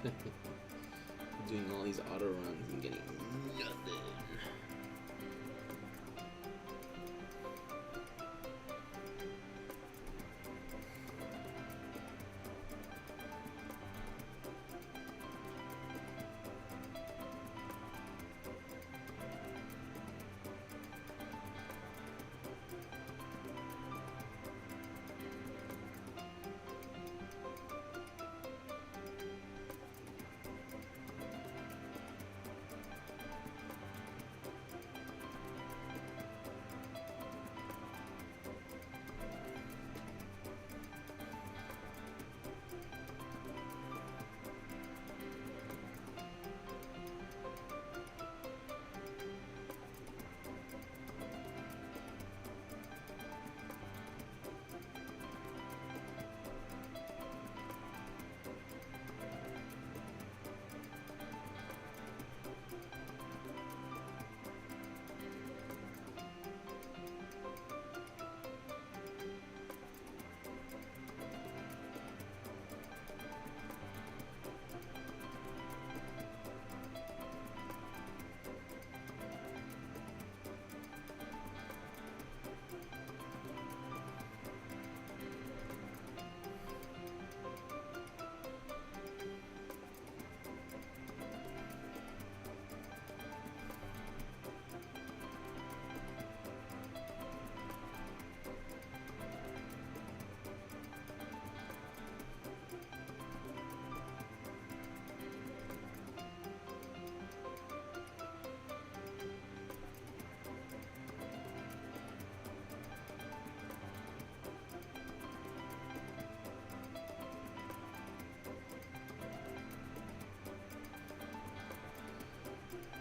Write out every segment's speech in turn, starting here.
crazy. Doing all these auto runs and getting nothing.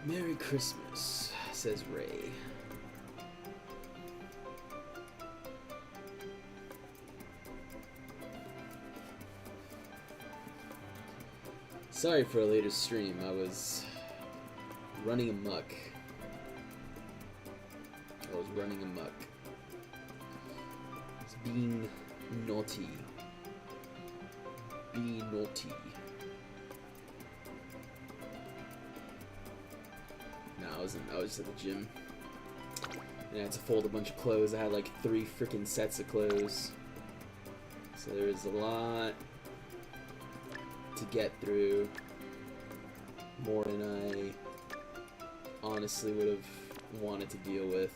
Merry Christmas, says Ray. Sorry for a later stream, I was running amok. I was being naughty. Be naughty. I was at the gym. And I had to fold a bunch of clothes. I had like 3 freaking sets of clothes. So there was a lot to get through. More than I honestly would have wanted to deal with.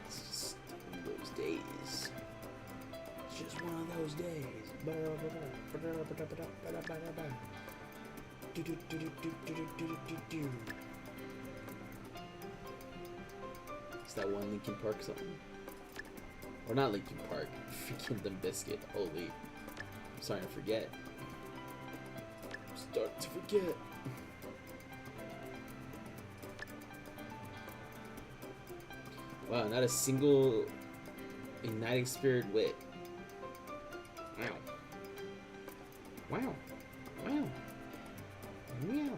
It's just one of those days. It's just one of those days. Is that one Linkin Park song? Or not Linkin Park, freaking Limp Bizkit. Holy. I'm starting to forget. Wow, not a single Igniting Spirit wit. Wow. Wow. Wow. Meow.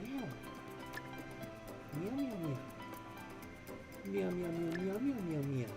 Meow. Meow, meow, meow. Meow, meow, meow, meow, meow, meow, meow.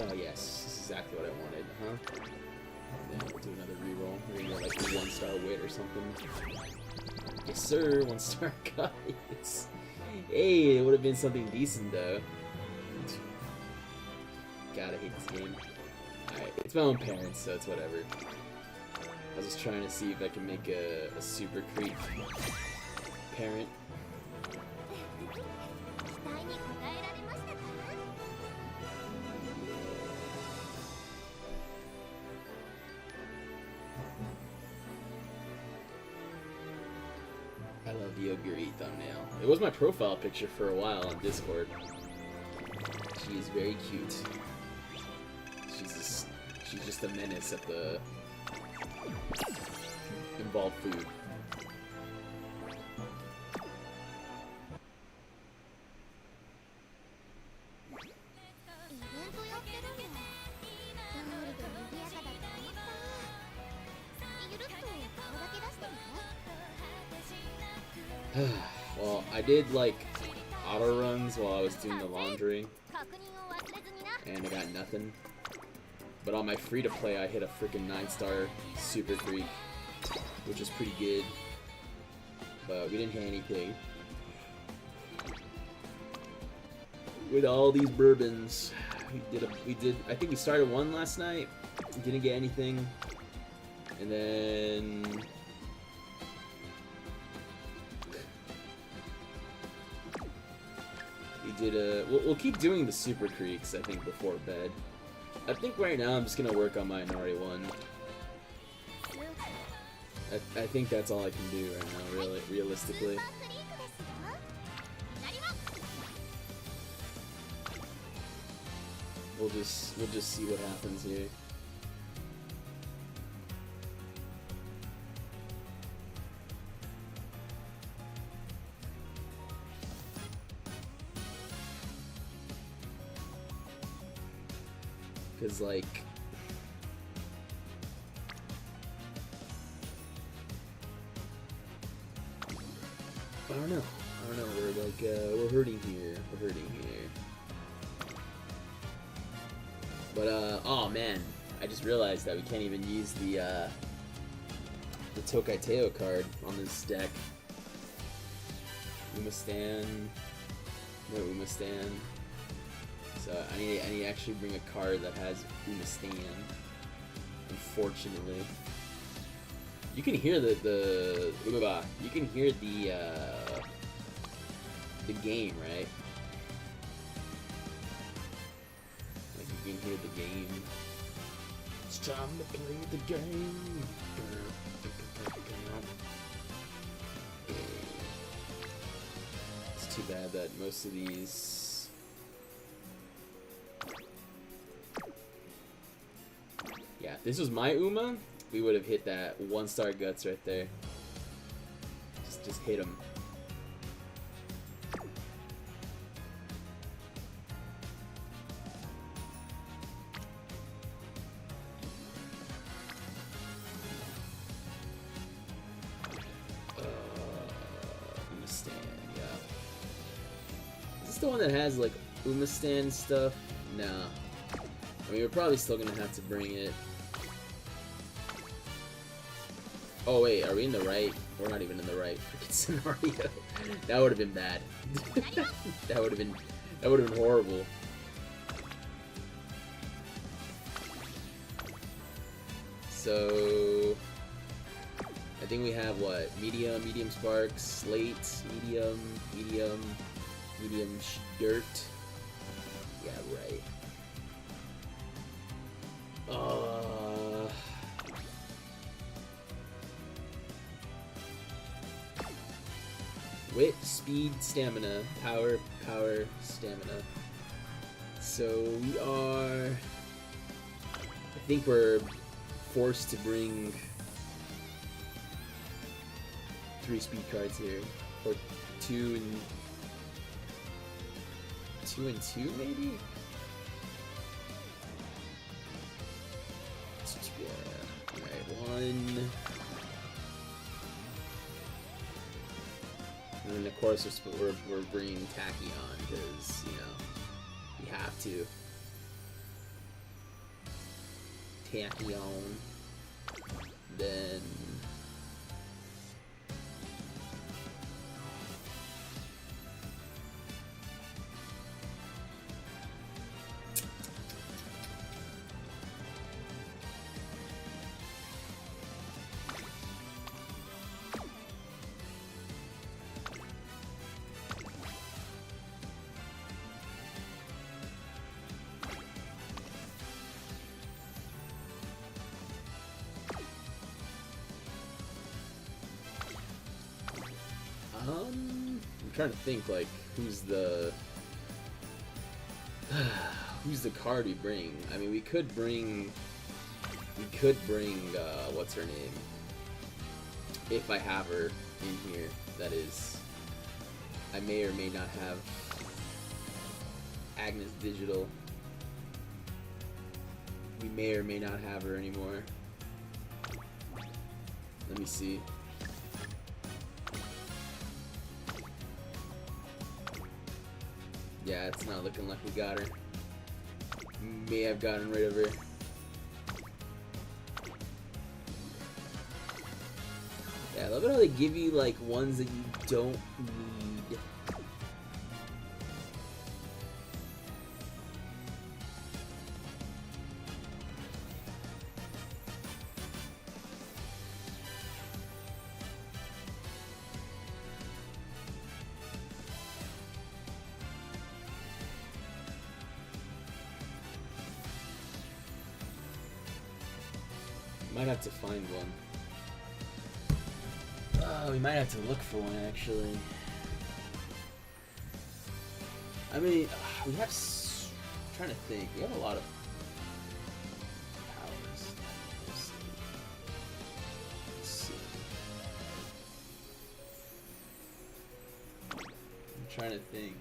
Oh yes, this is exactly what I wanted, huh? Then we'll do another reroll. We're gonna get like a 1-star wit or something. Yes sir, 1-star guys. Hey, it would have been something decent though. God, I hate this game. Alright, it's my own parents, so it's whatever. I was just trying to see if I can make a super creep parent. I love the Oguri thumbnail. It was my profile picture for a while on Discord. She is very cute. She's just a menace at the involved food. Well, I did like auto runs while I was doing the laundry, and I got nothing. But on my free to play, I hit a freaking 9-star Super Creek, which is pretty good. But we didn't hit anything. With all these bourbons, we did. I think we started one last night, didn't get anything, and then. We'll keep doing the Super Creeks, I think, before bed. I think right now I'm just gonna work on my Inari 1. I think that's all I can do right now, really, realistically. We'll just see what happens here. Cause like I don't know. We're like we're hurting here. But oh man, I just realized that we can't even use the Tokai Teo card on this deck. Umastan. No Umastan. So I need to actually bring a card that has Umastan. Unfortunately, you can hear the you can hear the game, right? Like you can hear the game. It's time to play the game. It's too bad that most of these. Yeah, if this was my Uma, we would have hit that 1-star guts right there. Just hit him. Umastan, yeah. Is this the one that has like Umastan stuff? Nah. I mean, we're probably still gonna have to bring it. Oh wait, are we in the right? We're not even in the right freaking scenario. That would have been bad. that would have been horrible. So I think we have what? Medium sparks, slate, medium dirt. Yeah, right. Wit, speed, stamina, power, stamina. So we are. I think we're forced to bring 3 speed cards here, or 2 and 2 maybe. Yeah. All right, 1. And then of course we're bringing Tachyon because, you know, we have to. Tachyon. Then I'm trying to think, like, who's the who's the card we bring? I mean, we could bring what's her name? If I have her in here, that is. I may or may not have Agnes Digital. We may or may not have her anymore. Let me see. Yeah, it's not looking like we got her. May have gotten rid of her. Yeah, I love it how they give you like ones that you don't need. Might have to find one. Oh, we might have to look for one actually. I mean, we have. I'm trying to think. We have a lot of powers. Let's see. I'm trying to think.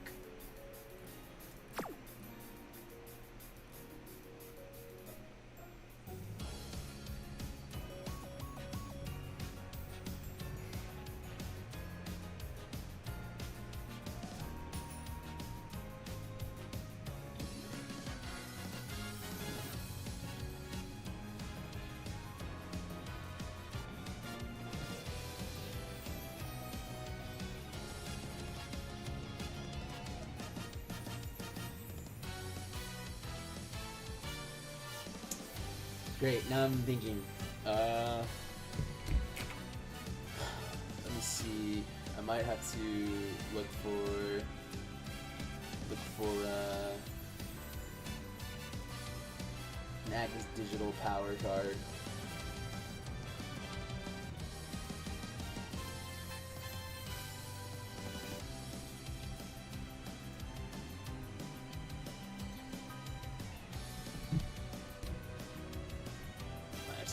Great, now I'm thinking, let me see, I might have to look for, an Agnes Digital power card.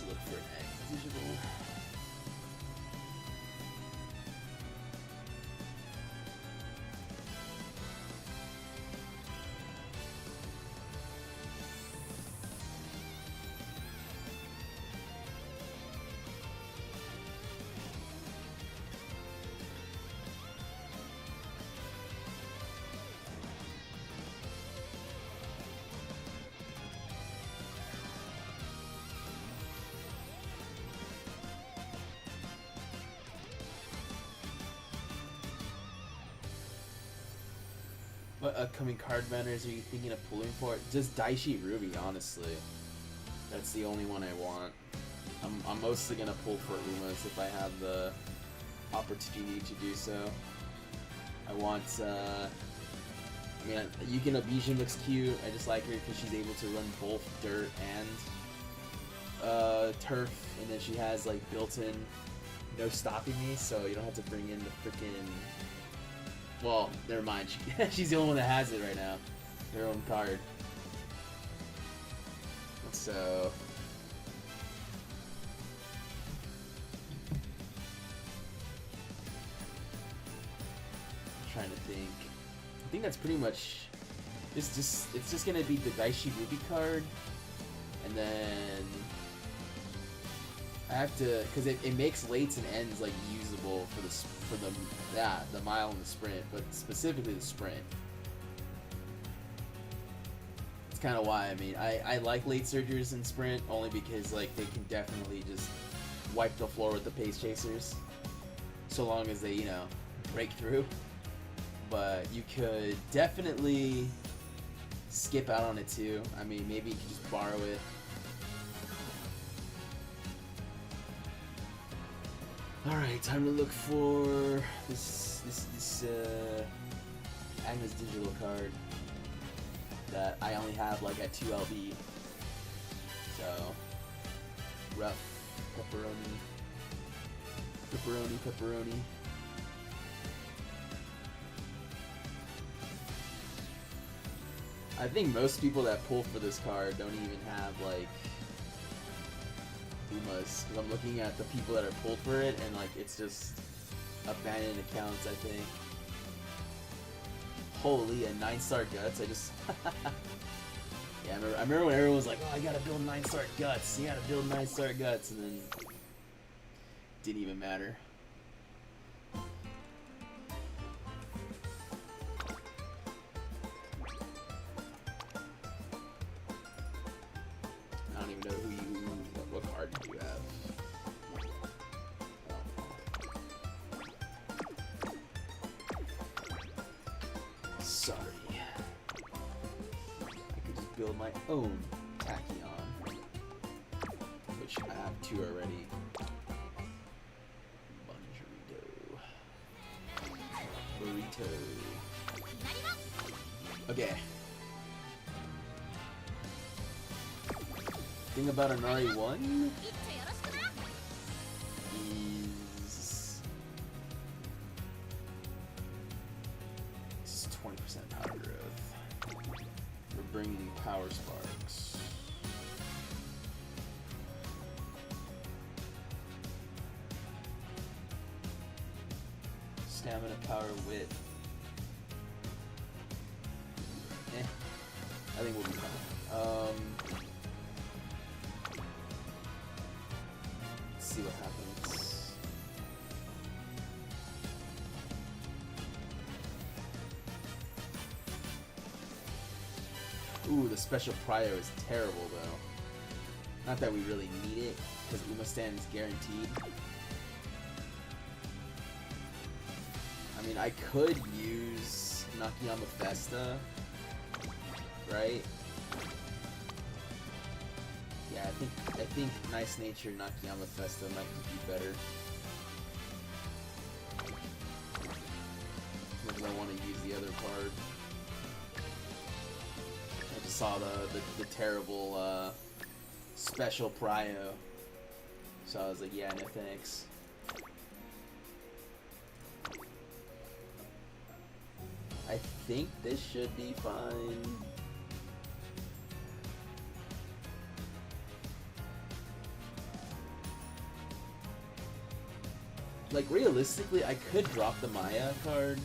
Look for an Agnes Digital. What upcoming card banners are you thinking of pulling for? Just Daishi Ruby, honestly. That's the only one I want. I'm mostly gonna pull for Umas if I have the opportunity to do so. I want, I mean, Yuki Bijin looks cute. I just like her because she's able to run both dirt and turf, and then she has like built-in no stopping me, so you don't have to bring in the freaking. Well, never mind. She's the only one that has it right now. Her own card. So. I'm trying to think. I think that's pretty much. It's just gonna be the Daishi Ruby card, and then I have to, because it makes lates and ends like usable for the mile and the sprint, but specifically the sprint. It's kind of why, I mean, I like late surgers in sprint only because like they can definitely just wipe the floor with the pace chasers, so long as they, you know, break through. But you could definitely skip out on it too. I mean, maybe you could just borrow it. Alright, time to look for this Agnes Digital card that I only have like at 2 LB. So, rough, pepperoni. I think most people that pull for this card don't even have, like, Umas. Because I'm looking at the people that are pulled for it, and, like, it's just abandoned accounts, I think. Holy, a 9-star Guts. I just... yeah, I remember when everyone was like, oh, I gotta build 9-star Guts. You gotta build 9-star Guts. And then... didn't even matter. I don't even know who you... what card did you have? Sorry. I could just build my own Tachyon, which I have 2 already. Burrito. Okay. Thing about an RE1 is it's 20% power growth. We're bringing power sparks. Stamina, power, wit. I think we'll be fine. Let's see what happens. Ooh, the special Prio is terrible though. Not that we really need it, because Umastan is guaranteed. I mean, I could use Nakayama Festa, right? Yeah, I think Nice Nature Nakayama Festa might be better. Because I want to use the other card. I just saw the terrible special Prio, so I was like, yeah, no thanks. I think this should be fine. Like, realistically, I could drop the Maya card.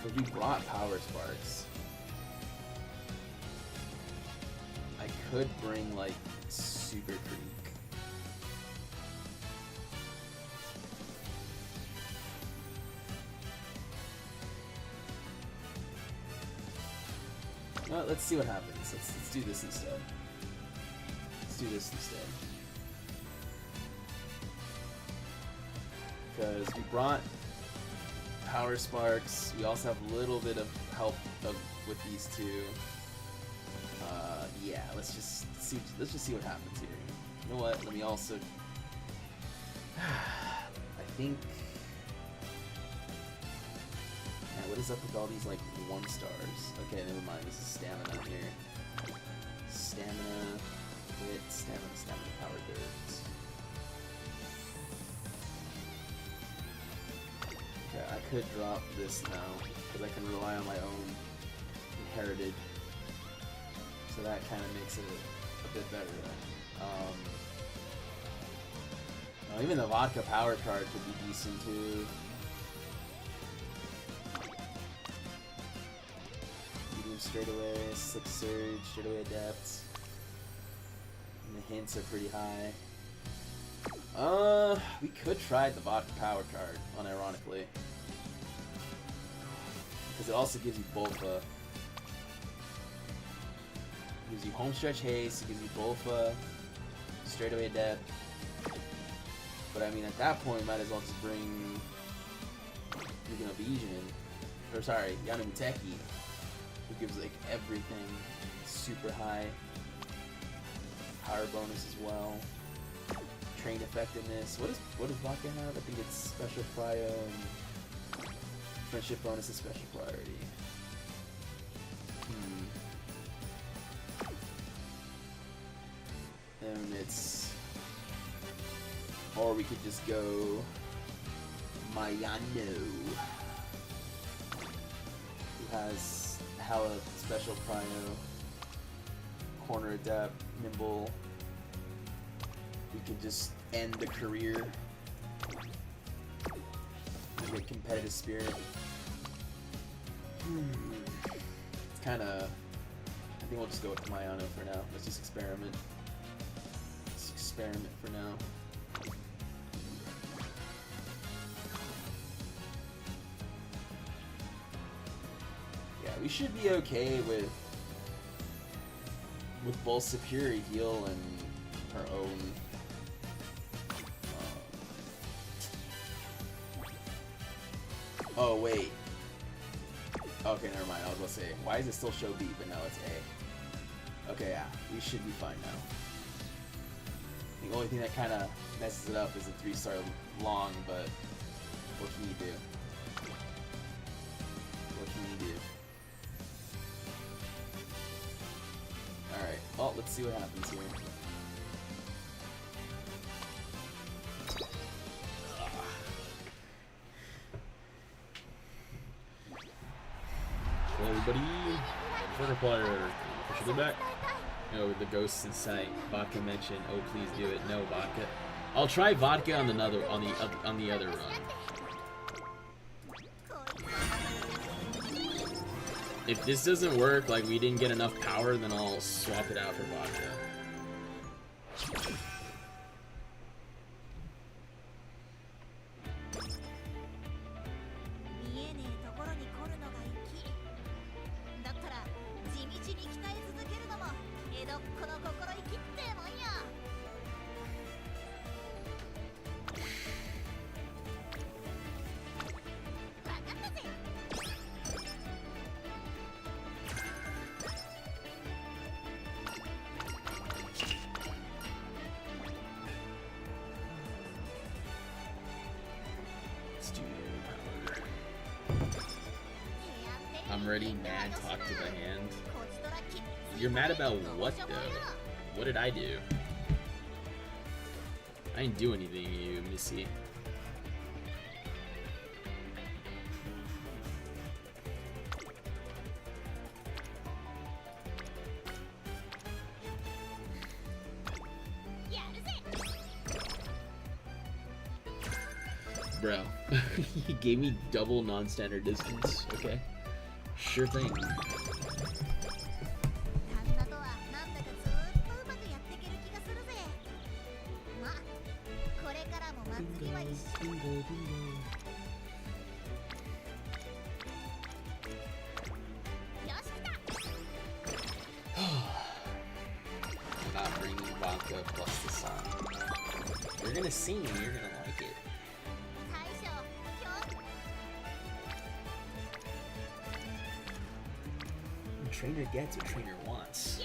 But we brought Power Sparks. I could bring, like, Super Creek. Well, let's see what happens. Let's do this instead. Let's do this instead. Because we brought Power Sparks. We also have a little bit of help with these two. Yeah, let's just see what happens here. You know what? Let me also. I think. Man, what is up with all these like 1 stars? Okay, never mind. This is stamina here. Stamina, wit, stamina, power dirt. Okay, I could drop this now because I can rely on my own inherited. So that kind of makes it a bit better. Even the vodka power card could be decent too. Medium straightaway, 6 surge, straightaway adept. And the hints are pretty high. We could try the vodka power card, unironically. Because it also gives you Bolfa. Gives you home stretch haste, it gives you Bolfa, straightaway adept. But I mean, at that point, might as well just bring Mugen Evasion, or sorry, Yanumuteki, who gives like everything, super high power bonus as well, train effectiveness. What does Vodka have? I think it's special prio and friendship bonus and special priority. And it's, or we could just go Mayano. has hella special prio, corner adapt, nimble. We could just end the career with competitive spirit. It's kind of. I think we'll just go with Mayano for now. Let's just experiment. Let's experiment for now. Yeah, we should be okay with both Superior Heal and her own. Oh wait. Okay, never mind. I was gonna say, why does it still show B, but no, it's A. Okay, yeah, we should be fine now. The only thing that kind of messes it up is the 3-star long, but what can you do? What can you do? Alright, well, let's see what happens here. Everybody, trigger player, push it back. Oh, the ghosts in sight. Vodka mentioned. Oh, please do it. No vodka. I'll try vodka on the other run. If this doesn't work, like we didn't get enough power, then I'll swap it out for vodka. I'm ready, mad, talk to the hand. You're mad about what, though? What did I do? I didn't do anything to you, Missy. Bro, he gave me double non-standard distance, okay? Sure thing. Not bringing vodka plus the song. You're gonna sing and you're gonna like it. Trainer gets what trainer wants.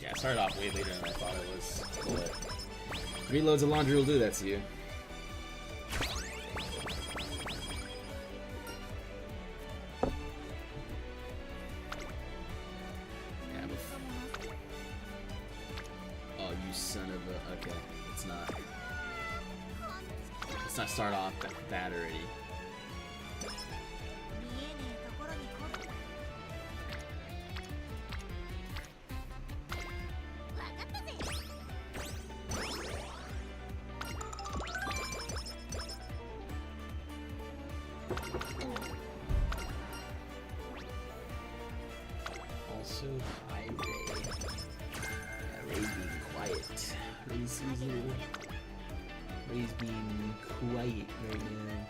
Yeah, I started off way later than I thought it was. But 3 loads of laundry will do that to you. Yeah, oh, you son of a... Okay. Let's not start off bad already. Also, hi Ray. Yeah, Ray's being quiet. Ray's being quiet right now.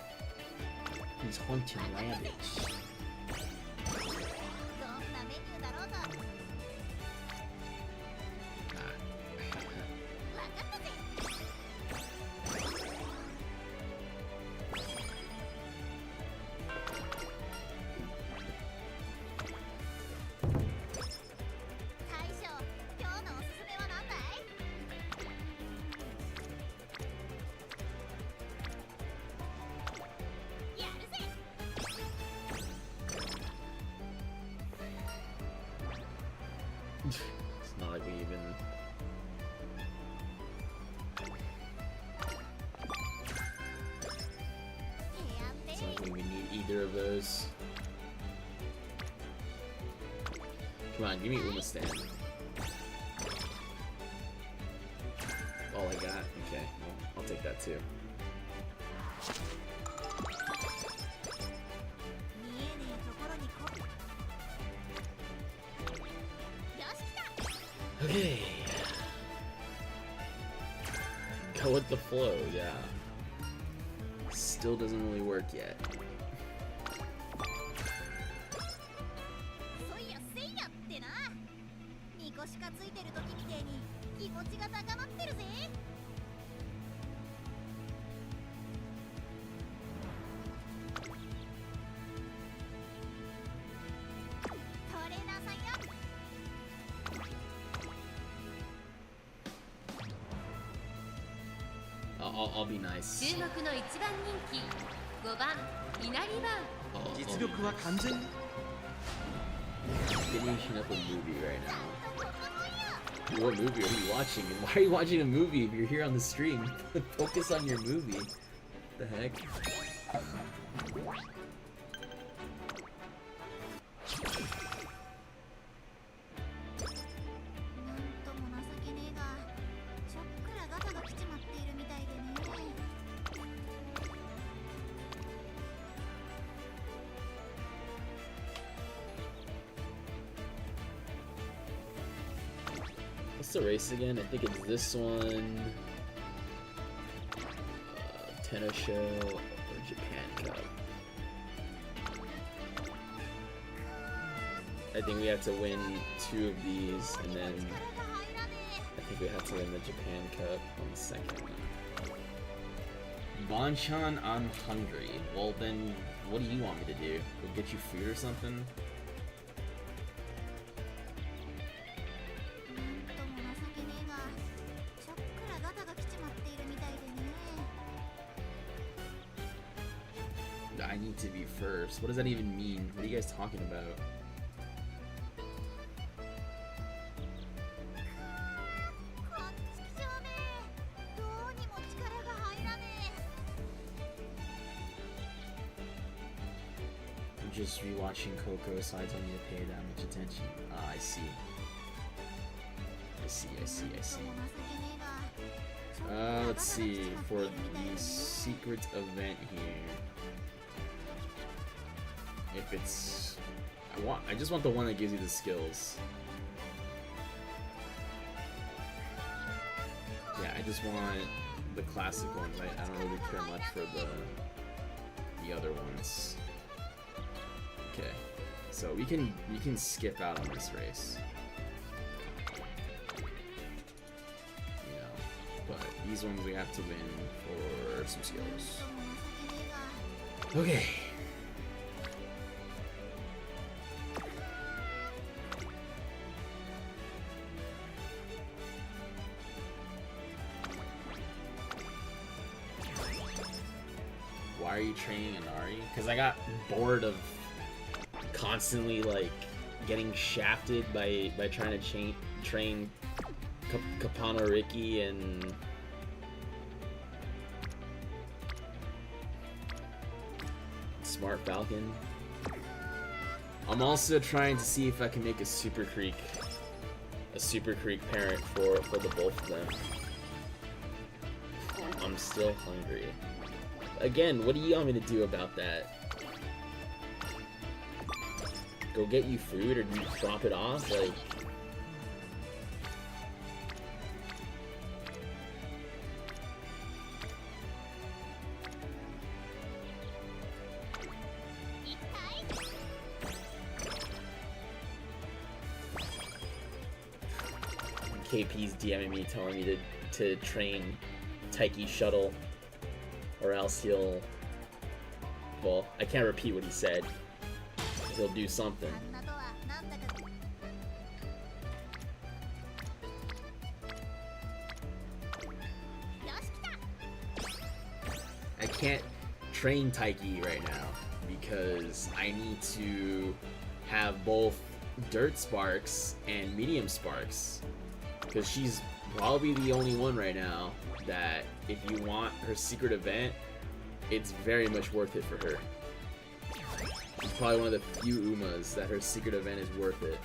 He's hunting rabbits. It's not like we even... either of those. Come on, give me Uma Stand. All I got? Okay, well, I'll take that too. Okay. Go with the flow, yeah. Still doesn't really work yet. I'll be nice. 注目の一番人気5番稲荷番 実力は完全に Finishing up a movie right now. What movie are you watching? And why are you watching a movie if you're here on the stream? Focus on your movie. The heck? What's the race again? I think it's this one. Tennis Show or Japan Cup. I think we have to win 2 of these, and then I think we have to win the Japan Cup on the second one. Bonchan, I'm hungry. Well then, what do you want me to do? Go get you food or something? I need to be first. What does that even mean? What are you guys talking about? I'm just rewatching Coco, so I don't need to pay that much attention. Ah, I see. I see. Let's see. For the secret event here. If it's... I just want the one that gives you the skills. Yeah, I just want the classic ones. I don't really care much for the other ones. Okay. So we can skip out on this race. You know. But these ones we have to win for some skills. Okay. Why are you training Inari? Because I got bored of constantly like getting shafted by trying to train Kapano Riki and Smart Falcon. I'm also trying to see if I can make a Super Creek parent for the both of them. I'm still hungry. Again, what do you want me to do about that? Go get you food or do you drop it off? Like... KP's DMing me telling me to train Taiki Shuttle. Or else he'll... Well, I can't repeat what he said. He'll do something. I can't train Taiki right now because I need to have both Dirt Sparks and Medium Sparks. Because she's probably the only one right now that if you want her secret event, it's very much worth it for her. She's probably one of the few Umas that her secret event is worth it.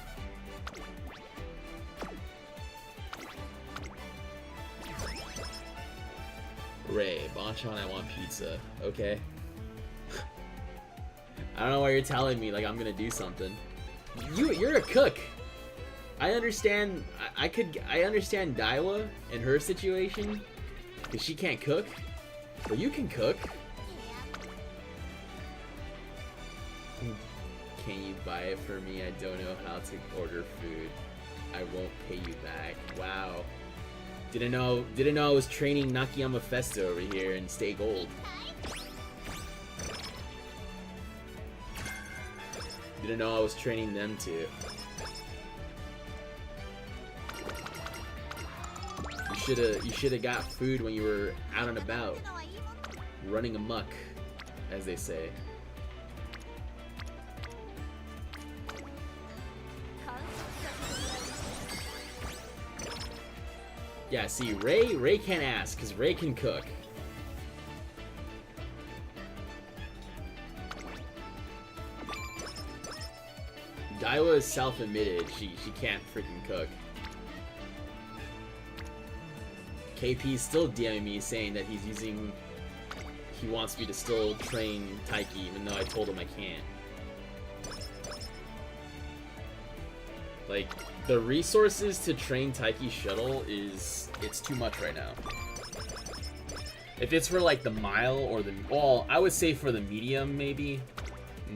Ray, Bonchan, I want pizza. Okay. I don't know why you're telling me like I'm gonna do something. You're a cook. I understand. I understand Daiwa and her situation because she can't cook, but you can cook. Can you buy it for me? I don't know how to order food. I won't pay you back. Wow. Didn't know I was training Nakayama Festa over here in Stay Gold. Didn't know I was training them too. You shoulda got food when you were out and about, running amok, as they say. Yeah, see, Ray can't ask, because Ray can cook. Daiwa is self-admitted, she can't freaking cook. KP's still DMing me saying that he wants me to still train Taiki, even though I told him I can't. Like, the resources to train Taiki Shuttle it's too much right now. If it's for like the mile or the, well, I would say for the medium maybe,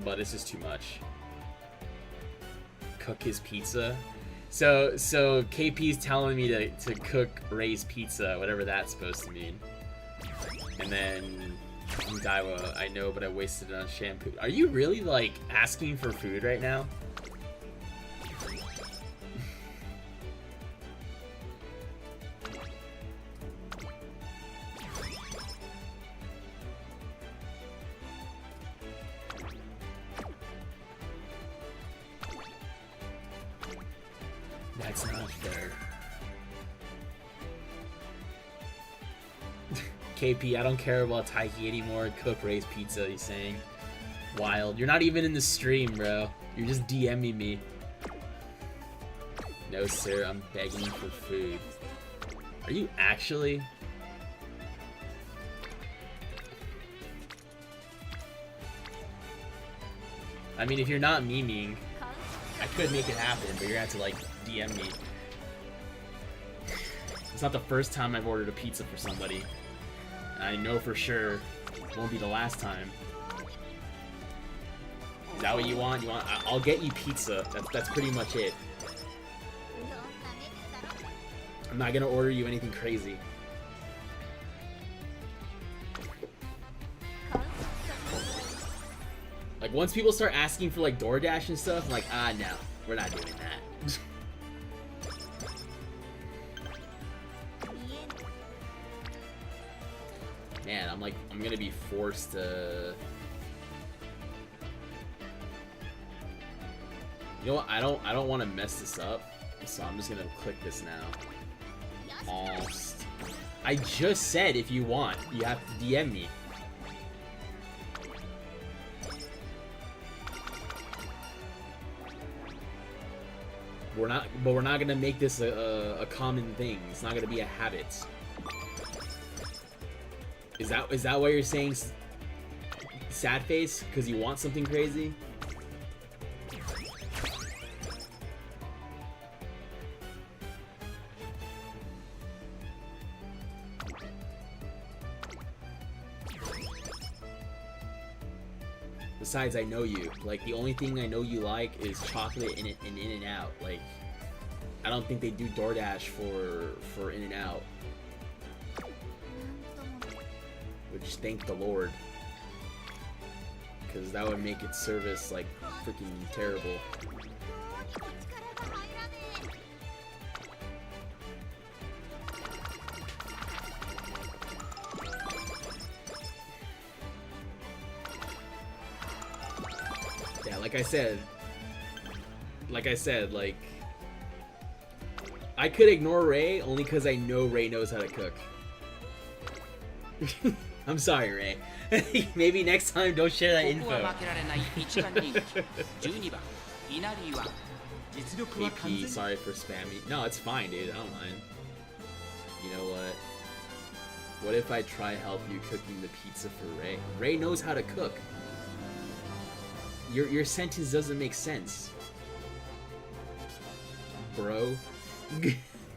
but it's just too much. Cook his pizza. So KP's telling me to cook Ray's pizza, whatever that's supposed to mean. And then Daiwa, I know, but I wasted it on shampoo. Are you really like asking for food right now? That's not fair. KP, I don't care about Taiki anymore. Cook Ray's pizza, he's saying. Wild. You're not even in the stream, bro. You're just DMing me. No, sir, I'm begging for food. Are you actually? I mean, if you're not memeing, I could make it happen, but you're gonna have to, like, DM me. It's not the first time I've ordered a pizza for somebody. And I know for sure it won't be the last time. Is that what you want? I'll get you pizza. That's pretty much it. I'm not gonna order you anything crazy. Like, once people start asking for, like, DoorDash and stuff, I'm like, no, we're not doing that. Man, I'm gonna be forced to... You know what, I don't want to mess this up, so I'm just gonna click this now. Almost. I just said if you want, you have to DM me. We're not gonna make this a common thing. It's not gonna be a habit. Is that why you're saying sad face? Because you want something crazy? Besides, I know you. Like, the only thing I know you like is chocolate and In-N-Out. Like, I don't think they do DoorDash for In-N-Out. Which, thank the Lord. Because that would make its service, like, freaking terrible. Yeah, like I said, like, I could ignore Ray only because I know Ray knows how to cook. I'm sorry, Ray. Maybe next time don't share that ここは info. 負けられない一番人気12番稲荷は実力は完 AP, 全 sorry for spamming. No, it's fine, dude. I don't mind. You know what? What if I try help you cooking the pizza for Ray? Ray knows how to cook. Your sentence doesn't make sense, bro.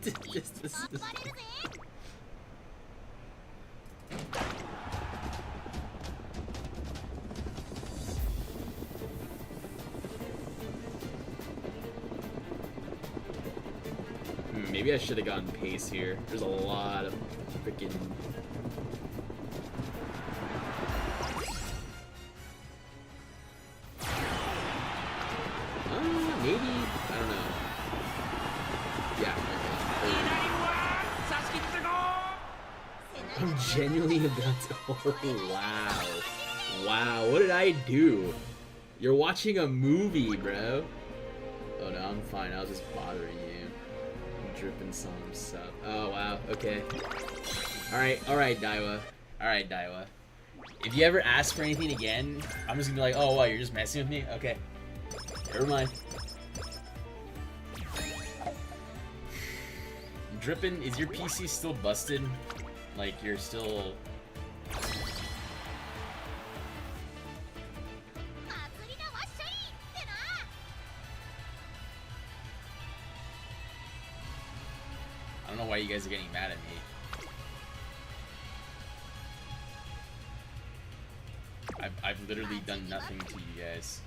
This- Maybe I should have gotten pace here. There's a lot of freaking. Maybe, I don't know. Yeah. Okay. I'm genuinely about to. Oh, wow. Wow, what did I do? You're watching a movie, bro. Oh no, I'm fine. I was just bothering you. I'm dripping some stuff. Oh wow, okay. Alright, Daiwa. Alright, Daiwa. If you ever ask for anything again, I'm just gonna be like, oh what, you're just messing with me? Okay. Never mind. Drippin', is your PC still busted? Like, you're still... I don't know why you guys are getting mad at me. I've literally done nothing to you guys.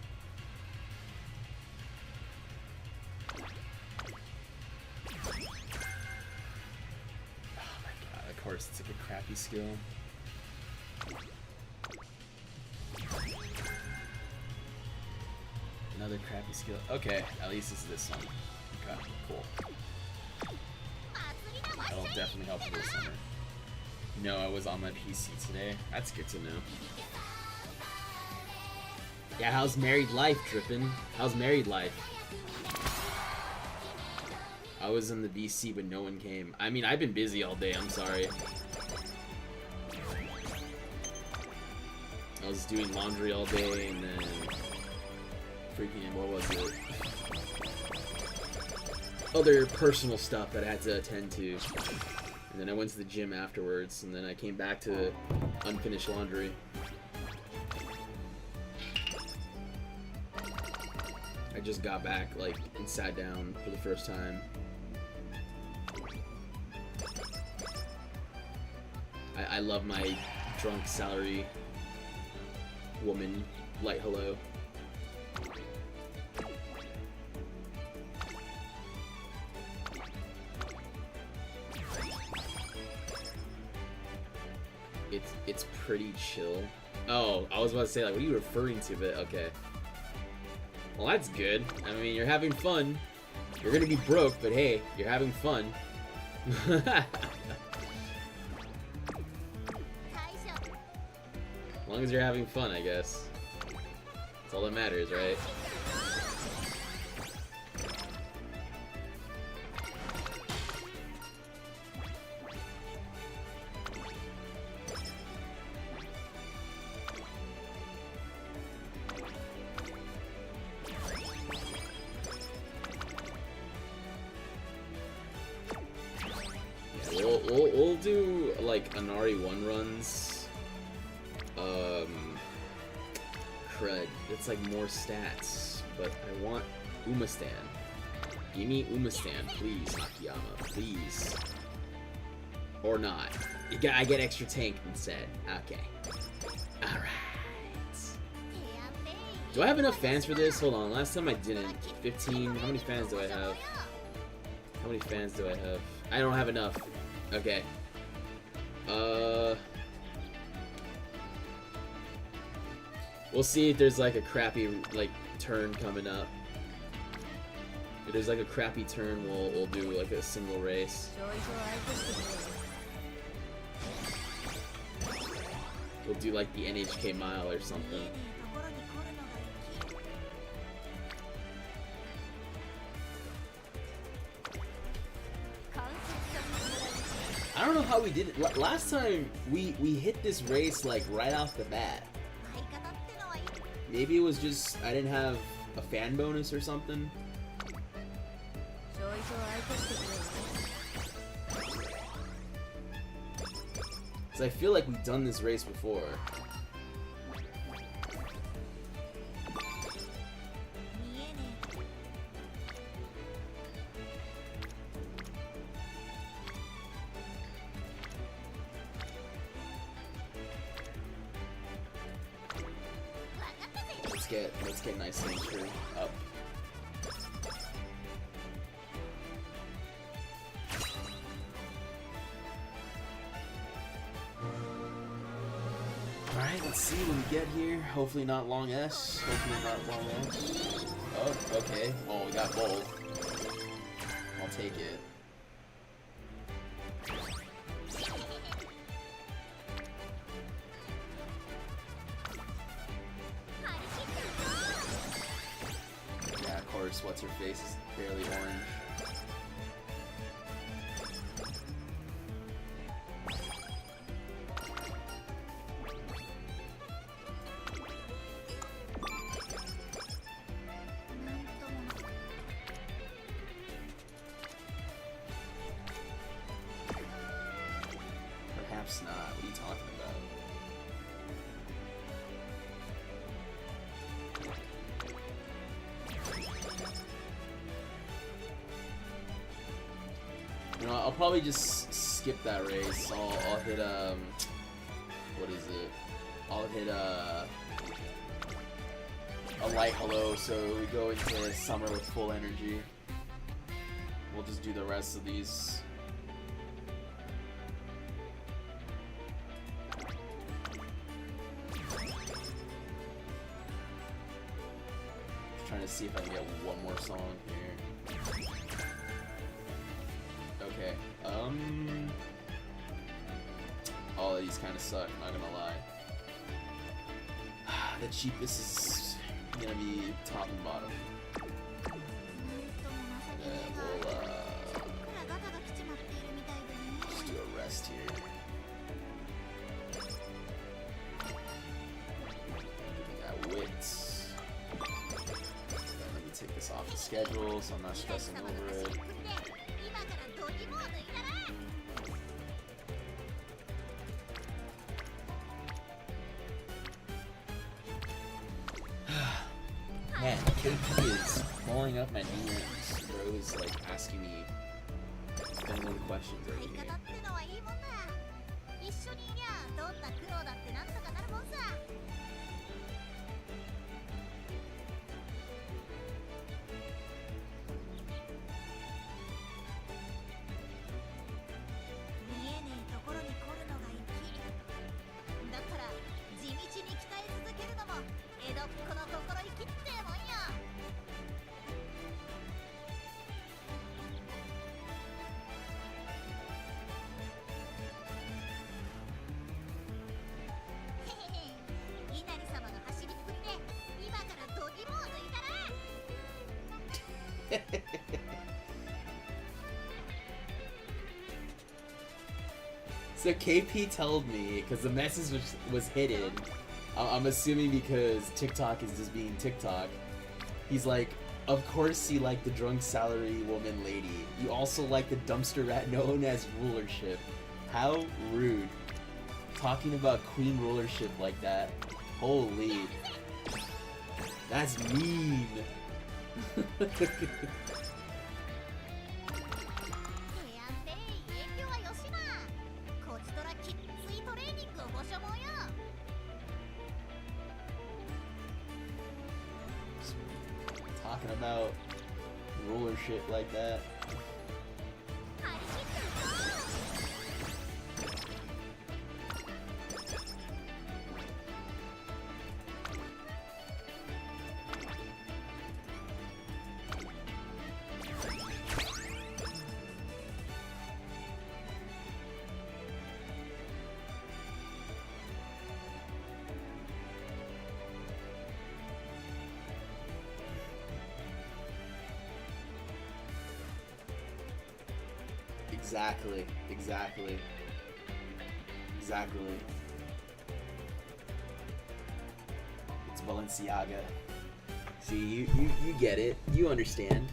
Oh my god, of course it's like a crappy skill. Another crappy skill. Okay, at least it's this one. Okay, cool. That'll definitely help for this summer. No, I was on my PC today. That's good to know. Yeah, how's married life, Drippin'? How's married life? I was in the DC, but no one came. I mean, I've been busy all day, I'm sorry. I was doing laundry all day, and then... freaking, what was it? Other personal stuff that I had to attend to. And then I went to the gym afterwards, and then I came back to unfinished laundry. I just got back, like, and sat down for the first time. I love my drunk salary woman. Light hello. It's pretty chill. Oh, I was about to say, like, what are you referring to? But okay. Well, that's good. I mean, you're having fun. You're gonna be broke, but hey, you're having fun. As long as you're having fun, I guess. That's all that matters, right? We'll do like Inari 1 runs. Crud. It's like more stats, but I want Umastan. Give me Umastan, please, Akiyama, please. Or not. I get extra tank instead. Okay. Alright. Do I have enough fans for this? Hold on, last time I didn't. 15. How many fans do I have? How many fans do I have? I don't have enough. Okay. We'll see if there's like a crappy like turn coming up. If there's like a crappy turn, we'll do like a single race. We'll do like the NHK mile or something. I don't don't know how we did it. Last time we hit this race like right off the bat. 相方ってのはいい Maybe it was just I didn't have a fan bonus or something. ちょいちょい相手してくれる Cause I feel like we've done this race before. 見えねえ Let's get nice and true up. Alright, let's see when we get here. Hopefully not long S. Hopefully not long S. Oh, okay. Well, we got both. I'll take it. Yeah, of course, what's her face is barely orange. Perhaps not. What are you talking about? You know, I'll probably just skip that race. I'll hit what is it? I'll hit a light hello, so we go into summer with full energy. We'll just do the rest of these. Just trying to see if I can get one more song here. Okay, all of these kind of suck, not gonna lie. The cheapest is gonna be top and bottom. なんとも情けねえが We'll いくらガタが来ちまっているみたいでね just do a rest here. Give me that wit. Then let me take this off the schedule so I'm not 東 stressing 様の over 走 it. りっぷりで今からドギモー抜いたな Man, KP is blowing up my DMs. Bro is like asking me 10 questions 相 every 方 game. ってのはいいもんだ一緒にいりゃどんな苦労だってなんとかなるもんさ 見えねえところに来るのが粋だから地道に鍛え続けるのも江戸っ子の心意気ってもんよ へへへ稲荷様の走りっぷりで今からドギモを抜いたな So KP told me, because the message was hidden, I'm assuming because TikTok is just being TikTok, he's like, of course you like the drunk salary woman lady. You also like the dumpster rat known as rulership. How rude. Talking about queen rulership like that. Holy. That's mean. 提案で遠慮はよしなこちとらきっついトレーニングをご所望よ Talking about rulership like that. 張り切ってるぞ Exactly, exactly. Exactly. It's Balenciaga. See, you get it. You understand.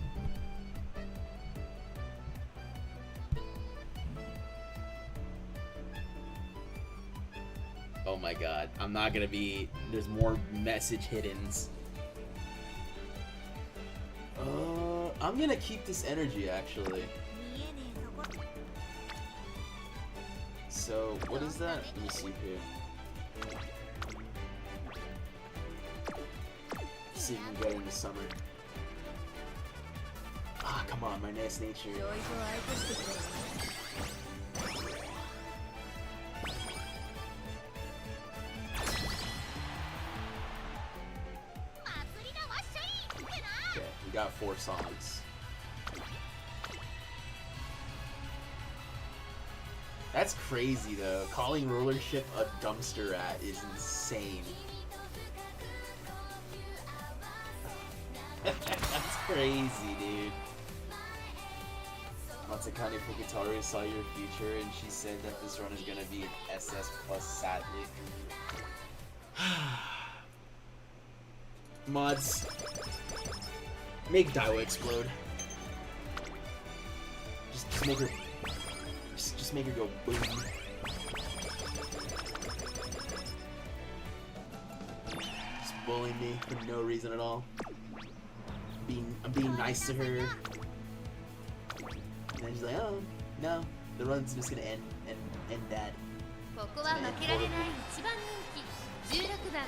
Oh my god. I'm not gonna be... There's more message hiddens. I'm gonna keep this energy, actually. 見えねえところ So, what is that? Let me see here. See if we can get into summer. Ah, come on, my nice nature. ちょいと相手してくれよ Okay, we got 4 songs. That's crazy though. Calling Rollership a dumpster rat is insane. That's crazy, dude. Matsukane Fukutaru saw your future and she said that this run is gonna be an SS plus, sadly. Mods, make Daiwa explode. Just make her. Just make her go boom. Just bullying me for no reason at all. I'm being nice to her. And then she's like, oh, no, the run's just gonna end that. ここは負けられない一番人気16番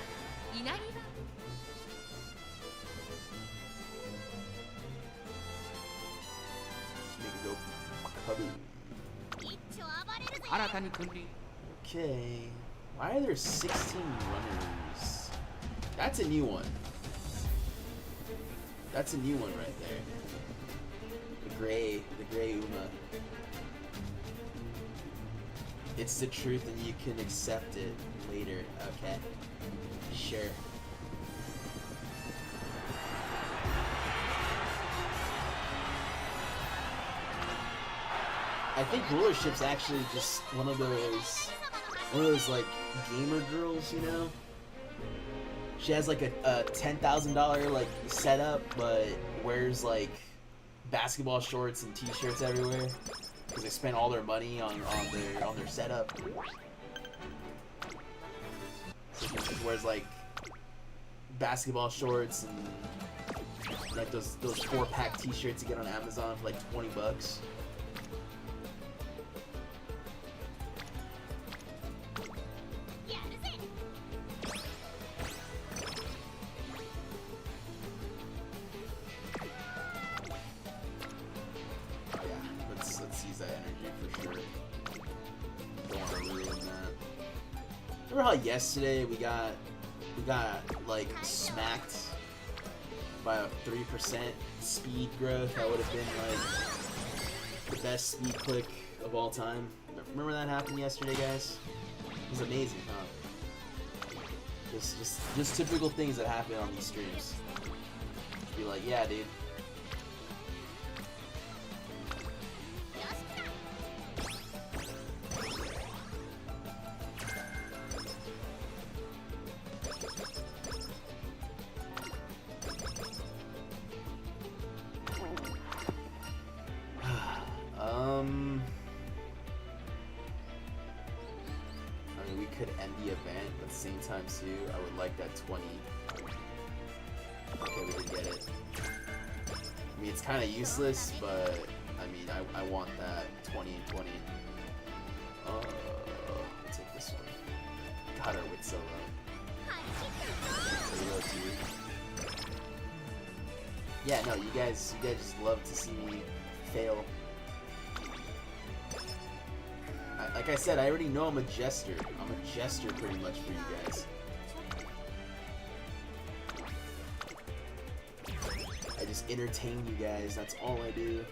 稲荷場 Just make her go kaboom. 一丁暴れるぜ新たに君臨 Okay. Why are there 16 runners? That's a new one. That's a new one right there. The gray Uma. It's the truth and you can accept it later. Okay. Sure. I think Rollership's actually just one of those like gamer girls, you know? She has like a $10,000 like setup, but wears like basketball shorts and t-shirts everywhere because they spent all their money on their setup. So she just wears like basketball shorts and like those 4-pack t-shirts you get on Amazon for like $20. Remember how yesterday we got like smacked by a 3% speed growth? That would have been like the best speed click of all time. Remember that happened yesterday, guys? It was amazing, huh? Just typical things that happen on these streams. Be like, yeah, dude. I mean, we could end the event, but at the same time too, I would like that 20. Okay, we did get it. I mean, it's kind of useless, but I mean, I want that 20 and 20. I'll take this one. Got her with solo. There we go, dude. Yeah, no, you guys just love to see me fail. Like I said, I already know I'm a jester. I'm a jester pretty much for you guys. I just entertain you guys, that's all I do.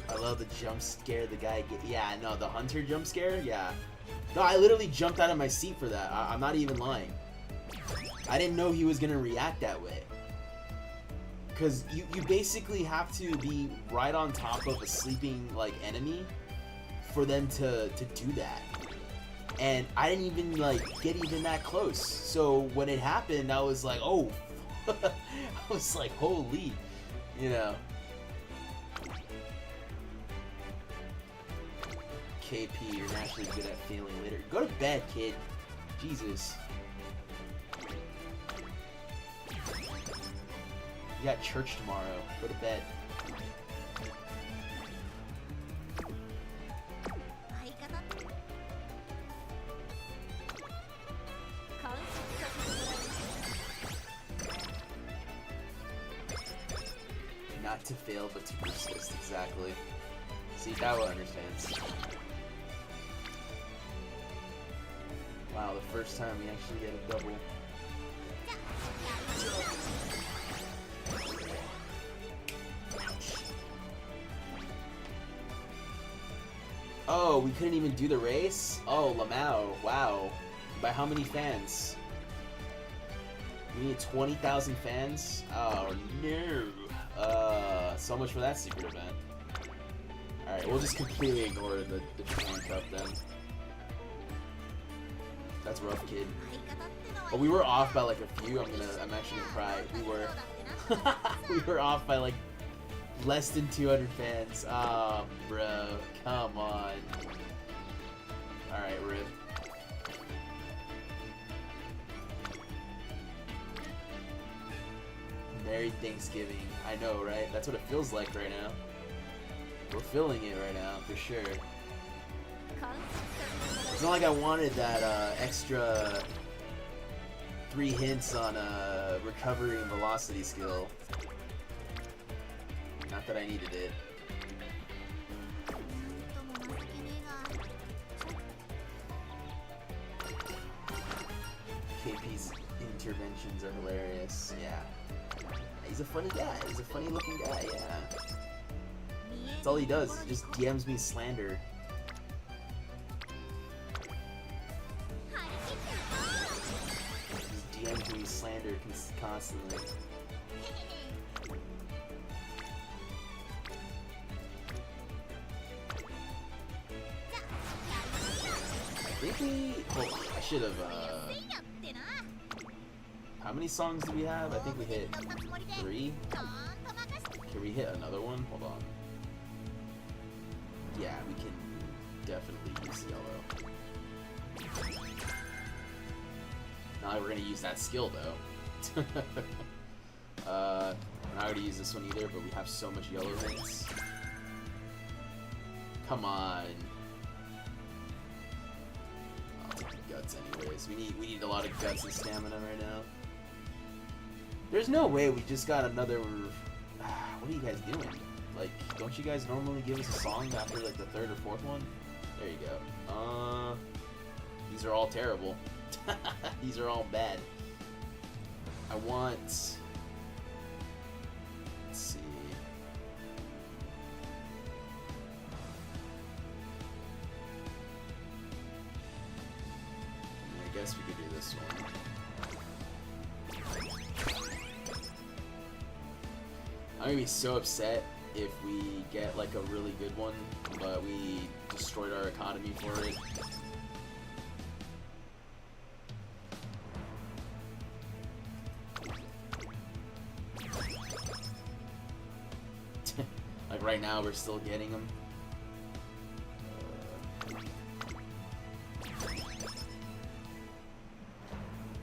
I love the jump scare the guy get. Yeah, no, the hunter jump scare? Yeah. No, I literally jumped out of my seat for that. I'm not even lying. I didn't know he was gonna react that way. Because you basically have to be right on top of a sleeping like enemy for them to do that. And I didn't even like get even that close. So when it happened, I was like, oh, I was like, holy, you know. KP, you're naturally good at failing later. Go to bed, kid. Jesus. You got church tomorrow. Go to bed. 相方観察させてもらいます。 Not to fail, but to persist. Exactly. See, that one understands. Wow, the first time we actually get a double. Oh, we couldn't even do the race? Oh, Lamau. Wow. By how many fans? We need 20,000 fans? Oh, no. So much for that secret event. Alright, we'll just completely ignore the Japan Cup then. That's rough, kid. 相方ってのは Oh, we were off by like a few. I'm actually gonna cry. We were off by like less than 200 fans. Oh, bro, come on. All right, rip. Merry Thanksgiving. I know, right? That's what it feels like right now. We're feeling it right now, for sure. 観察させてもらい It's not like I wanted that extra 3 hints on recovery and velocity skill. Not that I needed it. とも情けねえが KP's interventions are hilarious. Yeah. He's a funny guy. He's a funny looking guy, yeah. 見え That's all he does. He just DMs me slander. 張り切っていこう Just DMs me slander constantly. I think we... Oh, I should have... 安いなってな How many songs do we have? I think we hit 3. ちゃんと任せて Can we hit another one? Hold on. Yeah, we can definitely use yellow. Now we're gonna use that skill though. We're not gonna use this one either, but we have so much yellow hints. Come on. I'll take the guts anyways. We need a lot of guts and stamina right now. There's no way we just got another. What are you guys doing? Like, don't you guys normally give us a song after like the 3rd or 4th one? There you go. These are all terrible. These are all bad. I want. Let's see. I guess we could do this one. I'm gonna be so upset if we get like a really good one, but we destroyed our economy for it. Like right now, we're still getting them.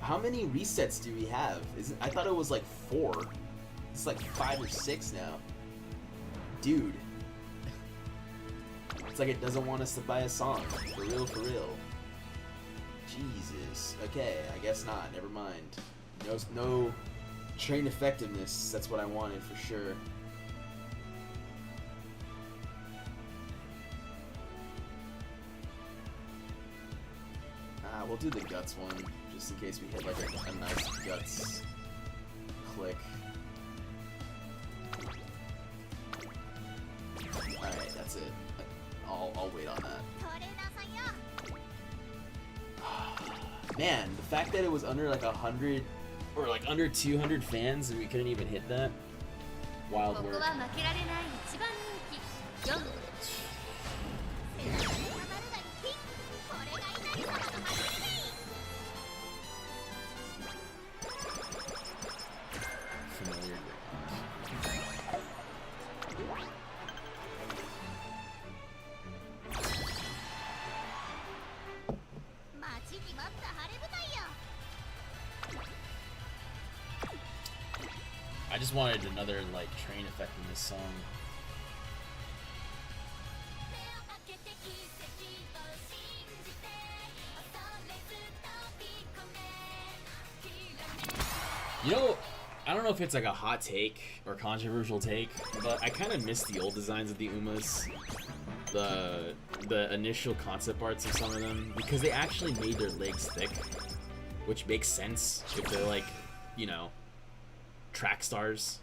How many resets do we have? I thought it was like 4. It's like 5 or 6 now. Dude. It's like it doesn't want us to buy a song. For real, for real. Jesus. Okay, I guess not. Never mind. No train effectiveness. That's what I wanted for sure. We'll do the guts one, just in case we hit like a nice guts click. Alright, that's it. I'll wait on that. トレーナーさんよ Man, the fact that it was under like 100 or like under 200 fans and we couldn't even hit that. こ Wild こ work. は負けられない一番人気ジョン背中で just wanted another like train effect in this song. You know, I don't know if it's like a hot take or controversial take, but I kind of miss the old designs of the Umas. The initial concept arts of some of them, because they actually made their legs thick, which makes sense if they're like, you know, track stars.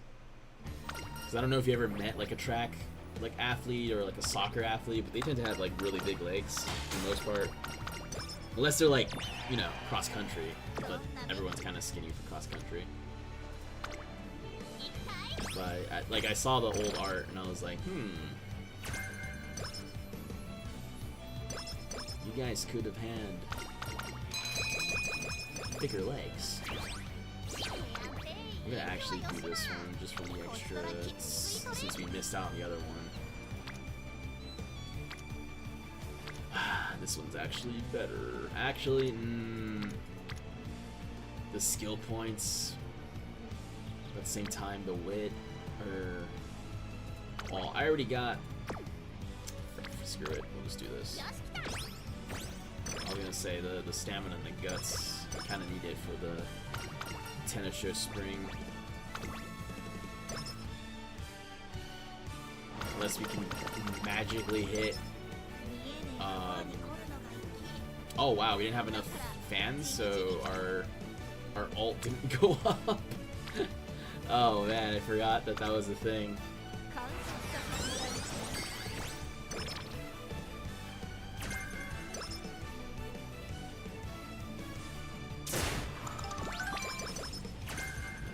Because I don't know if you ever met like a track like athlete or like a soccer athlete, but they tend to have like really big legs for the most part. Unless they're like, you know, cross country, but everyone's kind of skinny for cross country. But I saw the old art and I was like, you guys could have had thicker legs. I'm gonna actually do this one just for the extra, since we missed out on the other one. This one's actually better. Actually, the skill points, but at the same time, the wit, well, I already got, screw it, we'll just do this. I was gonna say, the stamina and the guts, I kinda need it for the Tennis Spring. Unless we can magically hit, oh wow, we didn't have enough fans, so our ult didn't go up. Oh man, I forgot that was a thing.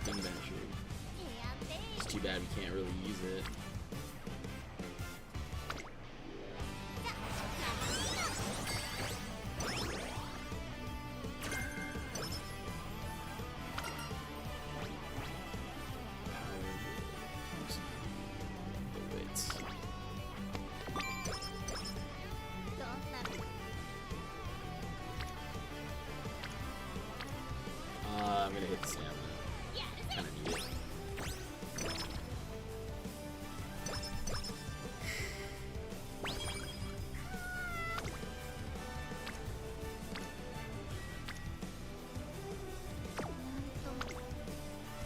Inventory. It's too bad we can't really use it. I'm gonna hit the stamina. Kinda need it.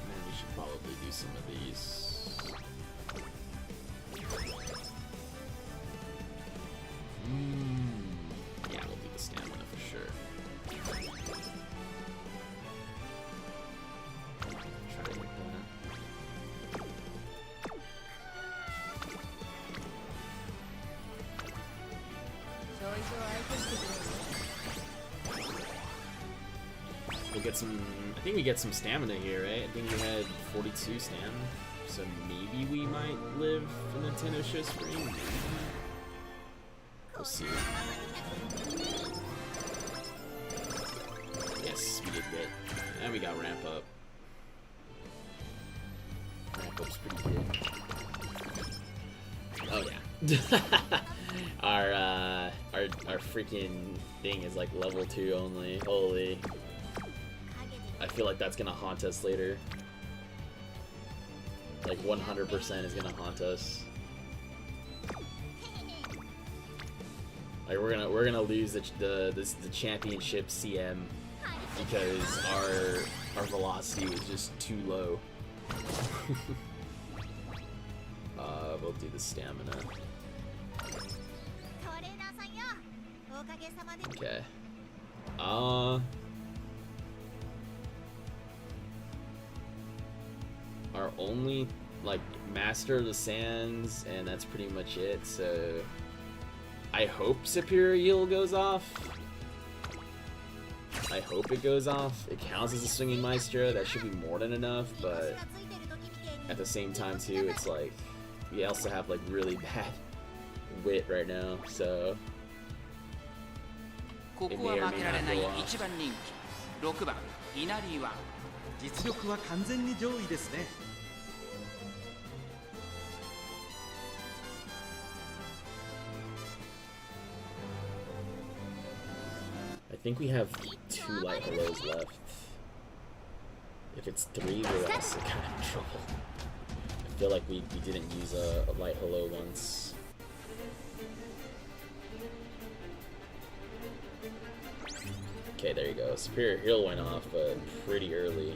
Man, we should probably do some of these. Yeah, we'll do the stamina for sure. Try to hit that. We'll get some, I think we get some stamina here, right? I think we had 42 stamina, so maybe we might live in the Tenno Spring, maybe? We'll see. Yes, we did good. And we got ramp up. Ramp up's pretty good. Oh yeah. our freaking thing is like level 2 only. Holy. I feel like that's gonna haunt us later. Like 100% is gonna haunt us. Like we're gonna lose the championship CM because our velocity was just too low. We'll do the stamina. Okay. Our only like Master of the Sands, and that's pretty much it. So I hope Superior Yield goes off. I hope it goes off. It counts as a Swinging Maestro. That should be more than enough, but at the same time too, it's like we also have like really bad wit right now, so ここは負けられない1番人気6番稲荷は実力は完全に上位ですね。I think we have 2 light hellos left. If if it's 3, we're also kind of in trouble. I feel like we didn't use a light hello once. Okay, there you go. Superior Heal went off pretty early.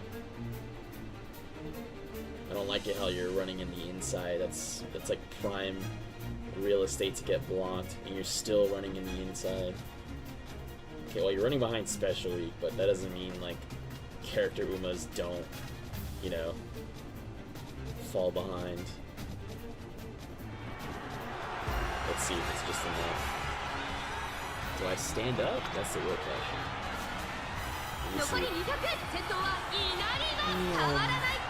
I don't like it how you're running in the inside. That's like prime real estate to get blocked, and you're still running in the inside. Okay, well, you're running behind Special Week, but that doesn't mean like character Umas don't, you know, fall behind. Let's see if it's just enough. Do I stand up? That's the real question. Let me 残り see. 200。先頭は稲荷が変わらない。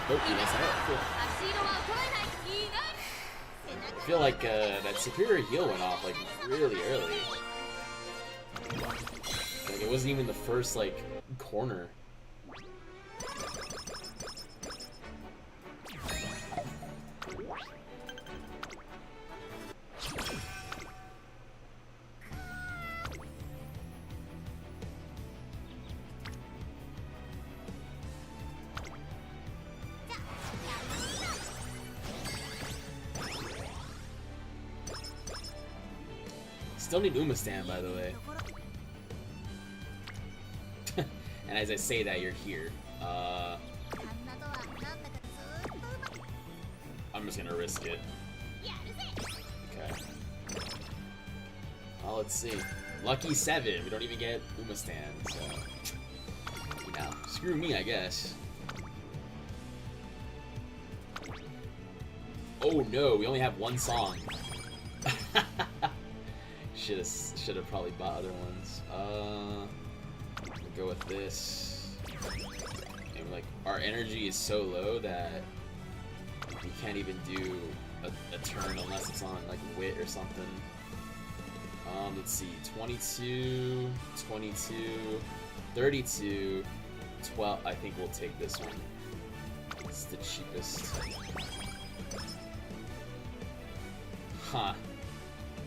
Nope, you missed out. Cool. 足色は衰えない稲荷。 I feel like that Superior Heal went off like really early. Like it wasn't even the first like corner. Still need Uma stand, by the way. And as I say that, you're here. あんなとはなんだかずーっとうまく I'm just gonna risk it. やるぜ。 Okay. Well, let's see. Lucky 7. We don't even get Uma stand, so you know, screw me, I guess. Oh no, we only have one song. Should have probably bought other ones. We'll go with this. And like our energy is so low that we can't even do a turn unless it's on like wit or something. Let's see, 22, 22, 32, 12. I think we'll take this one. It's the cheapest. Huh.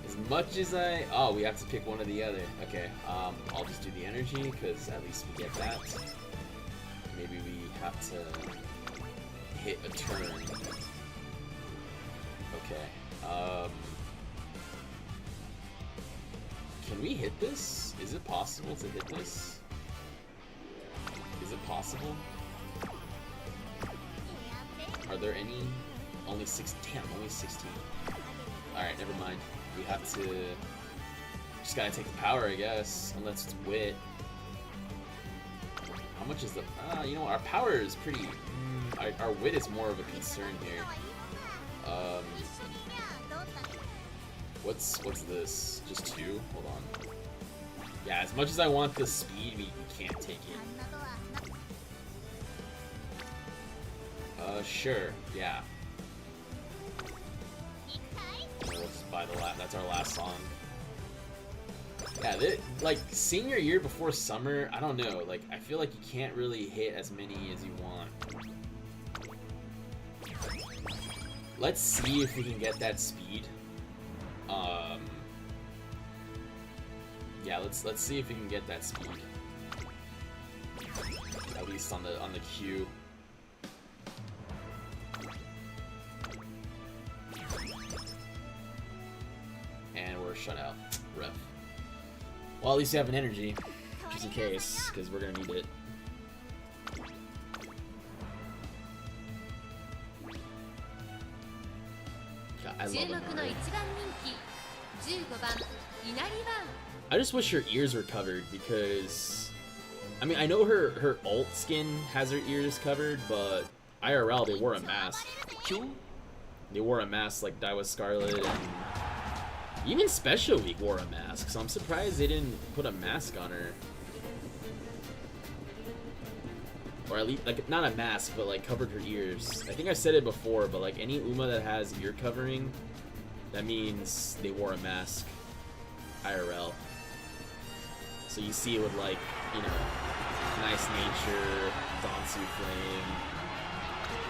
As much as oh, we have to pick one or the other. Okay, I'll just do the energy, because at least we get that. Maybe we have to hit a turn. Okay, can we hit this? Is it possible to hit this? Is it possible? Are there any? Only 6, damn, only 16. Alright, never mind. We have to just gotta take the power, I guess, unless it's wit. How much is the you know, our power is pretty our wit is more of a concern here. What's this? Just 2? Hold on. Yeah, as much as I want the speed, we can't take it. Sure, yeah. We'll just buy the that's our last song. Yeah, like, senior year before summer, I don't know, like, I feel like you can't really hit as many as you want. Let's see if we can get that speed. Yeah, let's see if we can get that speed. At least on the queue. And we're shut out. Ref. Well, at least you have an energy, just in case, because we're gonna need it. God, I love 注目 it. の一番人気15番稲荷湾 I just wish her ears were covered because, I mean, I know her alt skin has her ears covered, but IRL they wore a mask. They wore a mask like Daiwa Scarlet, and even Special Week wore a mask. So I'm surprised they didn't put a mask on her, or at least like not a mask, but like covered her ears. I think I said it before, but like any Uma that has ear covering, that means they wore a mask. IRL. So you see it with like, you know, Nice Nature, Dansu Flame.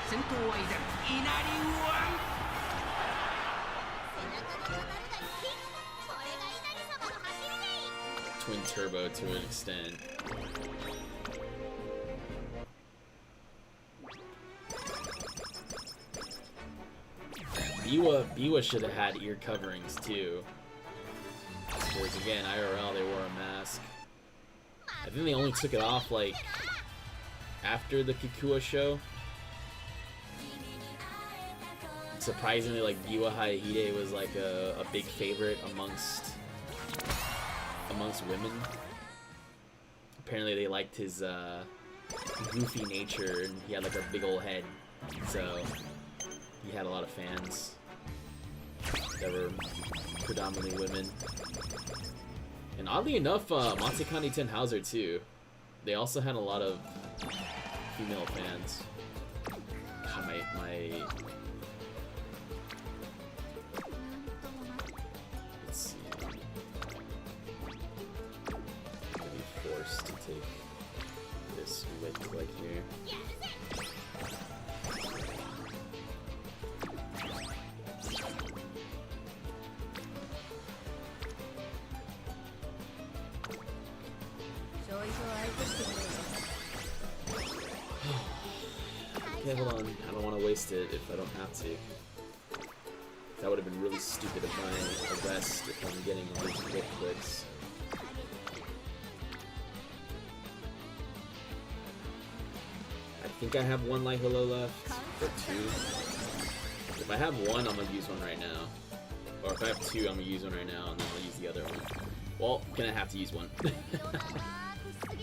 先頭は依然稲荷湾 Twin Turbo to an extent. Biwa should have had ear coverings too. Whereas again, IRL they wore a mask. I think they only took it off like after the Kikua show. Surprisingly, like Biwa Haihide was like a big favorite amongst women. Apparently they liked his goofy nature, and he had like a big old head, so he had a lot of fans that were predominantly women. And oddly enough, Matsekani Tenhauser too. They also had a lot of female fans. God, my let's see. I'm gonna be forced to take this width like here. Okay, hold on. I don't want to waste it if I don't have to. That would have been really stupid of my arrest if I'm getting all these quick clicks. I think I have one Light Hello left, or two. If I have one, I'm gonna use one right now. Or if I have two, I'm gonna use one right now, and then I'll use the other one. Well, gonna have to use one.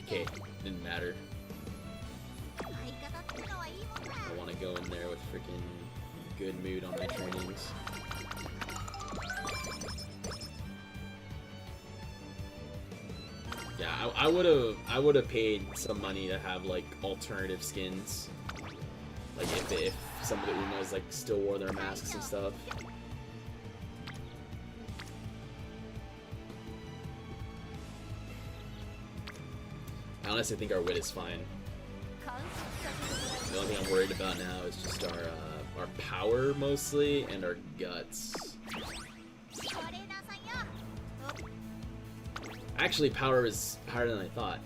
Okay, didn't matter. I want to go in there with freaking good mood on my trainings. Yeah, I would have paid some money to have like alternative skins, like if some of the Umas like still wore their masks and stuff. I honestly think our wit is fine. The only thing I'm worried about now is just our power mostly and our guts. Actually, power is higher than I thought.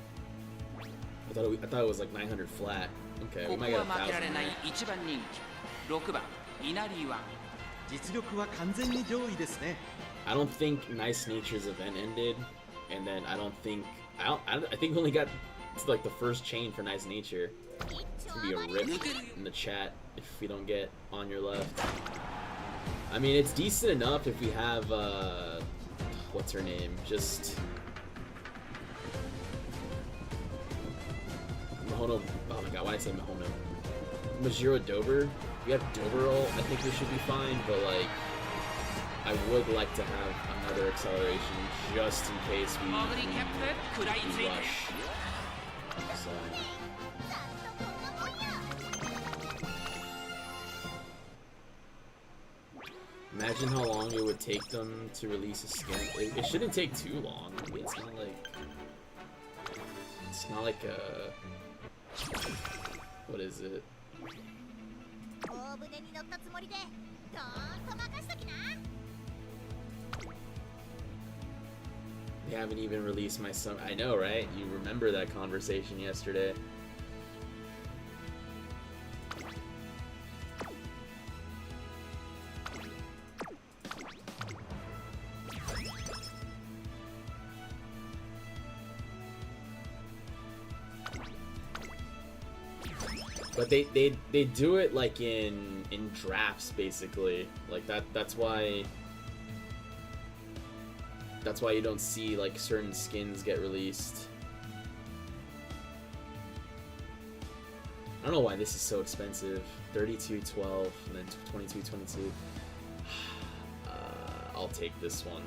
I thought it was like 900 flat. Okay, we might get 1,000. 1番人気6番稲荷は実力は完全に上位ですね。 I don't think Nice Nature's event ended, and then I think we only got to like the first chain for Nice Nature. It's gonna be a rip in the chat if we don't get on your left. I mean, it's decent enough if we have what's her name? Just Mihono. Oh my god, why did I say Mihono? Majiro Dober. If we have Doberol, I think we should be fine, but like I would like to have another acceleration just in case we rush. So. Imagine how long it would take them to release a skin. It shouldn't take too long. I mean, it's not like a, what is it? They haven't even released my summer. I know, right? You remember that conversation yesterday. But they do it like in drafts basically. Like that's why you don't see like certain skins get released. I don't know why this is so expensive. 32.12 and then 22.22. I'll take this one.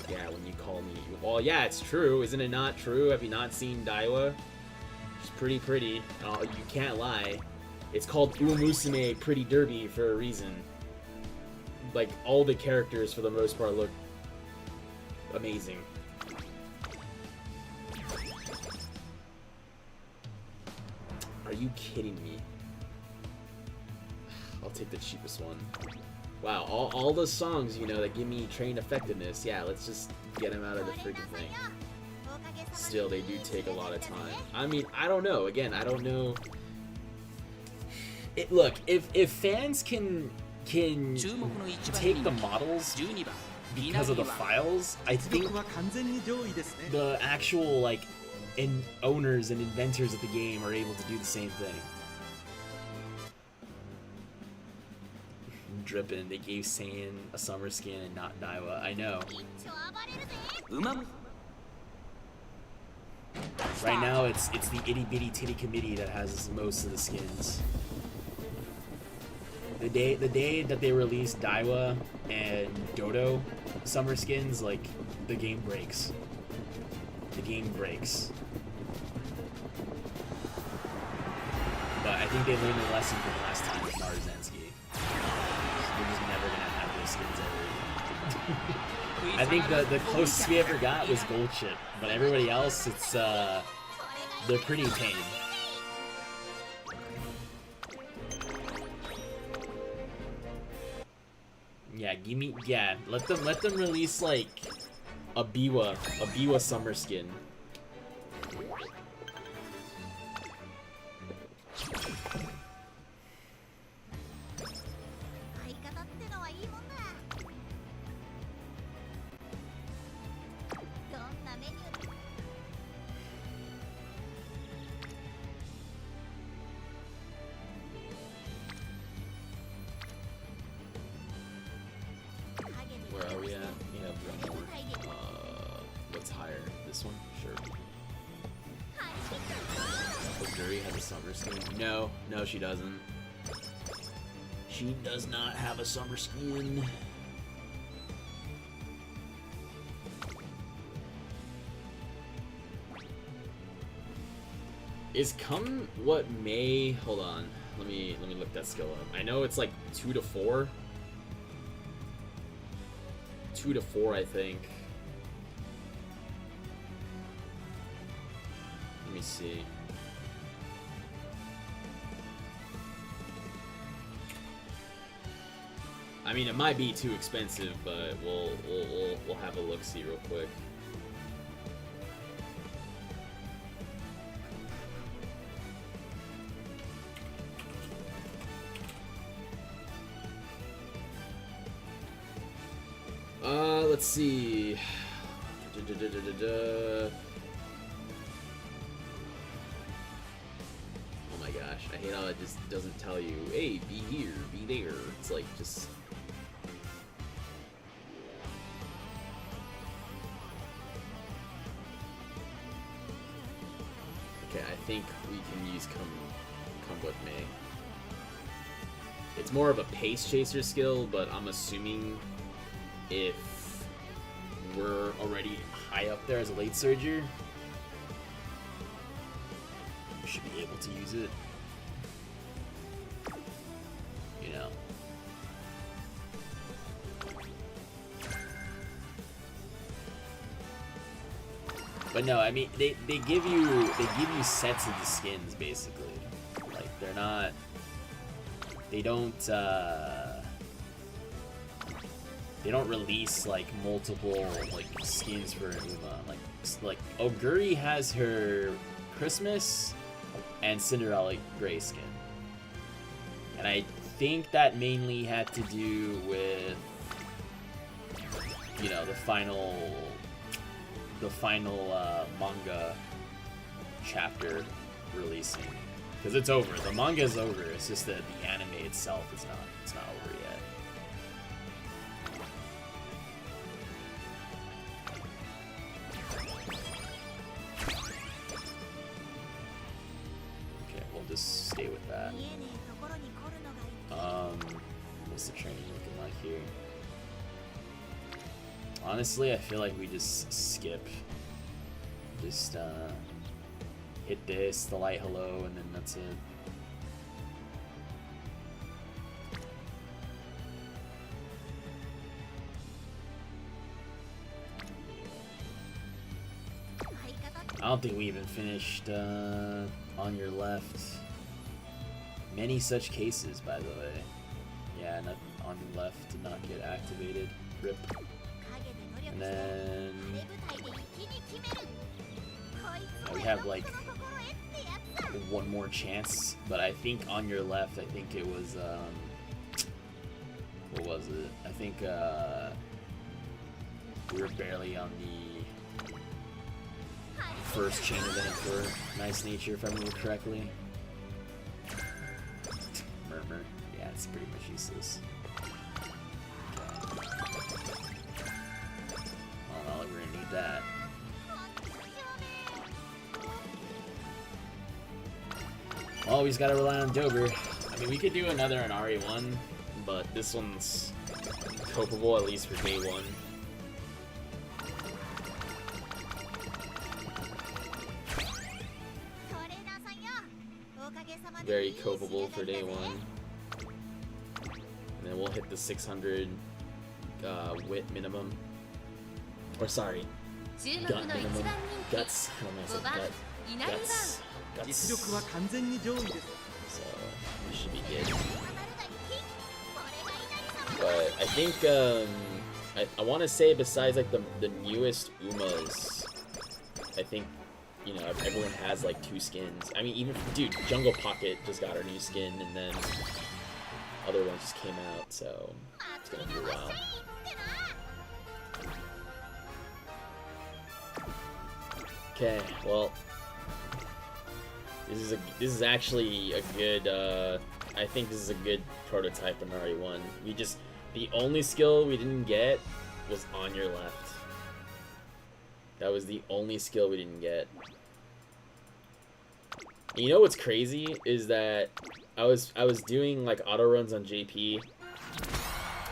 Yeah, when you call me. Well, yeah, it's true. Isn't it not true? Have you not seen Daiwa? She's pretty. You can't lie. It's called Uemusume Pretty Derby for a reason. Like, all the characters, for the most part, look amazing. Are you kidding me? I'll take the cheapest one. Wow, all those songs, you know, that give me train effectiveness, yeah, let's just get them out of the freaking thing. Still, they do take a lot of time. I mean, I don't know. Again, I don't know. look, if fans can 注目の一番 take 人 the 気 models 12番 because of the 稲荷は files, I 実 think 力は完全に上位ですね。 the actual like owners and inventors of the game are able to do the same thing. Drippin', they gave Saiyan a summer skin and not Daiwa. I know. 一丁暴れるぜ。馬部 Right now, it's the itty bitty titty committee that has most of the skins. The day that they release Daiwa and Dodo summer skins, like the game breaks. The game breaks. But I think they learned a lesson from last time with Marzensky. We're just never gonna have those skins ever again. I think the closest we ever got was Gold Chip, but everybody else, it's they're pretty tame. Yeah, let them release like a Biwa summer skin. 相方ってのはいいもんだ。どんなメニューで Where are we at? We have one more. What's higher? This one? Sure. Oguri has a summer skin? No, she doesn't. She does not have a summer skin. Is come what may? Hold on. Let me look that skill up. I know it's like 2 to 4. 2 to 4, I think. Let me see. I mean, it might be too expensive, but we'll have a look see real quick. Let's see. Oh my gosh, I hate how it just doesn't tell you, hey, be here, be there. It's like just. Okay, I think we can use come with me. It's more of a pace chaser skill, but I'm assuming if we're already high up there as a late surger, we should be able to use it. You know. But no, I mean they give you sets of the skins basically. Like they're not. They don't release like multiple like skins for Uma. Like Oguri has her Christmas and Cinderella Gray skin, and I think that mainly had to do with, you know, the final manga chapter releasing, because it's over. The manga is over. It's just that the anime itself is not. It's not over yet. Just stay with that. 見えねえところに来るのがいい。 What's the training looking like here? Honestly, I feel like we just skip. Just hit this, the light hello, and then that's it. I don't think we even finished on your left. Many such cases, by the way. Yeah, not on your left did not get activated. Rip. And then we have like one more chance, but I think on your left, I think it was what was it? I think we were barely on the first chain event for Nice Nature, if I remember correctly. Murmur, yeah, it's pretty much useless. Oh, we're gonna need that. Well, we just gotta rely on Dober. I mean, we could do another Inari one, but this one's copable, at least for day one. Very copable for day one. And then we'll hit the 600 wit minimum. Or sorry, 注目 gut の一 minimum. 番人気 Guts. I don't know if I 5番 said 稲 gut. 荷湾 Guts. 実力は Guts. 完全に上位です。 So, we should be good. 当たるが一これが稲荷様 But I think I want to say besides like the newest Umas, I think, you know, everyone has like 2 skins. I mean, even dude, Jungle Pocket just got her new skin, and then other ones just came out, so it's gonna be a while. Okay, well, this is actually a good. I think this is a good prototype Inari 1. The only skill we didn't get was on your left. That was the only skill we didn't get. And you know what's crazy is that I was doing like auto runs on JP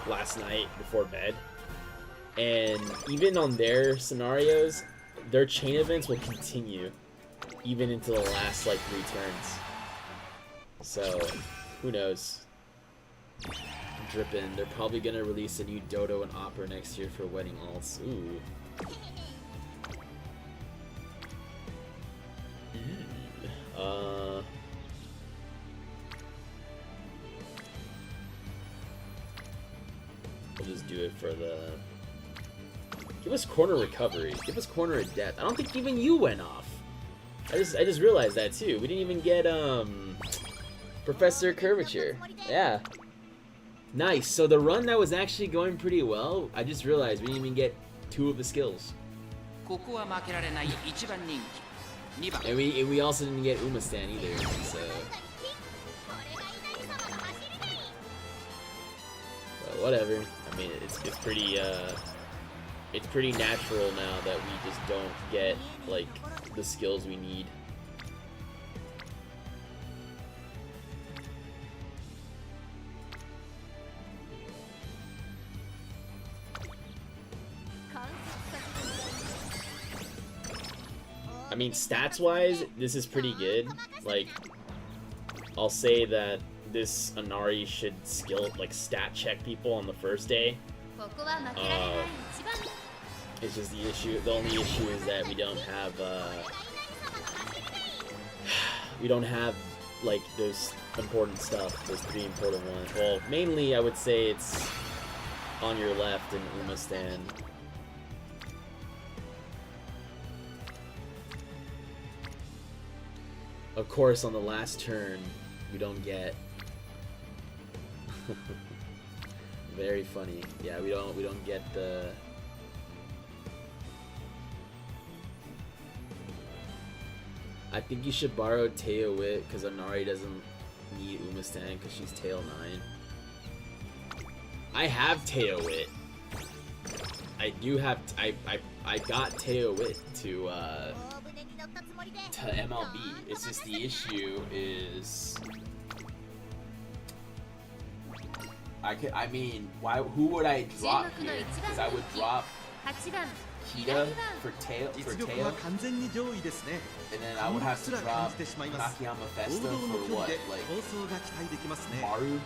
last night before bed, and even on their scenarios, their chain events will continue even into the last like 3 turns. So who knows? Drippin'. They're probably gonna release a new Dodo and Opera next year for wedding alts. Ooh. We'll just do it for the. Give us corner recovery. Give us corner of death. I don't think even you went off. I just realized that too. We didn't even get Professor Curvature. Yeah. Nice. So the run that was actually going pretty well, I just realized we didn't even get 2 of the skills. ここは負けられない一番人気2番 And we also didn't get Umastan either. So これが稲荷様の走りがい but whatever. I mean, it's pretty natural now that we just don't get like the skills we need. I mean, stats-wise, this is pretty good. Like, I'll say that this Inari should stat check people on the first day. ここは負けられない一番 It's just the only issue is that we don't have like those important stuff, those 3 important ones. Well, mainly I would say it's on your left and Umastan. Of course, on the last turn, we don't get. Very funny. Yeah, we don't get the. I think you should borrow Teo Wit because Inari doesn't need Umastan because she's tail 9. I have Teo Wit. I do have. I got Teo Wit to 大船に乗ったつもりで MLB. It's just the issue is. I mean, who would I drop here? Because I would drop 8番 Kita for tail, 実力は完全に上位ですね。 and then I would have to すら感 drop じてしまいます。 Nakayama 王 Festa 道の for 距離 what? で Like 構想が期待できますね。 Maru?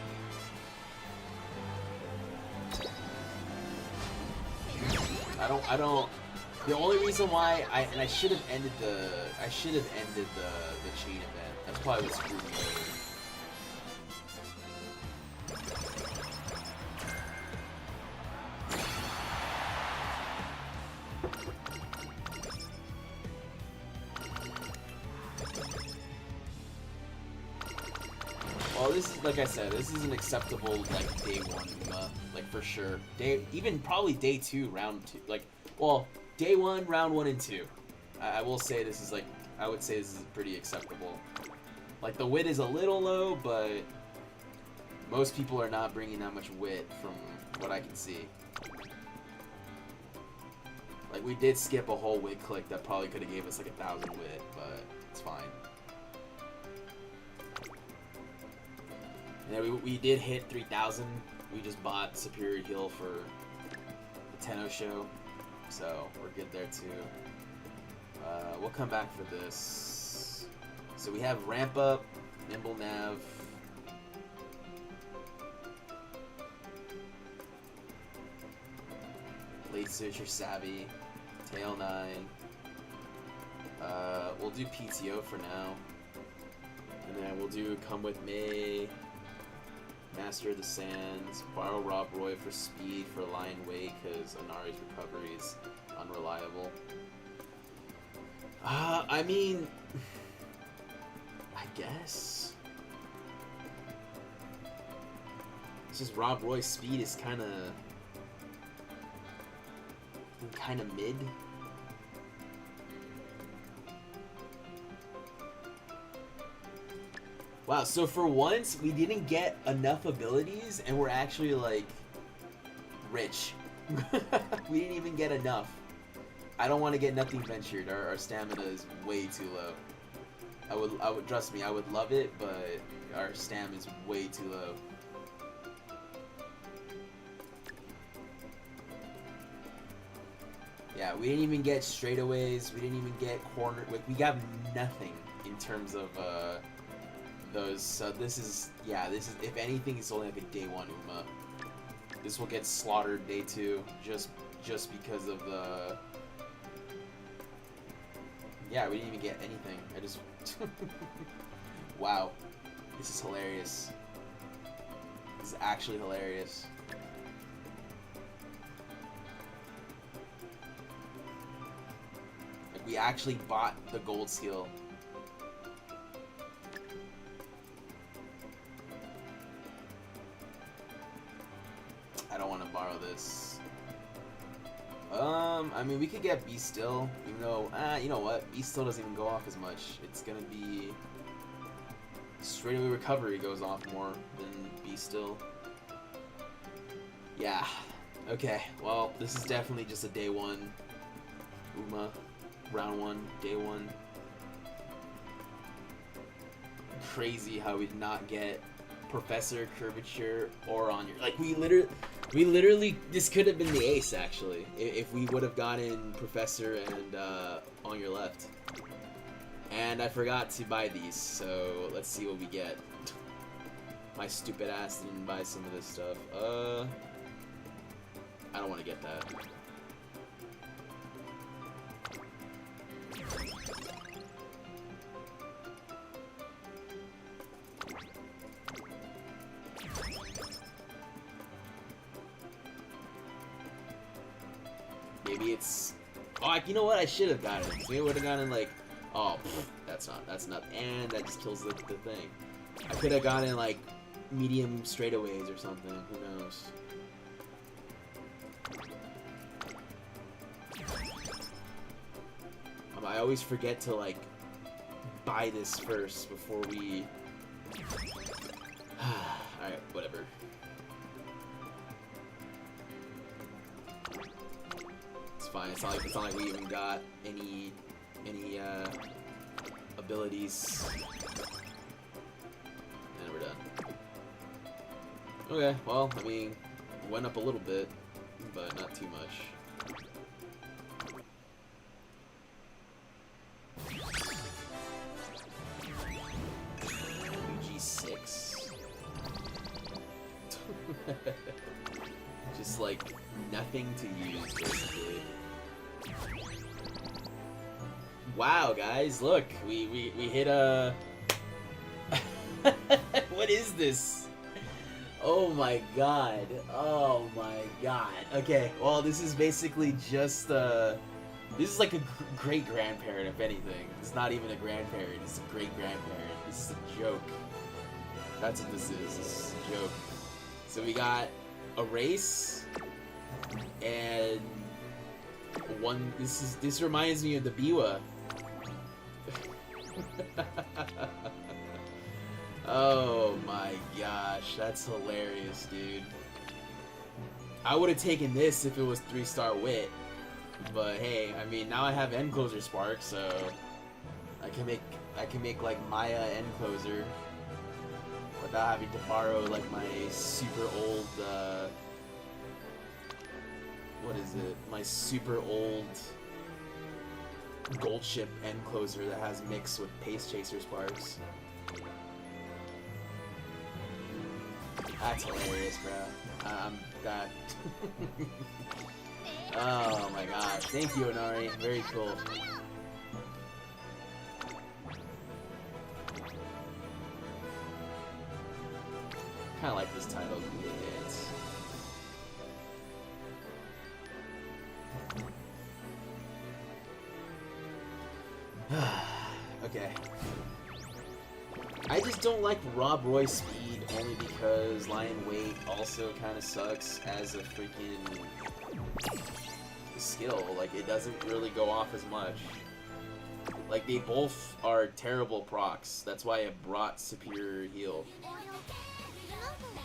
I don't. The only reason why I should have ended the chain event. That's probably what screwed me over. this is, like I said, this is an acceptable, like, day 1 Uma, like, for sure. Even probably day 2, round 2, like, well, day 1, round 1 and 2. I will say this is, like, I would say this is pretty acceptable. Like, the wit is a little low, but most people are not bringing that much wit from what I can see. Like, we did skip a whole wit click that probably could have gave us, like, 1,000 wit, but it's fine. And then we did hit 3,000. We just bought Superior Heal for the Tenno show, so we're good there too. We'll come back for this. So we have Ramp Up, Nimble Nav, Blade Searcher Savvy, Tail 9. We'll do PTO for now. And then we'll do Come With Me, Master of the Sands, borrow Rob Roy for speed for Lion Way because Inari's recovery is unreliable. I mean, I guess. It's just Rob Roy's speed is kind of mid. Wow, so for once, we didn't get enough abilities, and we're actually, like, rich. We didn't even get enough. I don't want to get nothing ventured. Our stamina is way too low. I would trust me, I would love it, but our stam is way too low. Yeah, we didn't even get straightaways. We didn't even get corner. We got nothing in terms of those. So this is, if anything, it's only like a day 1 Uma. This will get slaughtered day 2 just because of the. Yeah, we didn't even get anything. I just. Wow, this is hilarious. This is actually hilarious. Like, we actually bought the gold skill. I don't want to borrow this. I mean, we could get Be Still, even though, you know what? Be Still doesn't even go off as much. It's gonna be straightaway recovery goes off more than Be Still. Yeah. Okay. Well, this is definitely just a day 1 Uma, round 1, day 1. Crazy how we did not get Professor, Curvature, or on your, like, we literally this could have been the ace actually if we would have gotten Professor and on your left. And I forgot to buy these, so let's see what we get. My stupid ass didn't buy some of this stuff. I don't want to get that. Maybe it's. Oh, you know what? I should have gotten. Maybe I would have gotten like. Oh, that's not. And that just kills the thing. I could have gotten like medium straightaways or something. Who knows? I always forget to like buy this first before we. Alright, whatever. It's fine. It's not like we even got any abilities. And we're done. Okay, well, I mean, went up a little bit, but not too much. UG6. Just like nothing to use, basically. Wow, guys, look, we hit a. What is this? Oh my god. Oh my god. Okay, well, this is basically just this is like a great grandparent, if anything. It's not even a grandparent, it's a great grandparent. This is a joke. That's what this is. This is a joke. So we got a race and one. This reminds me of the Biwa. Oh my gosh, that's hilarious, dude. I would have taken this if it was 3-star wit, but hey, I mean now I have end closer spark, so I can make like Maya end closer without having to borrow like my super old what is it? My super old gold ship end closer that has mix with pace chaser sparks. That's hilarious, bro. That. Oh my gosh. Thank you, Inari. Very cool. Kinda like this title, Google Dance. Okay. I just don't like Rob Roy speed only because Lion Weight also kind of sucks as a freaking skill. Like, it doesn't really go off as much. Like, they both are terrible procs. That's why I brought Superior Heal.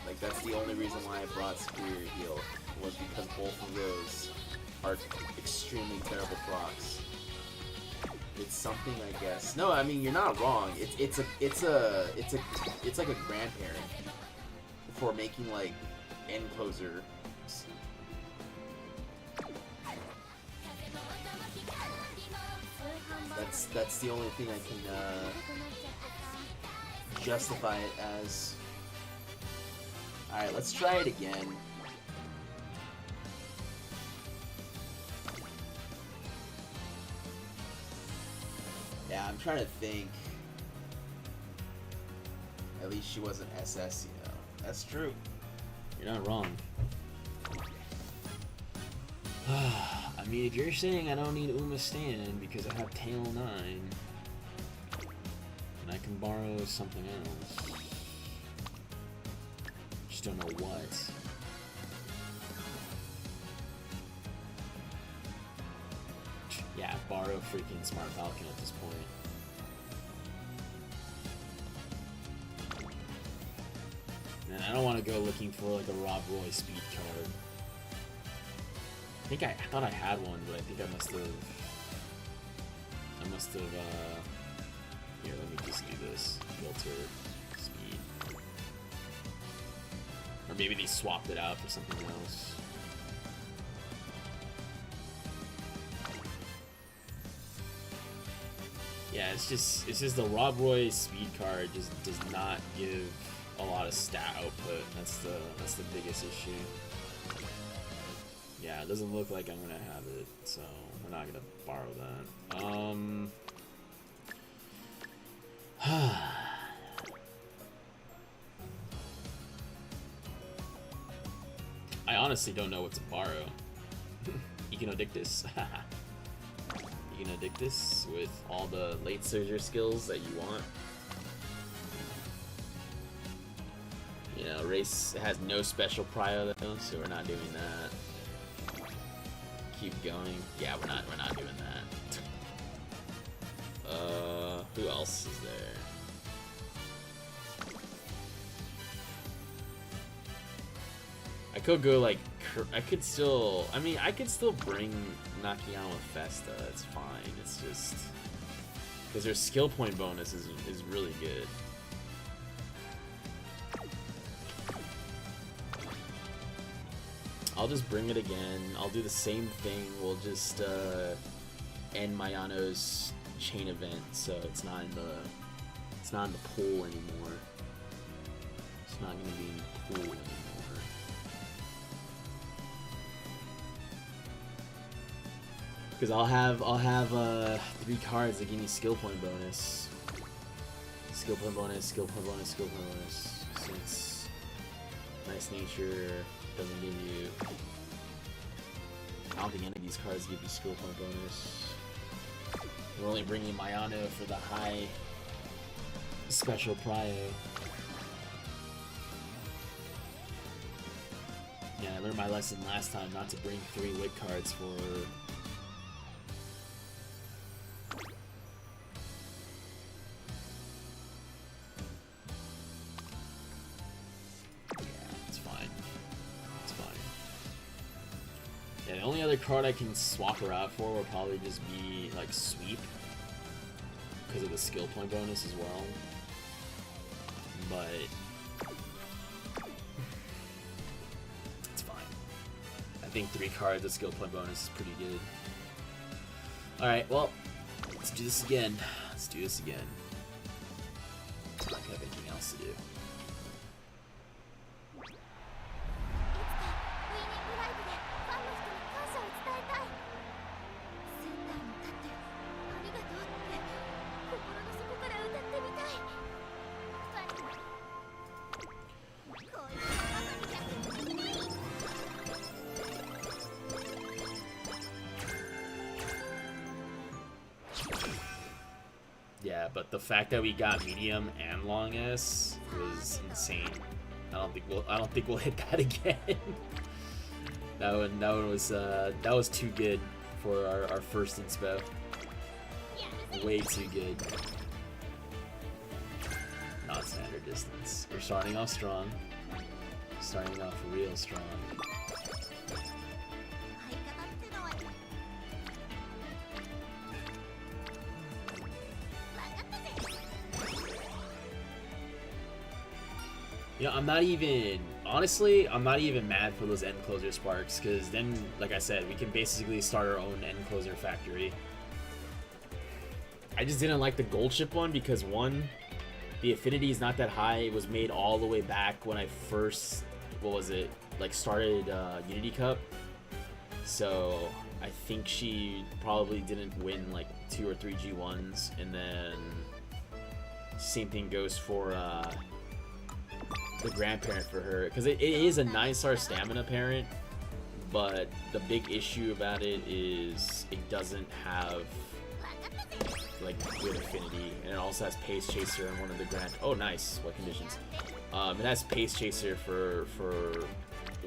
Like, that's the only reason why I brought Superior Heal, was because both of those are extremely terrible procs. It's something, I guess. No, I mean, you're not wrong. It's like a grandparent for making like end closer. That's the only thing I can justify it as. All right, let's try it again. Yeah, I'm trying to think. At least she wasn't SS, you know. That's true. You're not wrong. I mean, if you're saying I don't need Uma Stand because I have Tail 9, and I can borrow something else. Just don't know what. Yeah, borrow freaking Smart Falcon at this point. And I don't want to go looking for like a Rob Roy speed card. I thought I had one, but I think I must have, here, let me just do this. Filter, speed. Or maybe they swapped it out for something else. Yeah, it's just the Rob Roy speed card just does not give a lot of stat output. That's the biggest issue. Yeah, it doesn't look like I'm gonna have it, so we're not gonna borrow that. I honestly don't know what to borrow. Econodictus. Econodictus with all the late surger skills that you want. You know, race has no special prio though, so we're not doing that. Keep going. Yeah, we're not doing that. Who else is there? I could go like, I could still bring Nakayama Festa, it's fine. It's just because their skill point bonus is really good. I'll just bring it again. I'll do the same thing. We'll just end Mayano's chain event, so it's not in the pool anymore. It's not gonna be in the pool anymore. Because I'll have 3 cards that give me skill point bonus. Skill point bonus, skill point bonus, skill point bonus. Since Nice Nature doesn't give you... I don't think any of these cards give you skill point bonus. We're only bringing Mayano for the high special prio. Yeah, I learned my lesson last time not to bring 3 wit cards for... Yeah, it's fine. It's fine. Yeah, the only other card I can swap her out for will probably just be, like, Sweep. Because of the skill point bonus as well. But... it's fine. I think 3 cards of skill point bonus is pretty good. Alright, well, let's do this again. Let's do this again. I don't have anything else to do. いつかウイニングライブでファンの人に感謝を伝えたい。センターに立ってありがとうって心の底から歌ってみたい。 Yeah, but the fact that we got medium and long S was insane. I don't think we'll hit that again. that one was too good for our first inspo. Way too good. Not standard distance. We're starting off strong. Starting off real strong. Yeah, I'm not even mad for those end closer sparks, because then, like I said, we can basically start our own end closer factory. I just didn't like the gold chip one because, one, the affinity is not that high. It was made all the way back when I first, started Unity Cup. So I think she probably didn't win like 2 or 3 G1s, and then same thing goes for the grandparent for her, because it is a 9-star stamina parent, but the big issue about it is it doesn't have like good affinity, and it also has Pace Chaser in one of the oh nice, what conditions? It has Pace Chaser for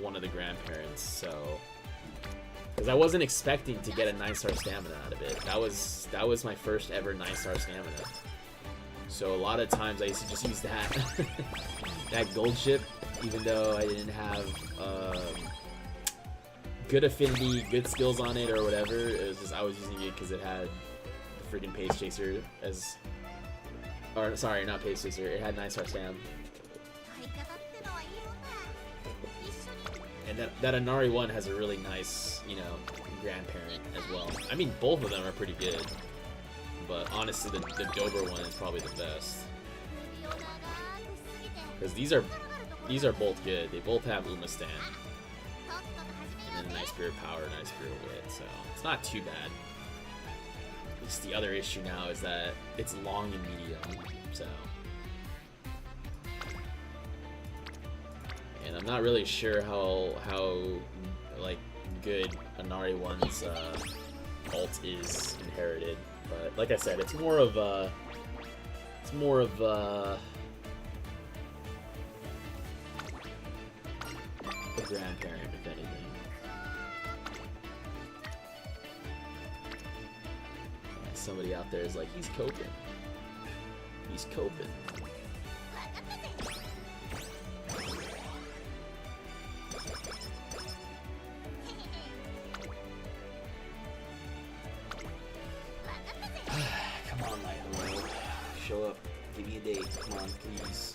one of the grandparents, so because I wasn't expecting to get a 9-star stamina out of it. That was my first ever 9-star stamina. So a lot of times I used to just use that that gold chip, even though I didn't have good affinity, good skills on it or whatever. It was just I was using it because it had the freaking Pace Chaser as, or sorry, not Pace Chaser. It had 9-star stam. And that Inari one has a really nice, grandparent as well. I mean, both of them are pretty good. But honestly, the Dober one is probably the best. Because these are both good. They both have Uma Stand. And then Nice Spirit Power, Nice Spirit Wit, so it's not too bad. Just the other issue now is that it's long and medium, so. And I'm not really sure how like good Inari 1's ult is inherited. But like I said, it's more of a grandparent, if anything. Somebody out there is like, he's coping. He's coping. Come on, Light Hello. Show up. Give me a date. Come on, please.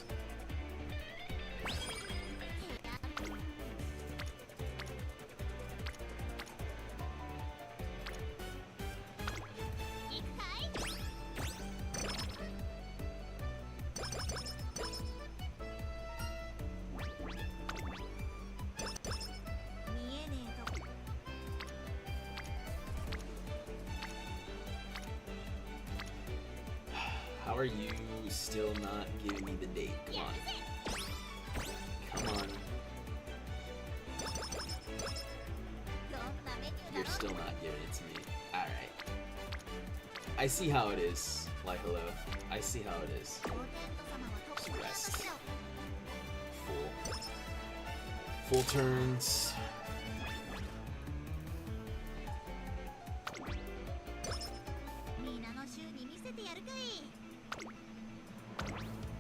How are you still not giving me the date? Come on. Come on. You're still not giving it to me. Alright. I see how it is, Like Hello. I see how it is. Just rest. full turns.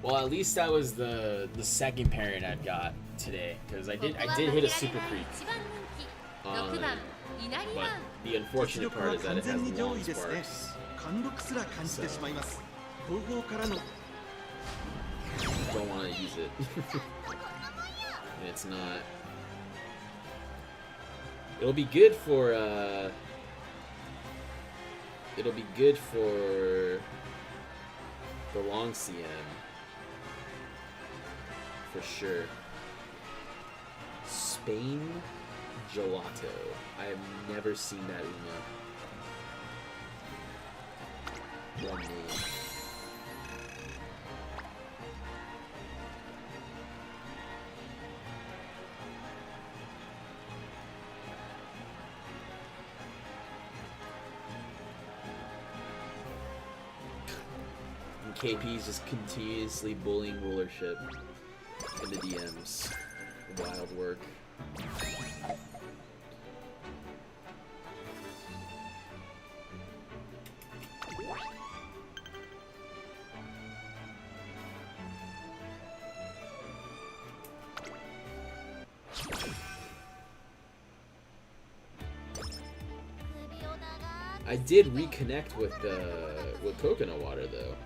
Well, at least that was the second parent I've got today, because I did hit a super creep. But the unfortunate part is that it has long sparks. 貫禄すら感じてしまいます。後方からの Don't want to use it. And it's not. It'll be good for it'll be good for the long CM for sure. Spain Gelato. I have never seen that Uma. One name. And KP is just continuously bullying rulership in the DMs. Wild work. I did reconnect with coconut water though.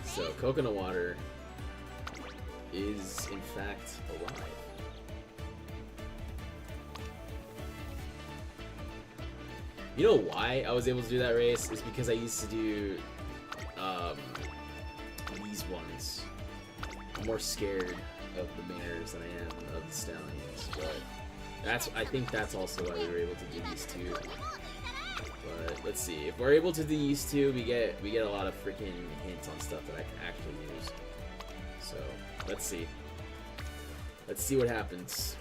So coconut water is in fact alive. You know why I was able to do that race is because I used to do these ones. I'm more scared of the mares than I am of the stallions, but I think that's also why we were able to do these two. But let's see. If we're able to do these two, we get a lot of freaking hints on stuff that I can actually use. So let's see. Let's see what happens.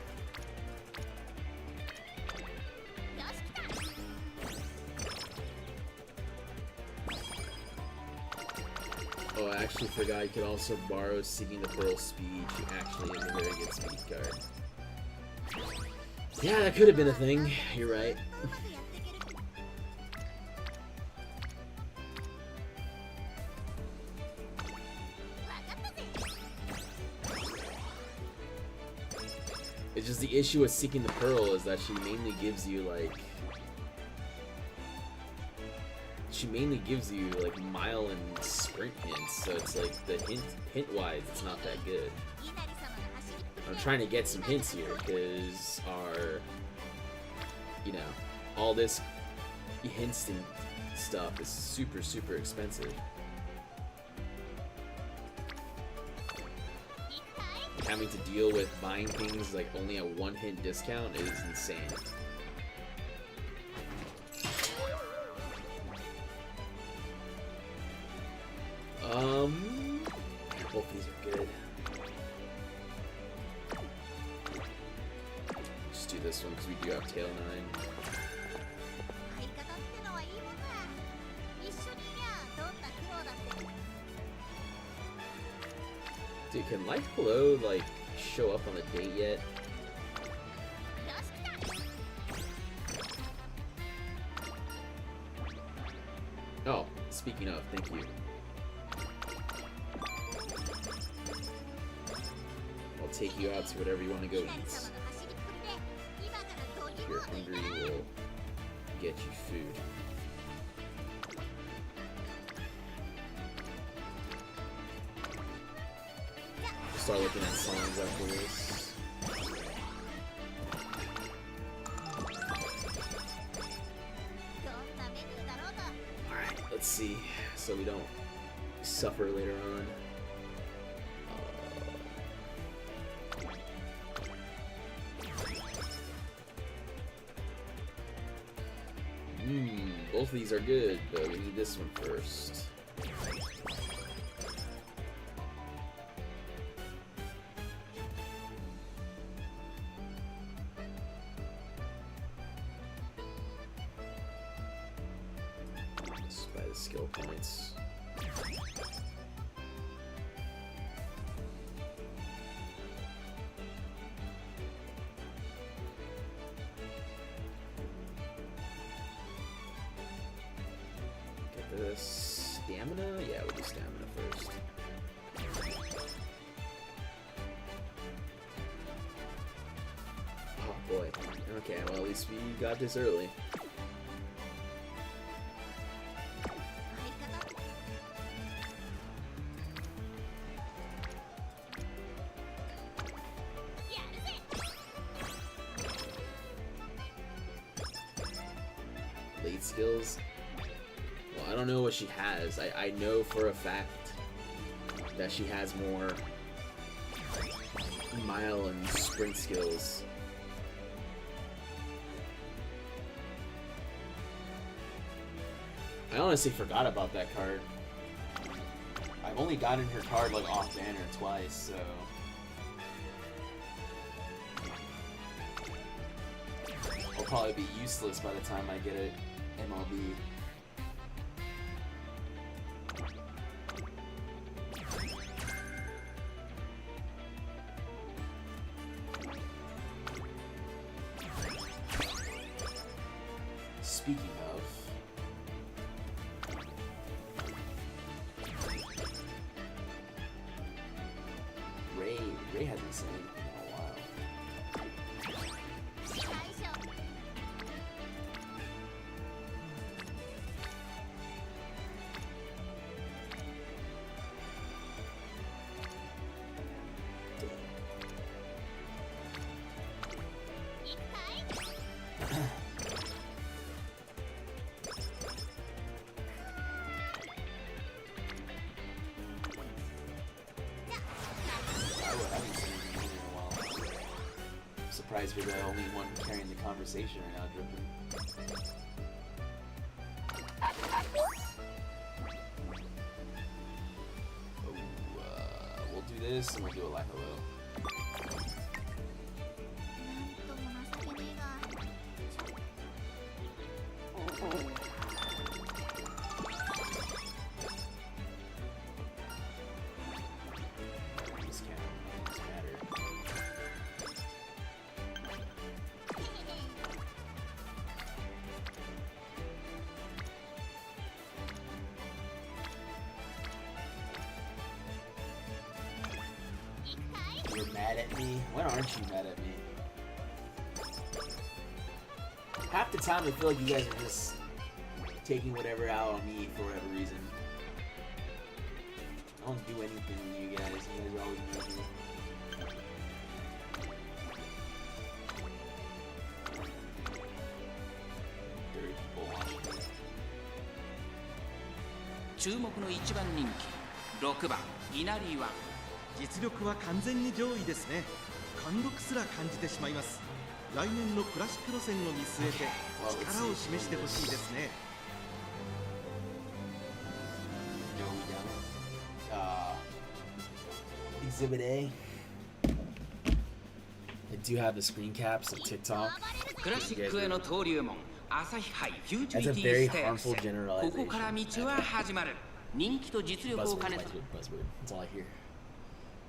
Oh, I actually forgot you could also borrow Seeking the Pearl speed. She actually is a very good speed card. Yeah, that could have been a thing. You're right. It's just the issue with Seeking the Pearl is that she mainly gives you like mile and sprint hints, so it's like the hint wise it's not that good. I'm trying to get some hints here because our, you know, all this hints and stuff is super expensive. Having to deal with buying things like only a 1 hint discount is insane. Both these are good. Just do this one because we do have Tail 9. Dude, can Life Below, like, show up on the date yet? Oh, speaking of, thank you. I'll take you out to whatever you want to go eat. If you're hungry, we'll get you food. Start looking at songs after this. Alright, let's see, so we don't suffer later on. Both of these are good, but we need this one first. By the skill points. Stamina? Yeah, we'll do stamina first. Oh boy. Okay, well at least we got this early. やるぜ。 Late skills? Well, I don't know what she has. I know for a fact that she has more mile and sprint skills. I honestly forgot about that card. I've only gotten her card like off banner twice, so I'll probably be useless by the time I get it MLB. Speaking of, Ray hasn't said anything in a while. 最初。 I haven't seen him in a while. I'm surprised we're the only one carrying the conversation right now, Drippin. Oh, we'll do this and we'll do a like hello. なんとも情けねえが。 This can't matter. You're mad at me? When aren't you mad at me? Half the time I feel like you guys are just taking whatever out on me for whatever reason. I don't do anything to you guys. You guys are always mad at me. Dirty people watching me. 注目の一番人気6番稲荷は実力は完全に上位ですね。貫禄すら感じてしまいます。来年のクラシック路線を見据えて力を示してほしいですね。 No, we don't. Exhibit A. I do have the screen caps of TikTok. クラシックへの登竜門朝日杯フューチュリ That's テ a ィ very ステークス harmful generalization. ここから道は始まる人気と実力を Buzzword, 兼ねた buzzword, buzzword. That's all I hear.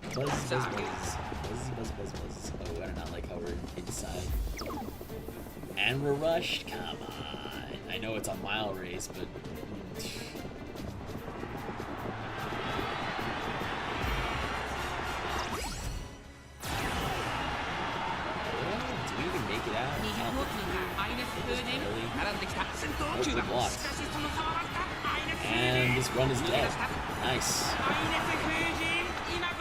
Buzz, buzz, buzz. Buzz, buzz, buzz, buzz. Oh, I do not like how we're inside. And we're rushed? Come on. I know it's a mile race, but... Do we even make it out? 20を通過アイネス風に並んできた先頭 Oh, 9 good 番 block. しかしその差はわずかアイネス風 And 神 this run is 逃げ dead. 出した Nice. アイネス風神今ぞ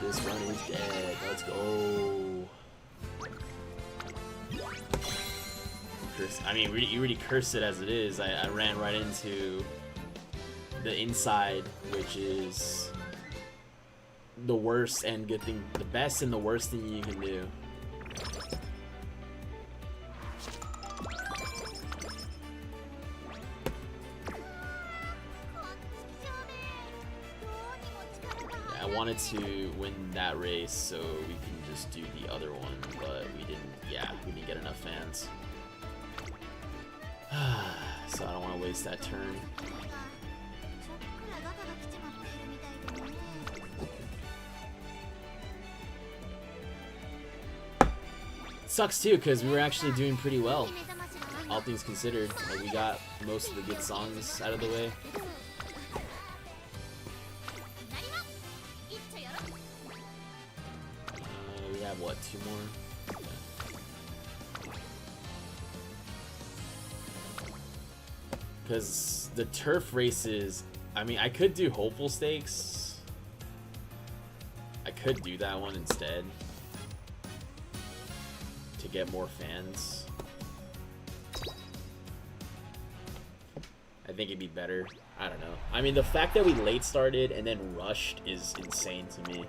This run is dead. Let's go. I mean, you already cursed it as it is. I ran right into the inside, which is the worst and good thing, the best and the worst thing you can do. I wanted to win that race so we can just do the other one, but we didn't. Yeah, we didn't get enough fans. So I don't want to waste that turn. Sucks too, because we were actually doing pretty well all things considered, like, we got most of the good songs out of the way. なりまいっちょよろ We have what, 2 more? Because the turf races, I mean, I could do Hopeful Stakes. I could do that one instead to get more fans. I think it'd be better. I don't know. I mean, the fact that we late started and then rushed is insane to me.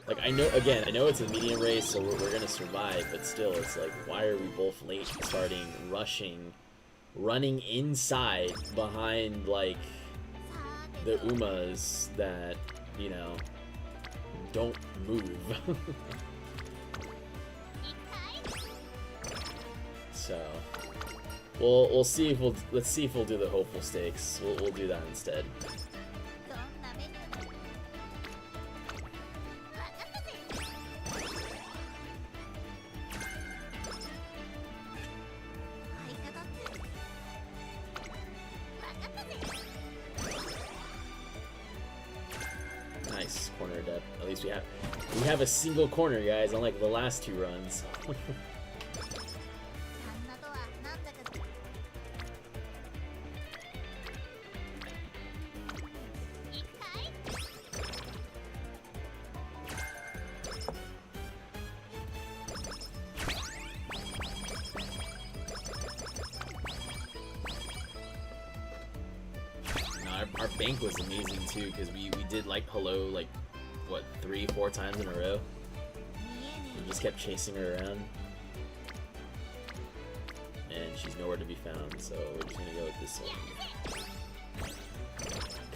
Like, I know, again, I know it's a medium race, so we're gonna survive, but still, it's like, why are we both late starting, rushing, running inside behind, like, the Umas that, you know, don't move. So, we'll see if let's see if we'll do the Hopeful Stakes. We'll do that instead. どんなメニューだわかったぜ相方ってわかったぜ Nice corner depth. At least we have a single corner, guys, unlike the last 2 runs. 旦那とはなんだか行くかい No, our bank was amazing too, because we did like hello like what 3-4 times in a row. 見えね We just kept chasing her around, and she's nowhere to be found. So we're just gonna go with this one.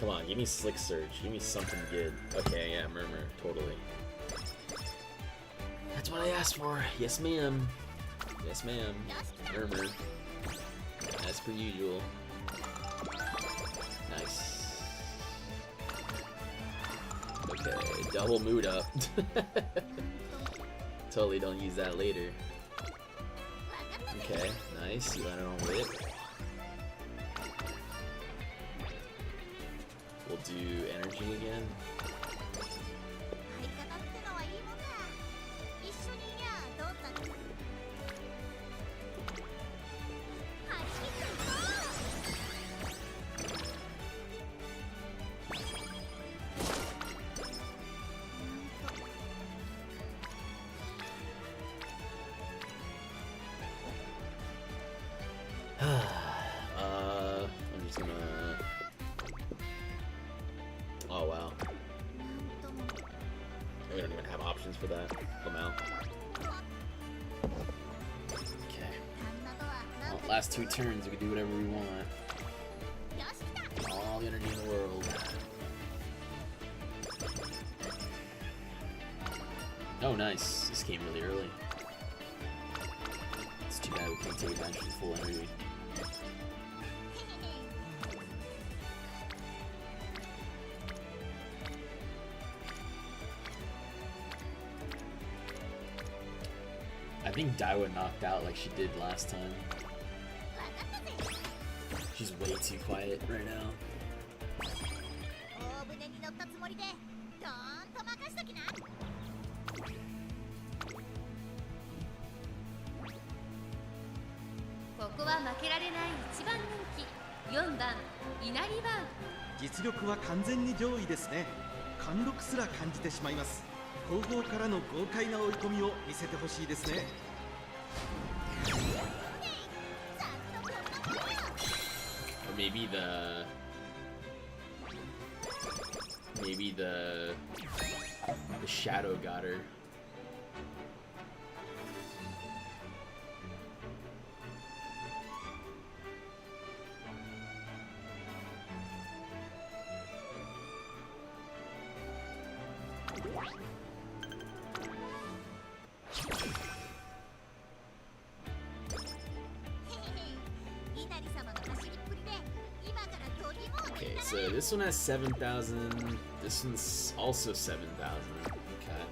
Come on, give me Slick Surge. Give me something good. Okay, yeah, Murmur, totally. That's what I asked for. Yes, ma'am. Yes, ma'am. Murmur. As per usual. Nice. Okay, double mood up. Totally don't use that later. Okay, nice. You landed on Wit. We'll do energy again. 相方ってのはいいもんだ一緒にいりゃどんなに張り切っていこI'm just gonna. Oh wow. うなんとも We don't even have options for that. Lamau. Okay. 旦那とはなん Well, だか last 2 turns, we can do whatever we want. よし来た All the energy in the world. Oh, nice. This came really early. It's too bad we can't take advantage of the full energy. I think Daiwa knocked out like she did last time. わかったぜ She's way too quiet right now. 大船に乗ったつもりでどーんと任しときなここは負けられない一番人気4番稲荷番実力は完全に上位ですね。貫禄すら感じてしまいます。後方からの豪快な追い込みを見せてほしいですね。 ちゃんとこんなとこよ Or maybe the shadow got her. Okay, so this one has 7,000. This one's also 7,000. Okay.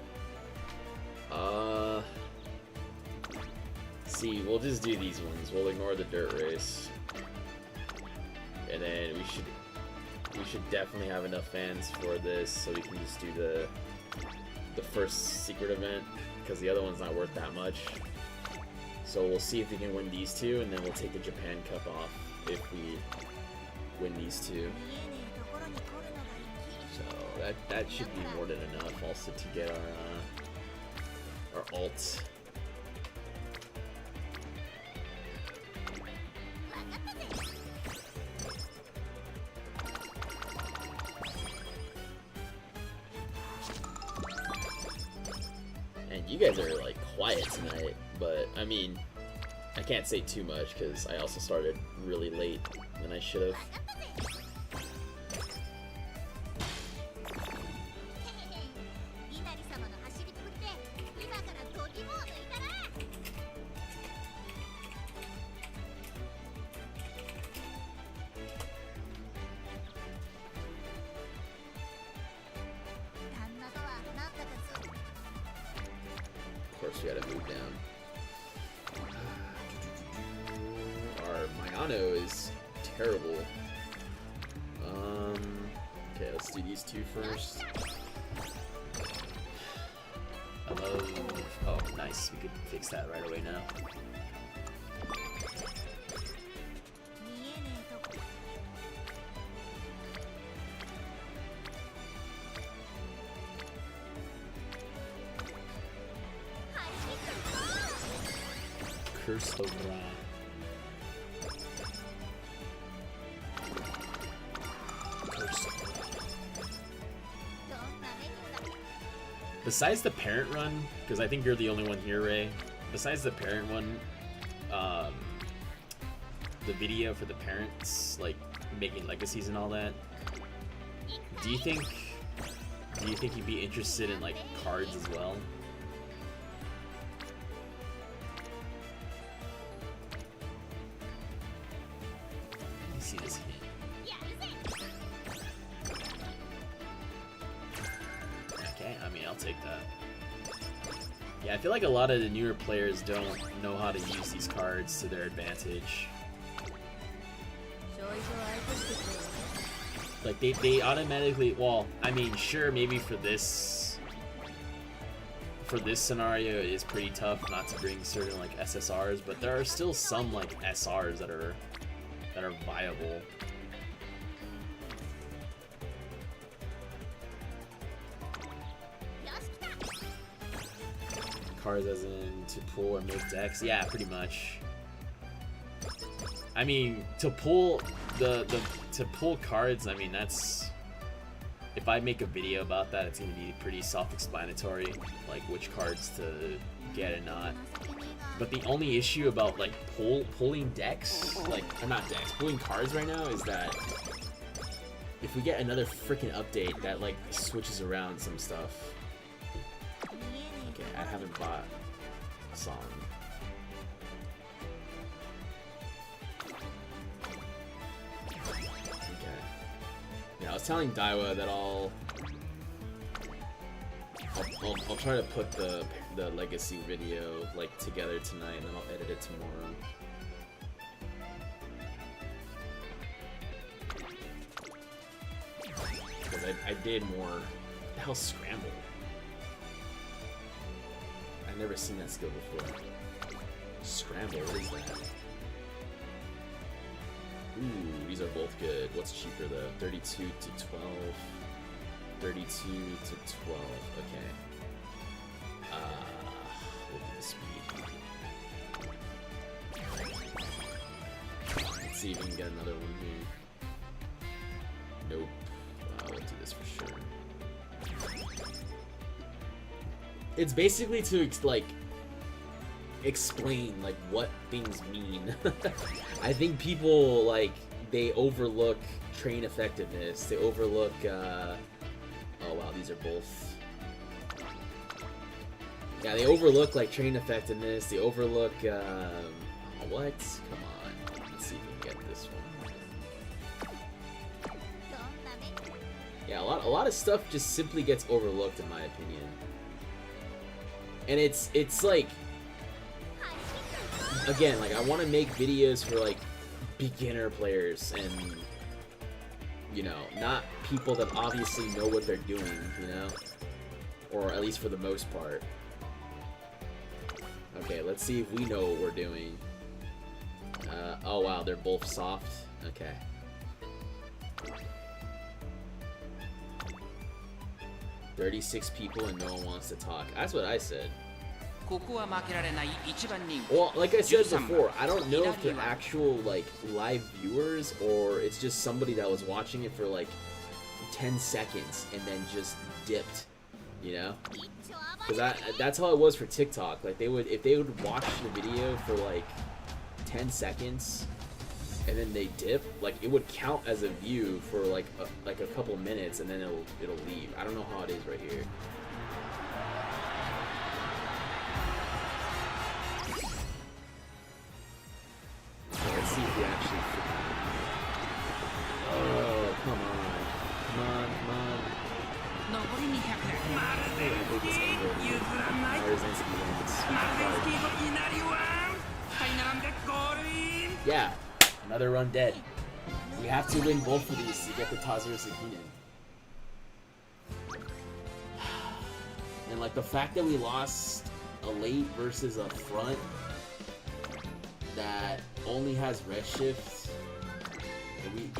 See, we'll just do these ones. We'll ignore the dirt race. And then we should definitely have enough fans for this, so we can just do the first secret event, because the other one's not worth that much. So we'll see if we can win these two, and then we'll take the Japan Cup off if we win these two. 見えねえところに来るのが粋 So that should be more than enough also to get our alt. わかったぜ And you guys are like quiet tonight, but I mean, I can't say too much because I also started really late than I should have. わかったぜへへへ稲荷様の走りっぷって今から度肝を抜いたな 旦那とはなんだかずっ Of course, we gotta move down. Our Mayano is terrible. Okay, let's do these two first. Oh, nice. We could fix that right away now. 見えねえとこ Curse of Ra. Curse of Ra. どんなメニューだ Besides the parent run, because I think you're the only one here, Ray. Besides the parent one, the video for the parents, like making legacies and all that. Do you think you'd be interested in like cards as well? Let me see this hint. やるぜ Okay, I mean, I'll take that. Yeah, I feel like a lot of the newer players don't know how to use these cards to their advantage. 少々相手してくれよ Like, they automatically, well, I mean, sure, maybe for this scenario, it is pretty tough not to bring certain, like, SSRs, but there are still some, like, SRs that are viable. Cards as in to pull or make decks? Yeah, pretty much. I mean, to pull to pull cards, I mean, that's, if I make a video about that, it's gonna be pretty self-explanatory, like which cards to get and not. But the only issue about like pulling decks, like, or not decks, pulling cards right now is that if we get another freaking update that like switches around some stuff. Okay, I haven't bought a song. Okay. Yeah, I was telling Daiwa that I'll try to put the legacy video like together tonight, and then I'll edit it tomorrow. Because I did more. What the hell's Scramble? I've never seen that skill before. Scramble, what is that? Ooh, these are both good. What's cheaper though? 32 to 12. 32 to 12. Okay. We'll do the speed. Let's see if we can get another one here. Nope. We'll do this for sure. It's basically to like explain like what things mean. I think people like they overlook train effectiveness. They overlook. Oh wow, these are both. Yeah, they overlook like train effectiveness. They overlook. What? Come on. Let's see if we can get this one. どんなメニュー Yeah, a lot of stuff just simply gets overlooked in my opinion. And it's like again, like I want to make videos for like beginner players and you know, not people that obviously know what they're doing, you know, or at least for the most part. Okay, let's see if we know what we're doing. Oh wow, they're both soft. Okay. "36 people and no one wants to talk." That's what I said. ここは負けられない一番人気 Well, like I said 13 before, I don't know if they're 稲荷は actual like live viewers or it's just somebody that was watching it for like 10 seconds and then just dipped, you know? 一丁暴 Because れ that's how it was for TikTok. Like if they would watch the video for like 10 seconds and then they dip, like it would count as a view for like a couple minutes and then it'll leave. I don't know how it is right here. Okay, let's see if we actually. Oh, come on. Come on, come on. 残り200 I think it's over. Marzinski wins. Yeah, another run dead. We have to win both of these to get the Tazura Sakinen. And like the fact that we lost a late versus a front that only has red shift, and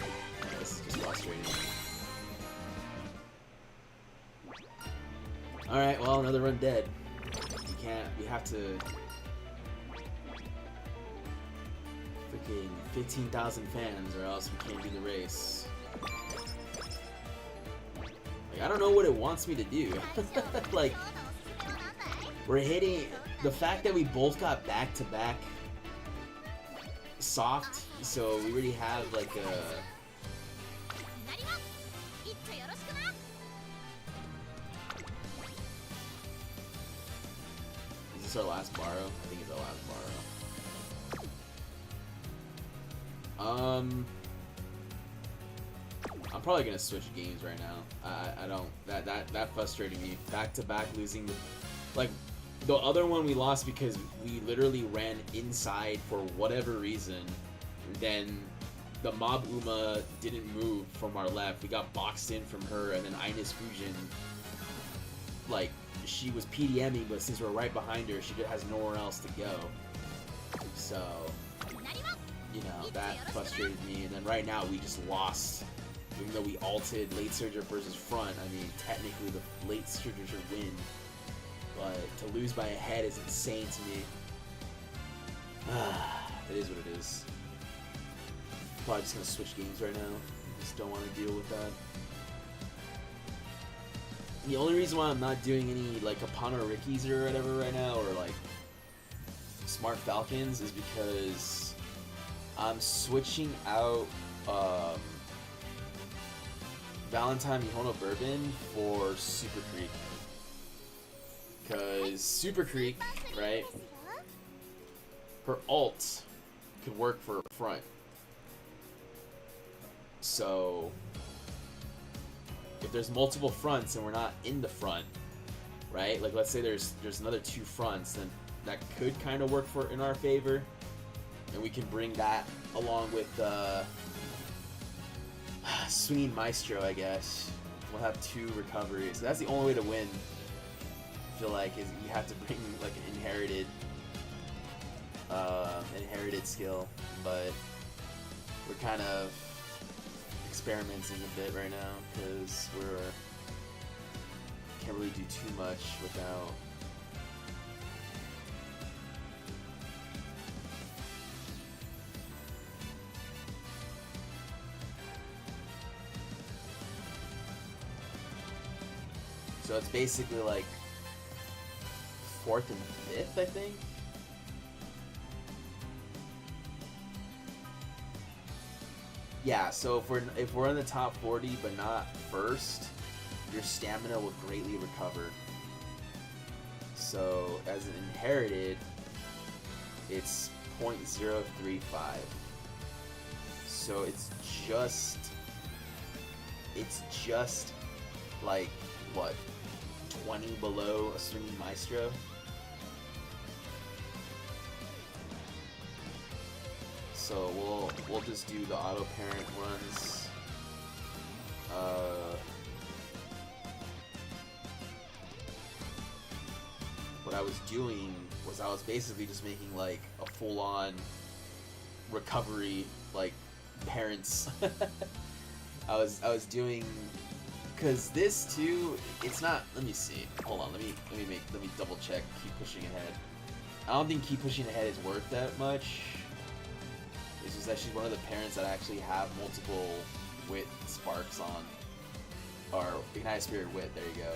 this is just frustrating. Alright, well, another run dead. We have to... Freaking 15,000 fans or else we can't do the race. Like, I don't know what it wants me to do. Like, 今日のおすすめは何だい we're hitting... The fact that we both got back-to-back soft, so we already have like a... なります一丁よろしくな Is this our last borrow? I think it's our last borrow. I'm probably gonna switch games right now. I don't that frustrated me. Back to back losing, like the other one we lost because we literally ran inside for whatever reason. Then the Mob Uma didn't move from our left. We got boxed in from her, and then Ines Fujin, like she was PDMing, but since we're right behind her, she has nowhere else to go. So, なります you know, that frustrated me. And then right now we just lost. Even though we ulted late surger versus front, I mean, technically the late surger should win. But to lose by a head is insane to me. It is what it is. Probably just gonna switch games right now. Just don't want to deal with that. The only reason why I'm not doing any like Apano Rickies or whatever right now, or like Smart Falcons, is because I'm switching out Valentine Mihono Bourbon for Super Creek. Because Super Creek, right, her ult could work for front. So if there's multiple fronts and we're not in the front, right? Like let's say there's another two fronts, then that could kind of work for in our favor, and we can bring that along with Swinging Maestro, I guess. We'll have two recoveries. So that's the only way to win. I feel like is you have to bring like an inherited skill, but we're kind of experimenting a bit right now because we're can't really do too much without. So it's basically like 4th and 5th, I think. Yeah, so if we're in the top 40 but not first, your stamina will greatly recover. So as an inherited, it's 0.035. So it's just like what, 20 below a Swinging Maestro. So we'll just do the auto parent runs. What I was doing was I was basically just making like a full-on recovery like parents. I was doing, because this too, it's not, let me see, hold on, let me double check keep pushing ahead. I don't think keep pushing ahead is worth that much. It's just that she's one of the parents that actually have multiple wit sparks on, or Ignited Spirit wit, there you go.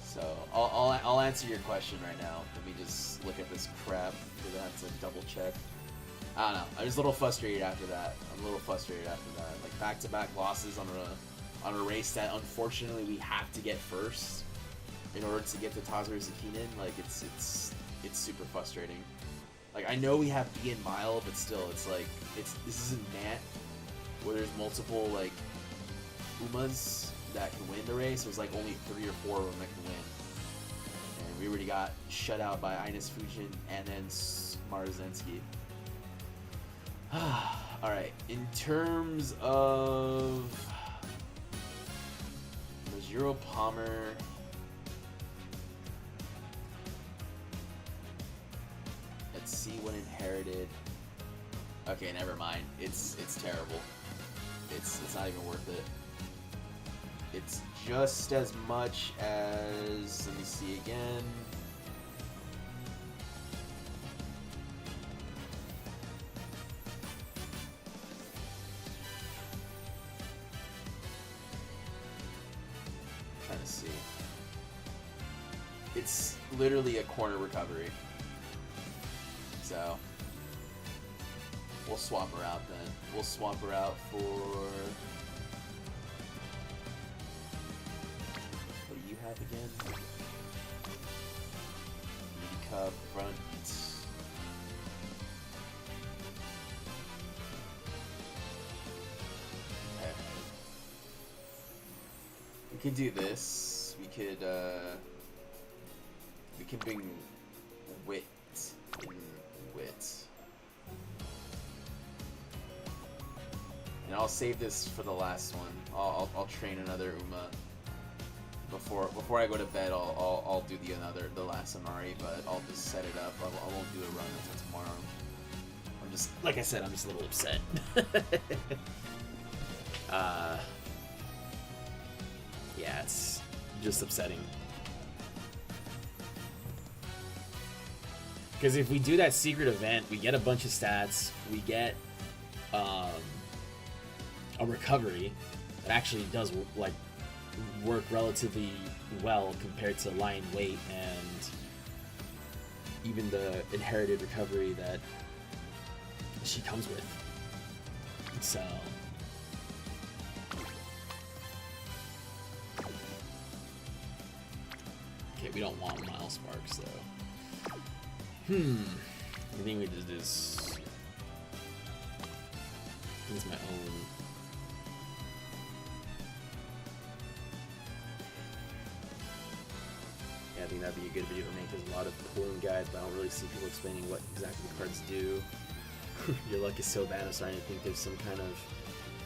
So I'll answer your question right now. Let me just look at this crap because I have to double check. I don't know. I'm just a little frustrated after that. Like back-to-back losses on a race that unfortunately we have to get first in order to get to Tazuru Sakinen. Like it's super frustrating. Like I know we have B and Mile, but still, it's like this isn't Nat where there's multiple like Umas that can win the race. There's like only 3 or 4 of them that can win, and we already got shut out by Ines Fujin and then Marzensky. Alright, in terms of Majuro Palmer, let's see what inherited. Okay, never mind. It's terrible. It's not even worth it. It's just as much as, let me see again. Trying to see. It's literally a corner recovery. So we'll swap her out then. We'll swap her out for, what do you have again? Midi Cup front. Okay. We could do this. We could bring Wit in Wit. And I'll save this for the last one. I'll train another Uma before I go to bed. I'll do the last Amari, but I'll just set it up. I won't do a run until tomorrow. I'm just, like I said, I'm just a little upset. Yeah, it's just upsetting. Because if we do that secret event, we get a bunch of stats, we get a recovery that actually does like work relatively well compared to Lion Weight and even the inherited recovery that she comes with. So okay, we don't want Miles Sparks though. I think we just this. This is my own. Yeah, I think that'd be a good video to make. There's a lot of pulling guides, but I don't really see people explaining what exactly the cards do. Your luck is so bad, I'm starting to think there's some kind of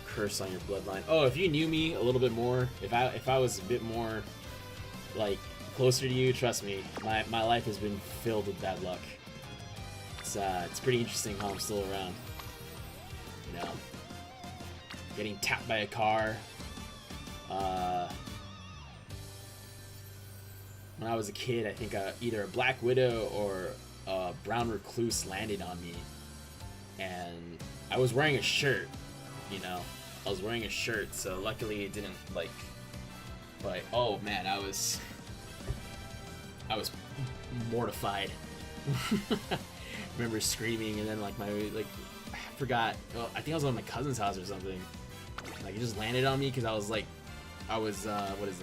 curse on your bloodline. Oh, if you knew me a little bit more, if I was a bit more like closer to you, trust me, my life has been filled with bad luck. It's pretty interesting how I'm still around. You know, getting tapped by a car. When I was a kid, I think either a Black Widow or a Brown Recluse landed on me, and I was wearing a shirt. You know, I was wearing a shirt, so luckily it didn't like. But oh man, I was mortified. I remember screaming, and then like I forgot. Well, I think I was on my cousin's house or something. Like it just landed on me because I was what is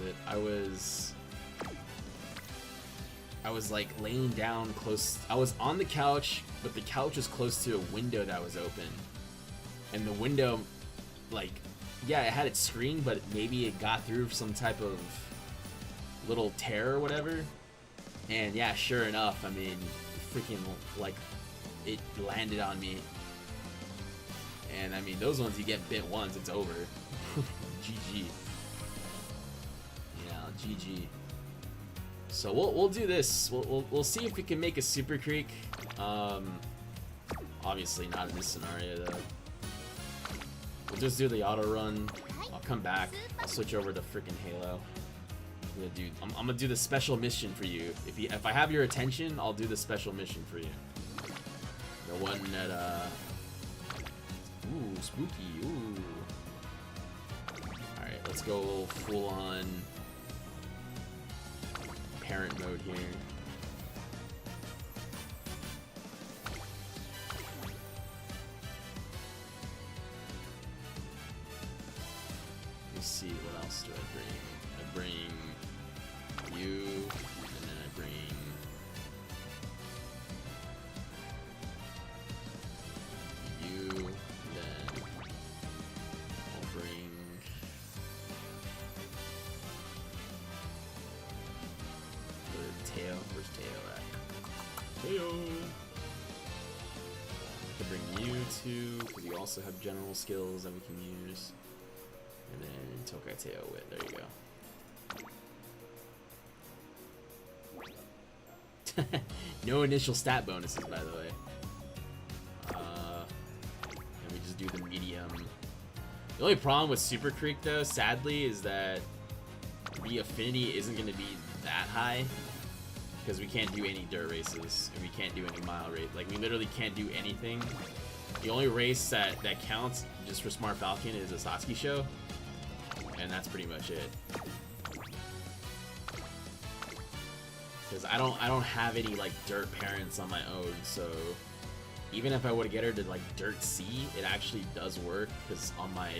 it? I was like laying down close. I was on the couch, but the couch was close to a window that was open, and the window, like, yeah, it had it screened, but maybe it got through some type of little tear or whatever. And yeah, sure enough, I mean, freaking like it landed on me, And I mean, those ones you get bit once, it's over. GG. Yeah, GG. So we'll do this. We'll see if we can make a Super Creek. Obviously not in this scenario though. We'll just do the auto run. I'll come back. I'll switch over to freaking Halo. I'm gonna do the special mission for you. If I have your attention, I'll do the special mission for you. The one that ooh, spooky. Ooh. All right, let's go full on parent mode here. Let's see, what else do I bring? I bring you, and then I bring you, then I'll bring Teo. Where's Teo at? Teo! I can bring you too, because you also have general skills that we can use. And then Tokateo Wit, there you go. No initial stat bonuses, by the way. And we just do the medium. The only problem with Super Creek, though, sadly, is that the affinity isn't going to be that high. Because we can't do any dirt races, and we can't do any mile race. Like, we literally can't do anything. The only race that counts, just for Smart Falcon, is a Satsuki show. And that's pretty much it. Because I don't have any like dirt parents on my own, so even if I were to get her to like dirt C, it actually does work. Because on my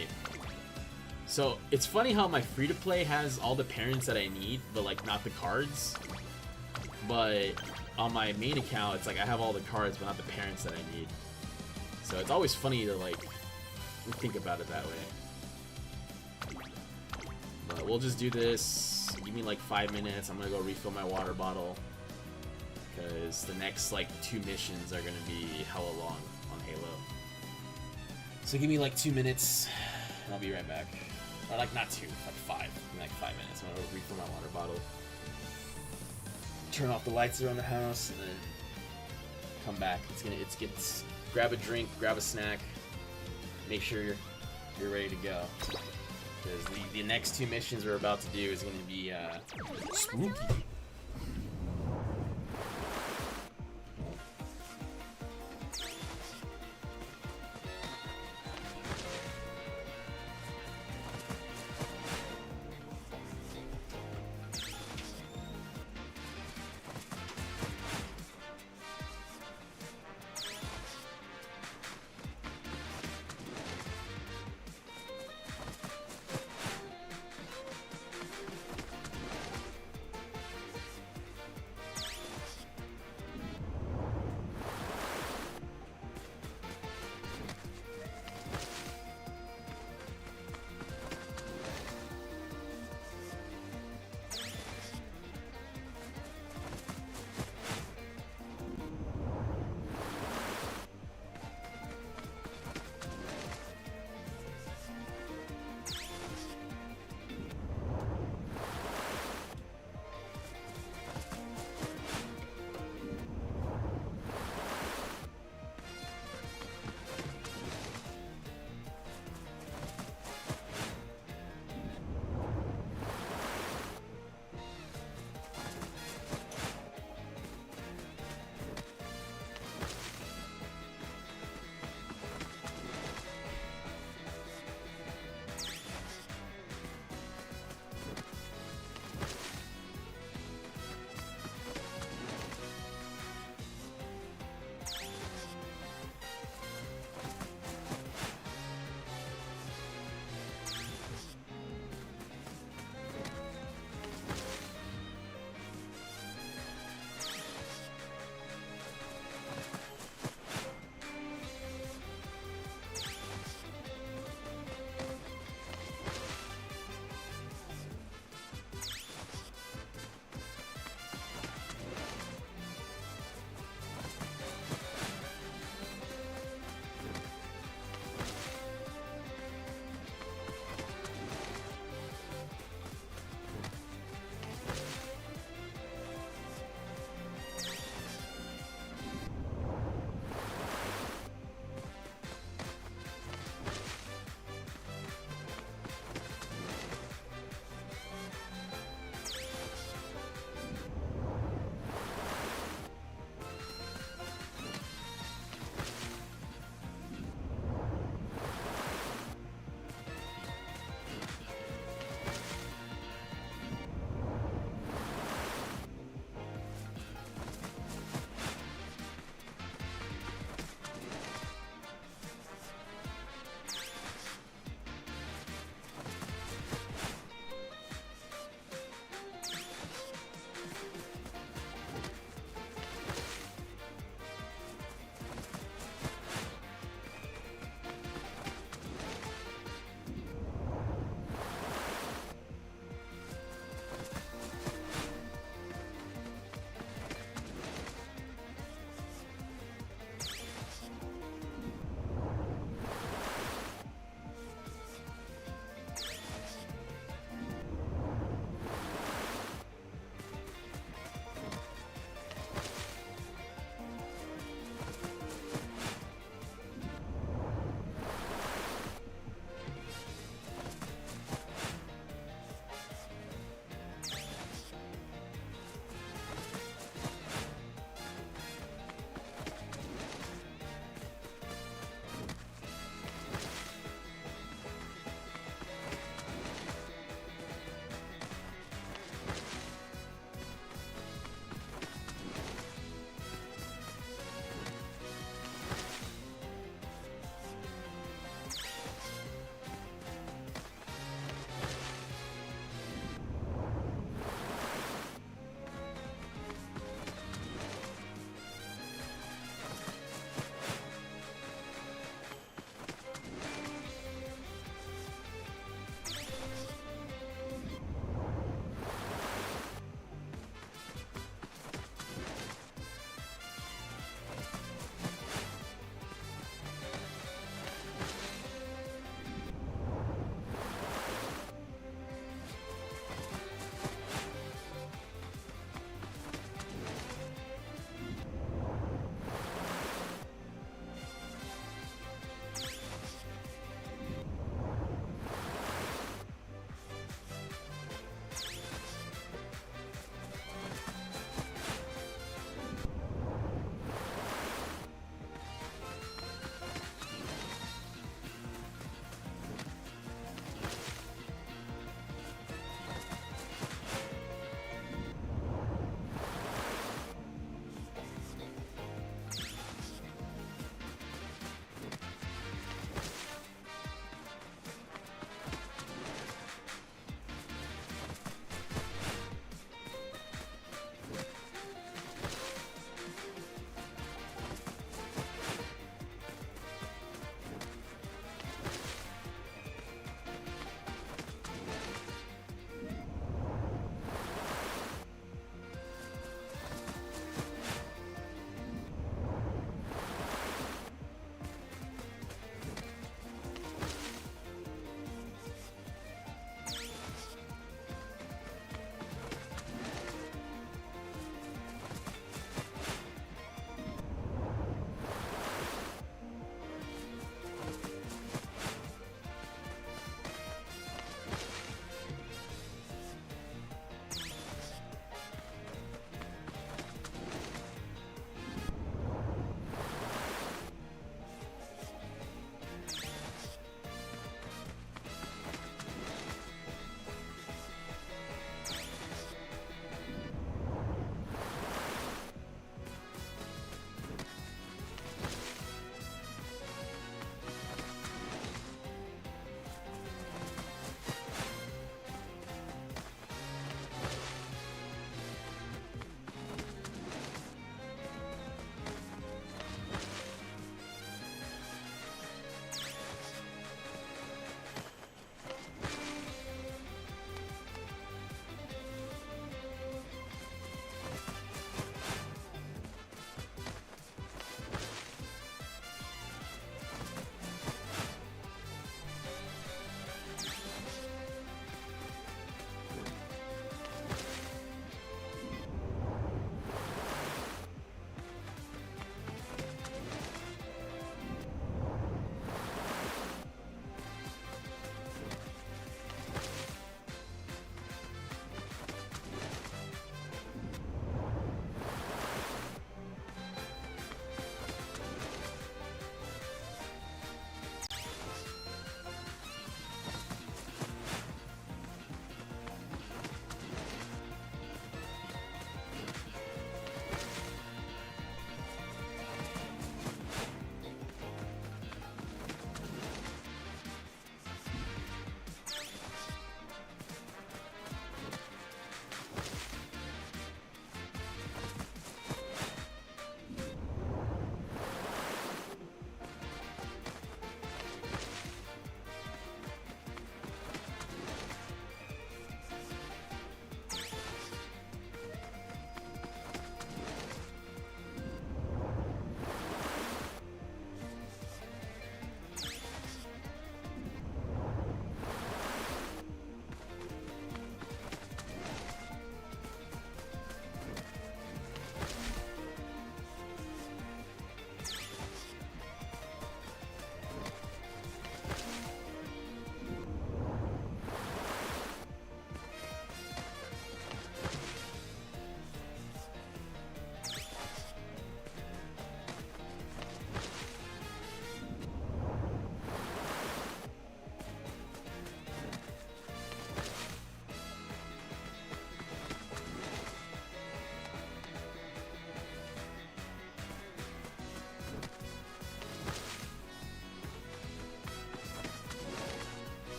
it's funny how my free to play has all the parents that I need, but like not the cards. But on my main account, it's like I have all the cards, but not the parents that I need. So it's always funny to like think about it that way. But we'll just do this. Give me like 5 minutes. I'm gonna go refill my water bottle. Because the next like 2 missions are gonna be hella long on Halo. So give me like 2 minutes, and I'll be right back. Or like not 2, like 5. Give me like 5 minutes. I'm gonna go refill my water bottle. Turn off the lights around the house, and then come back. It's grab a drink, grab a snack. Make sure you're ready to go. Because the next 2 missions we're about to do is going to be spooky.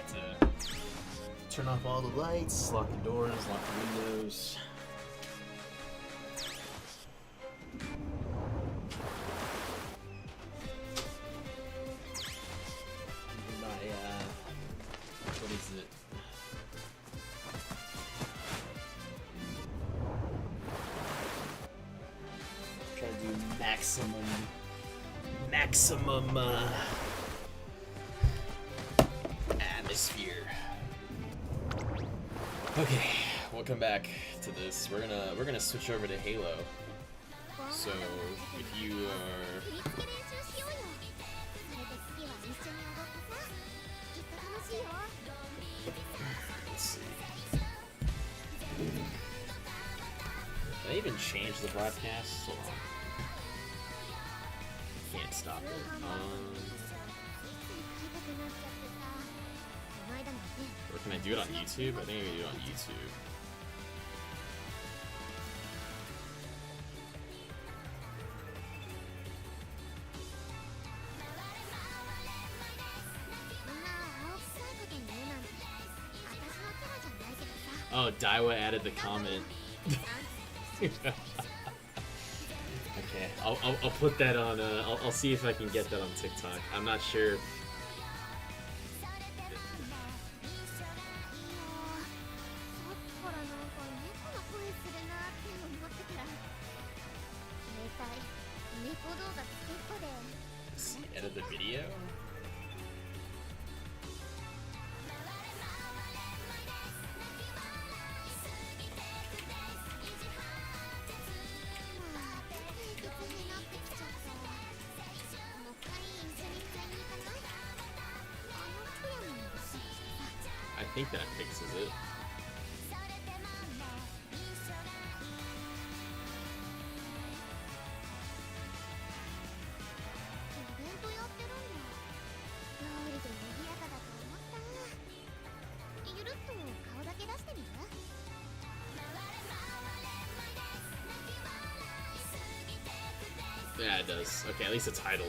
had to turn off all the lights, lock the doors, lock the windows. What is it? Try to do maximum atmosphere. Okay, welcome back to this. We're gonna switch over to Halo. So if you are 振り付け練習しようよ。それで次は一緒に踊ってさ。きっと楽しいよ。 let's see. Did I even change the broadcast? Hold on. Can't stop it. 買いたくなっちゃってさ。この間もね。 Or can I do it on YouTube? I think I can do it on YouTube. Oh, Daiwa added the comment. Okay, I'll put that on. I'll see if I can get that on TikTok. I'm not sure. Let's see, edit the video. I think that fixes it. Yeah, it does. Okay, at least a title.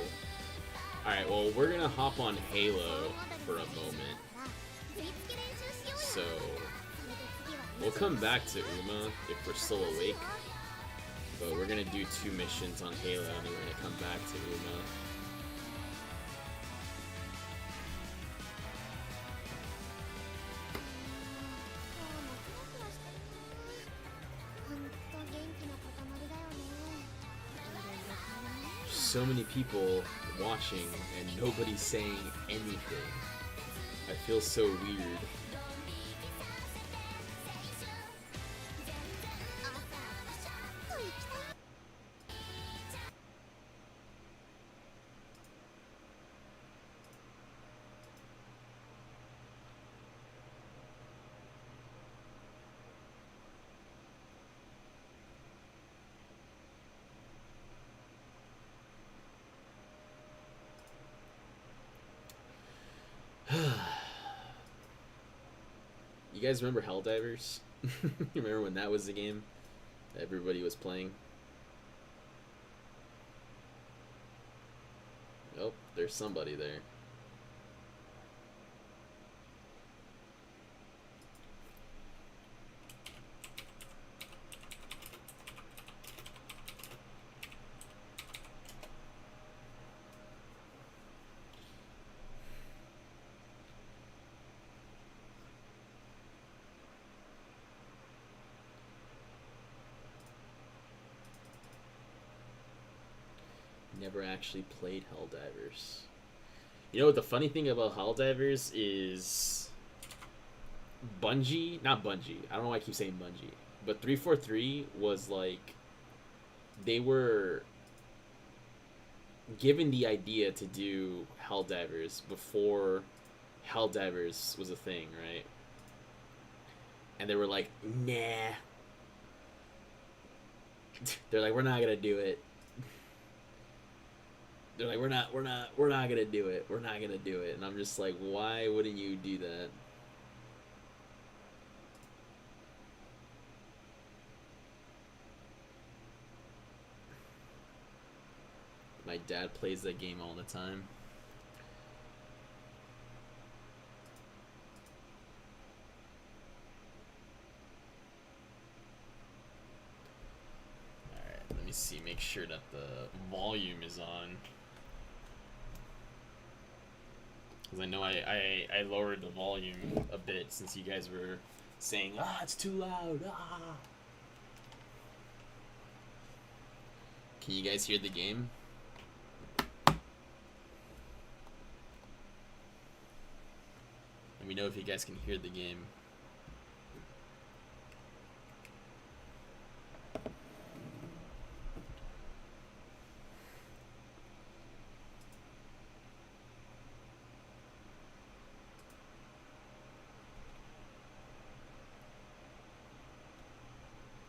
Alright, well, we're gonna hop on Halo for a moment. So, we'll come back to Uma if we're still awake. But we're gonna do 2 missions on Halo and then we're gonna come back to Uma. So many people watching and nobody's saying anything. I feel so weird. You guys remember Helldivers? You remember when that was the game that everybody was playing? Oh, there's somebody there. Never actually played Helldivers. You know what the funny thing about Helldivers is Bungie, not Bungie, I don't know why I keep saying Bungie, but 343 was like, they were given the idea to do Helldivers before Helldivers was a thing, right? And they were like, nah. They're like, we're not gonna do it. They're like, we're not gonna do it. We're not gonna do it. And I'm just like, why wouldn't you do that? My dad plays that game all the time. make sure that the volume is on. Because I know I lowered the volume a bit since you guys were saying, ah, it's too loud, ah. Can you guys hear the game? Let me know if you guys can hear the game.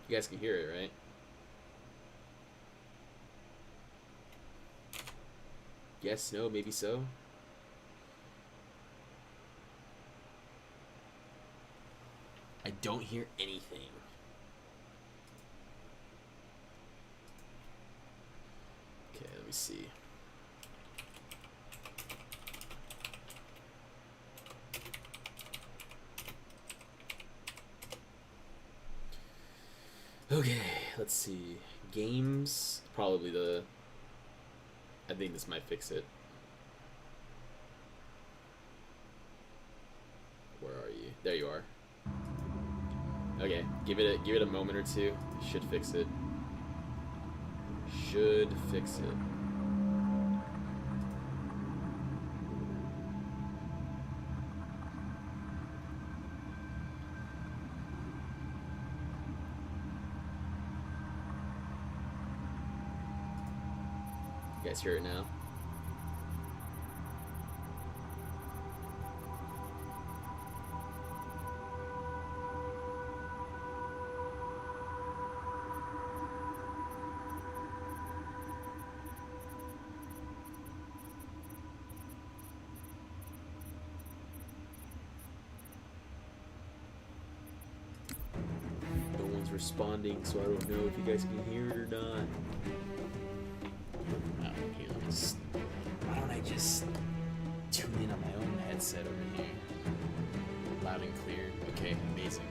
You guys can hear it, right? Yes, no, maybe so. I don't hear anything. Okay, let me see. Okay, let's see. Games, probably the... I think this might fix it. Where are you? There you are. Okay, give it a moment or two. Should fix it. Should fix it. You guys hear it now? No one's responding, so I don't know if you guys can hear it or not. Why don't I just tune in on my own headset over here? Loud and clear. Okay, amazing.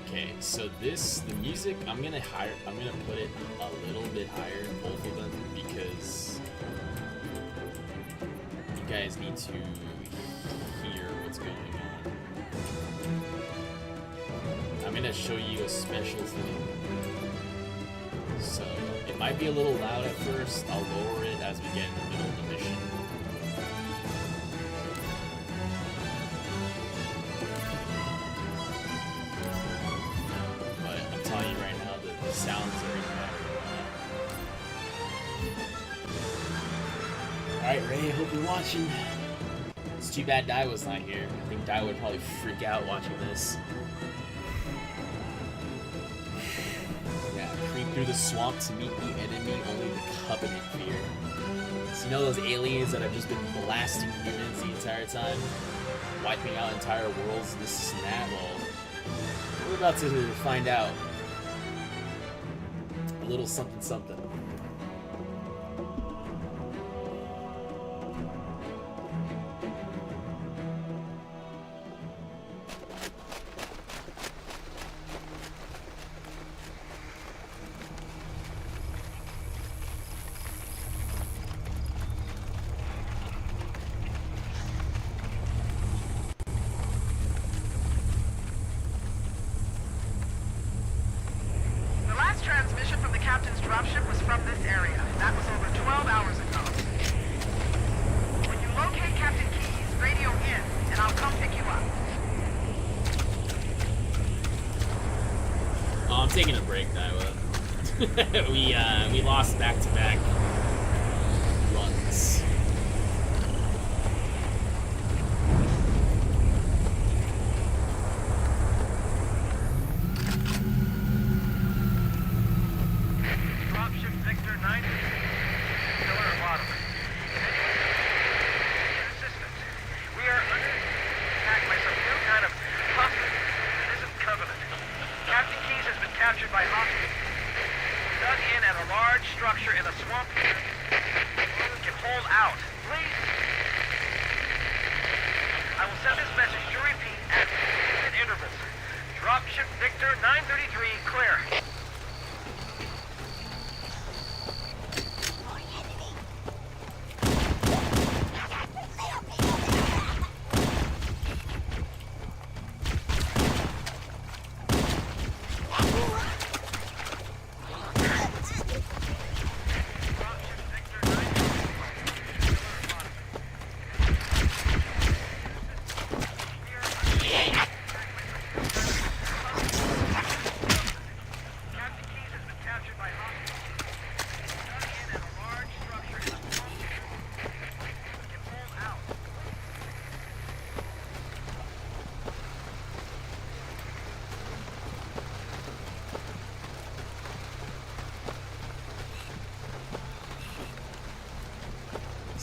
Okay, so the music, I'm gonna put it a little bit higher, both of them, because you guys need to hear what's going on. I'm gonna show you a special thing. So, it might be a little loud at first. I'll lower it as we get in the middle of the mission. But I'm telling you right now that the sounds are even better. Alright, Ray, hope you're watching. It's too bad Dai was not here. I think Dai would probably freak out watching this. Creep through the swamp to meet the enemy only the Covenant fear. So you know those aliens that have just been blasting humans the entire time? Wiping out entire worlds, this and that? Well, we're about to find out. A little something something. Transmission from the captain's dropship was from this area. That was over 12 hours ago. When you locate Captain Keyes, radio in, and I'll come pick you up. Oh, I'm taking a break, Daiwa. we lost back-to-back runs. Captured by hostiles. Dug in at a large structure in a swamp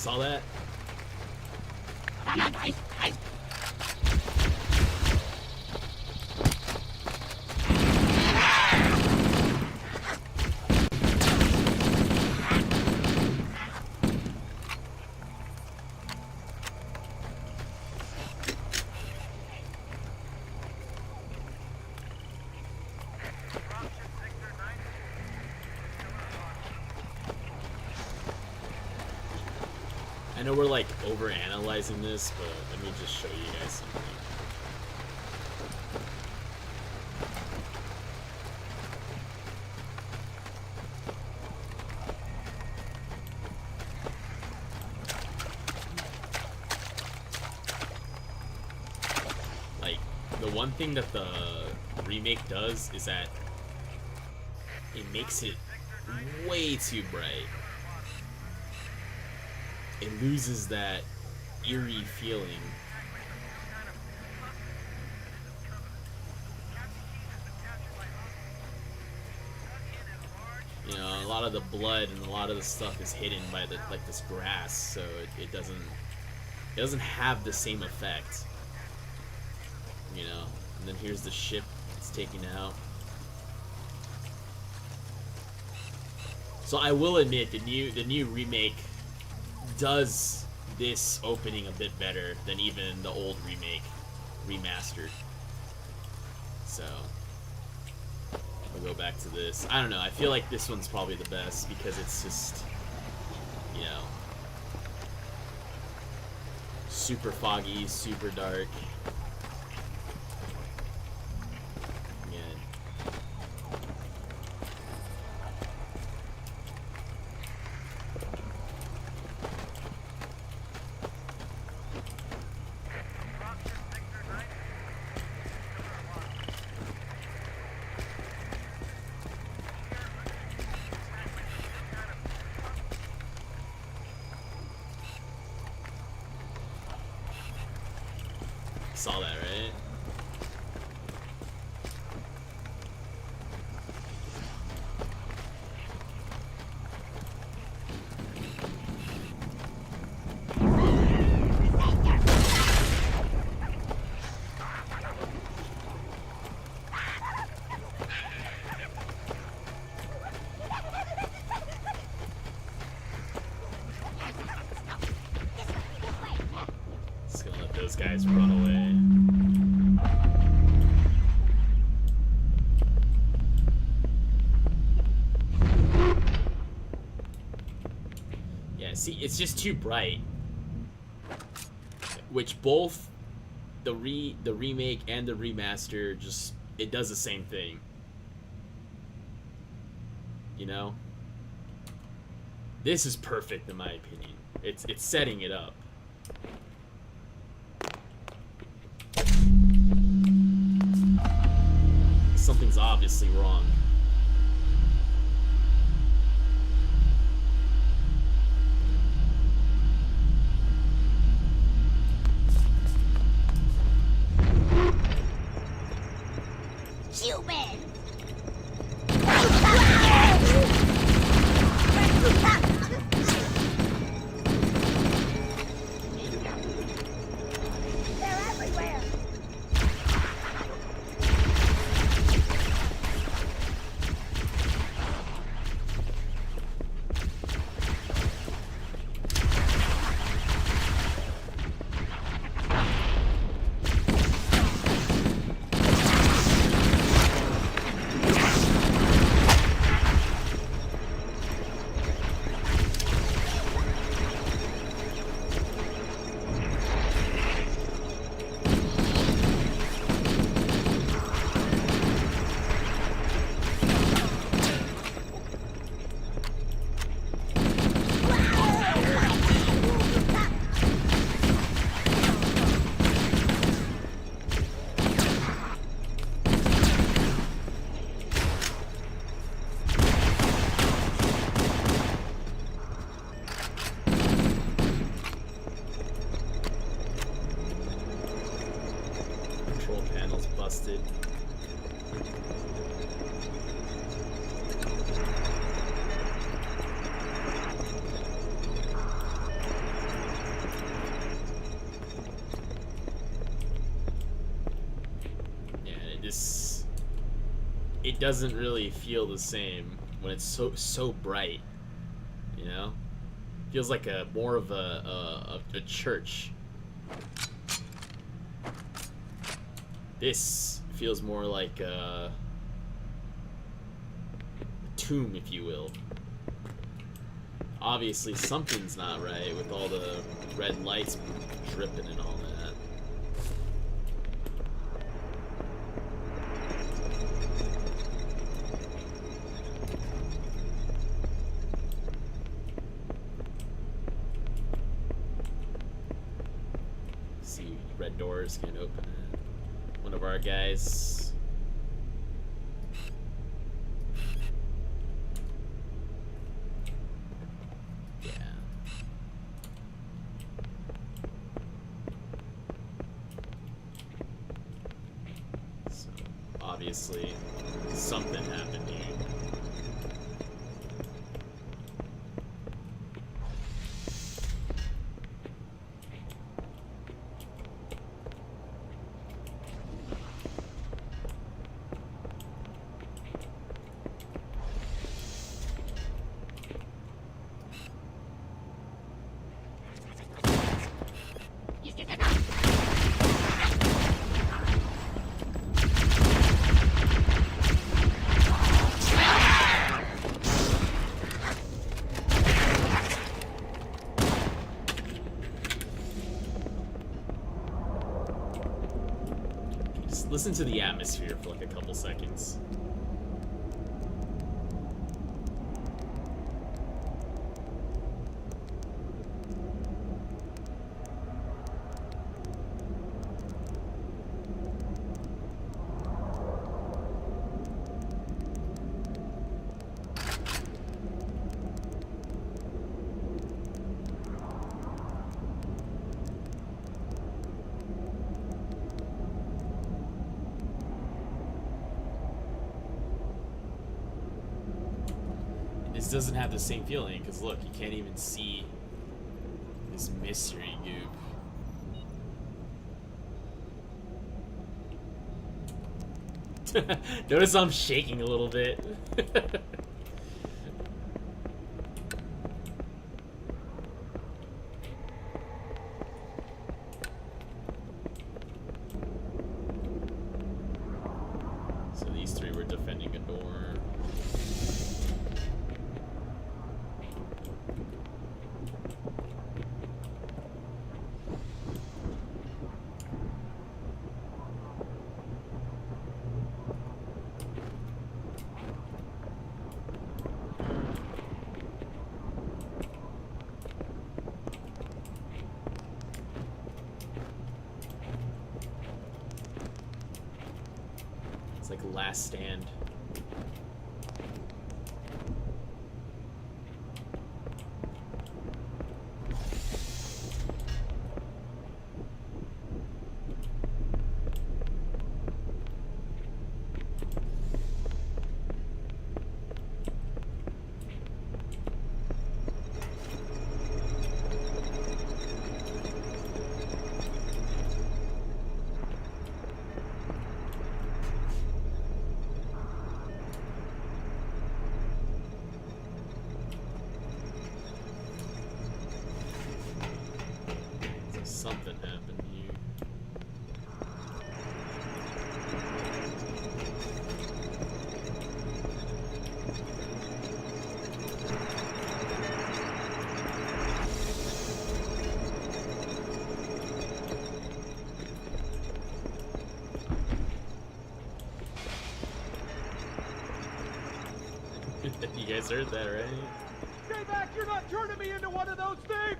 Saw that? I know we're like over analyzing this, but let me just show you guys something. Like, the one thing that the remake does is that it makes it way too bright. It loses that eerie feeling. You know, a lot of the blood and a lot of the stuff is hidden by the like this grass, so it doesn't have the same effect. You know, and then here's the ship it's taken out. So I will admit the new remake does this opening a bit better than even the old remake remastered. So we'll go back to this. I don't know, I feel like this one's probably the best because it's just, you know, super foggy, super dark. Saw that, right? Just gonna let those guys run away. See, it's just too bright. Which both the remake and the remaster just, it does the same thing. You know? This is perfect in my opinion. It's setting it up. Something's obviously wrong. busted. it doesn't really feel the same when it's so bright, you know? Feels like a more of a church. This feels more like a tomb, if you will. Obviously something's not right with all the red lights dripping and all that. See, red doors, can't open it. One of our guys. Yeah. So, obviously, something happened here. Just listen to the atmosphere for like a couple seconds. This doesn't have the same feeling because look, you can't even see this mystery goop. Notice I'm shaking a little bit. So these three were defending a door. It's like Last Stand. Something happened here. You guys heard that, right? Stay back! You're not turning me into one of those things!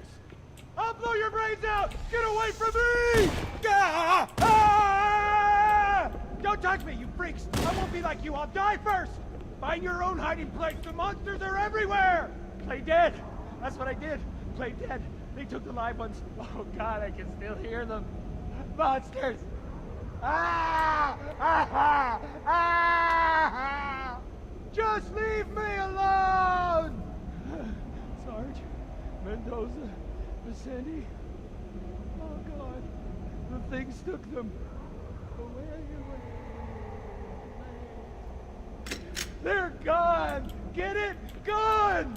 I'll blow your brains out! Get away from me! Ah! Ah! Don't touch me, you freaks! I won't be like you, I'll die first! Find your own hiding place, the monsters are everywhere! Play dead! That's what I did! Play dead! They took the live ones. Oh god, I can still hear them. Monsters! Ah! Ah! Ah! Just leave me alone! Sarge, Mendoza, Vicente. Oh god, the things took them. Away, away. They're gone! Get it? Gone!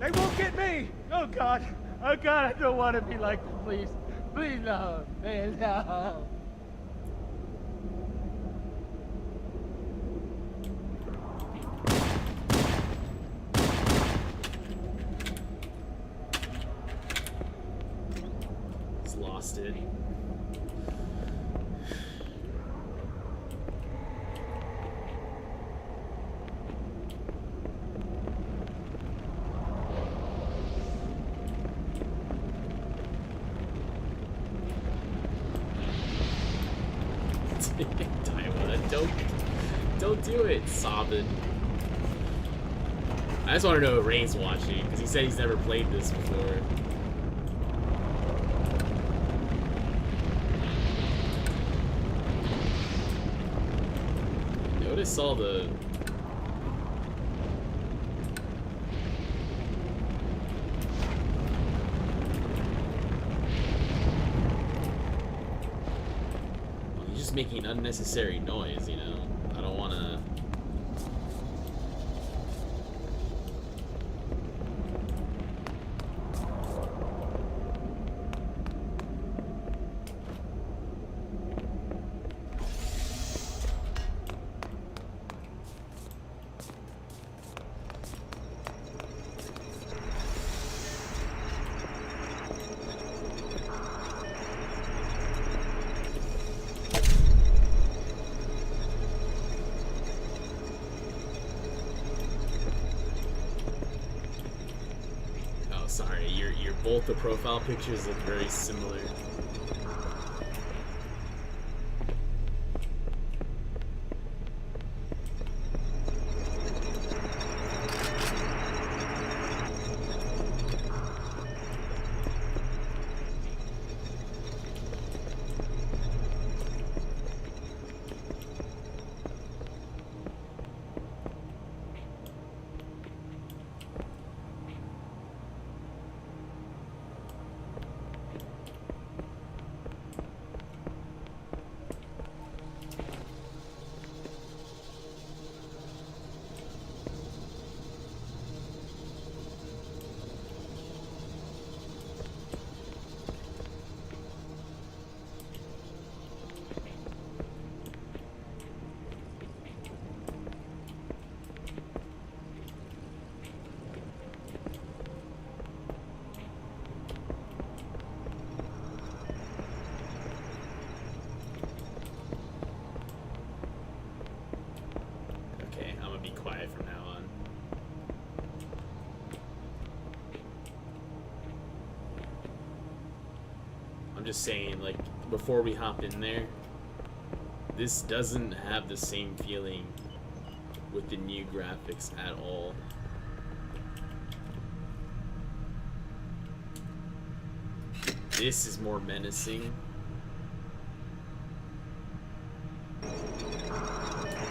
They won't get me! Oh God! Oh God, I don't want to be like them, please. Please, no. Please, no. He's lost it. Daiwa, don't do it, Sabin. I just want to know if Ray's watching, because he said he's never played this before. Notice all the... He's just making unnecessary noise, you know? I don't want to... Sorry, both the profile pictures look very similar. Just saying, like, before we hop in there, this doesn't have the same feeling with the new graphics at all. This is more menacing.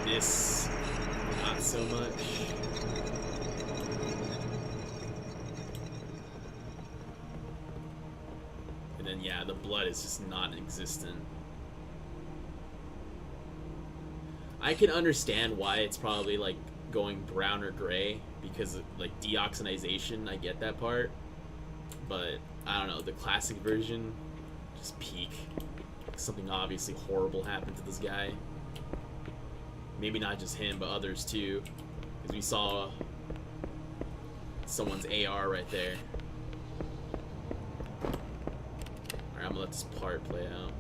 This, not so much. Yeah, the blood is just non-existent. I can understand why it's probably like going brown or gray because of, like, deoxidization. I get that part, but I don't know, the classic version just peak. Something obviously horrible happened to this guy. Maybe not just him, but others too, because we saw someone's AR right there. I'm gonna let this part play out.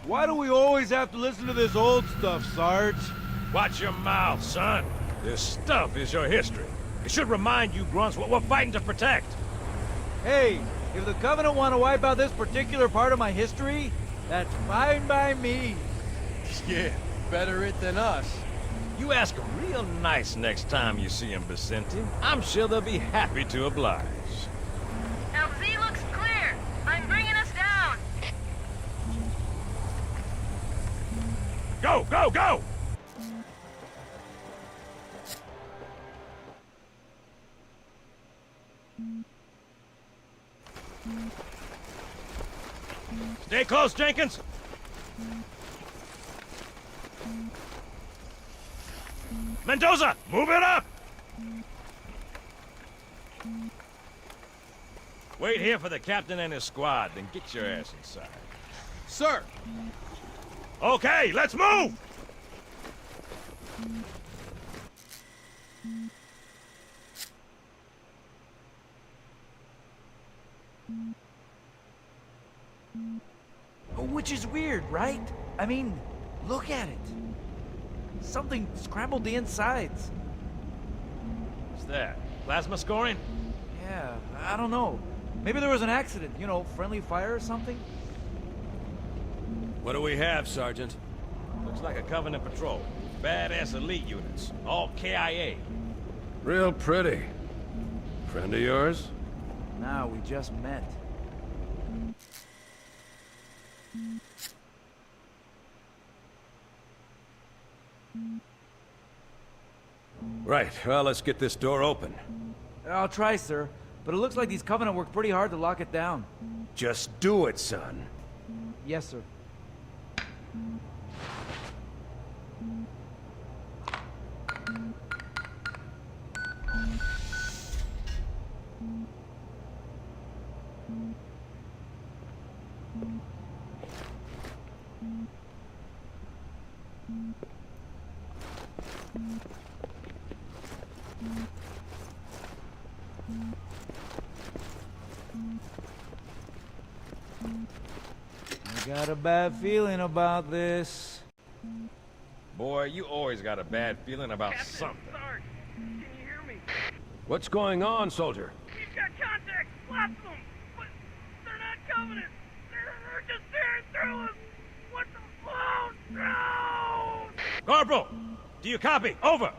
Why do we always have to listen to this old stuff, Sarge? Watch your mouth, son. This stuff is your history. It should remind you grunts what we're fighting to protect. Hey, if the Covenant want to wipe out this particular part of my history, that's fine by me. Yeah, better it than us. You ask them real nice next time you see them, Vicente. I'm sure they'll be happy to oblige. LZ looks clear. I'm bringing us down. Go, go, go! Stay close, Jenkins. Mendoza, move it up! Wait here for the captain and his squad, then get your ass inside. Sir! Okay, let's move! Which is weird, right? I mean, look at it. Something scrambled the insides. What's that? Plasma scoring? Yeah, I don't know. Maybe there was an accident, you know, friendly fire or something? What do we have, Sergeant? Looks like a Covenant patrol. Badass elite units. All KIA. Real pretty. Friend of yours? Nah, we just met. Right, well, let's get this door open. I'll try, sir. But it looks like these Covenant worked pretty hard to lock it down. Just do it, son. Yes, sir. I got a bad feeling about this. Boy, you always got a bad feeling about something. Sarge, can you hear me? What's going on, soldier? We've got contacts, lots of them, but they're not Covenant. They're just tearing through us. What the? Oh, no! Corporal, do you copy? Over.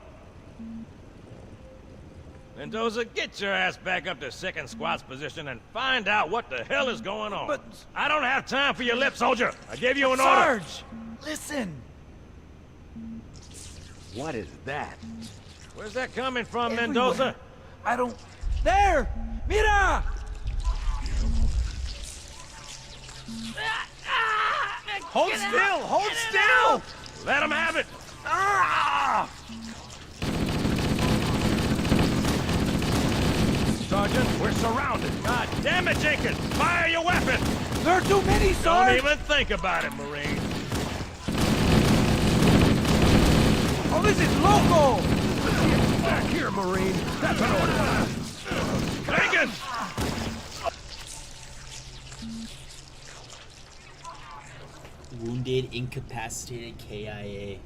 Mendoza, get your ass back up to second squad's position and find out what the hell is going on. But... I don't have time for your lip, soldier. I gave you an order. Sarge! Listen! What is that? Where's that coming from, Everywhere. Mendoza? I don't... There! Mira! Hold still! Hold still! Let him have it! Ah! Sergeant, we're surrounded. God damn it, Jenkins! Fire your weapon! There are too many, Don't Sarge! even think about it, Marine. Oh, this is local! Back here, Marine. That's an order. Jenkins! Wounded, incapacitated KIA.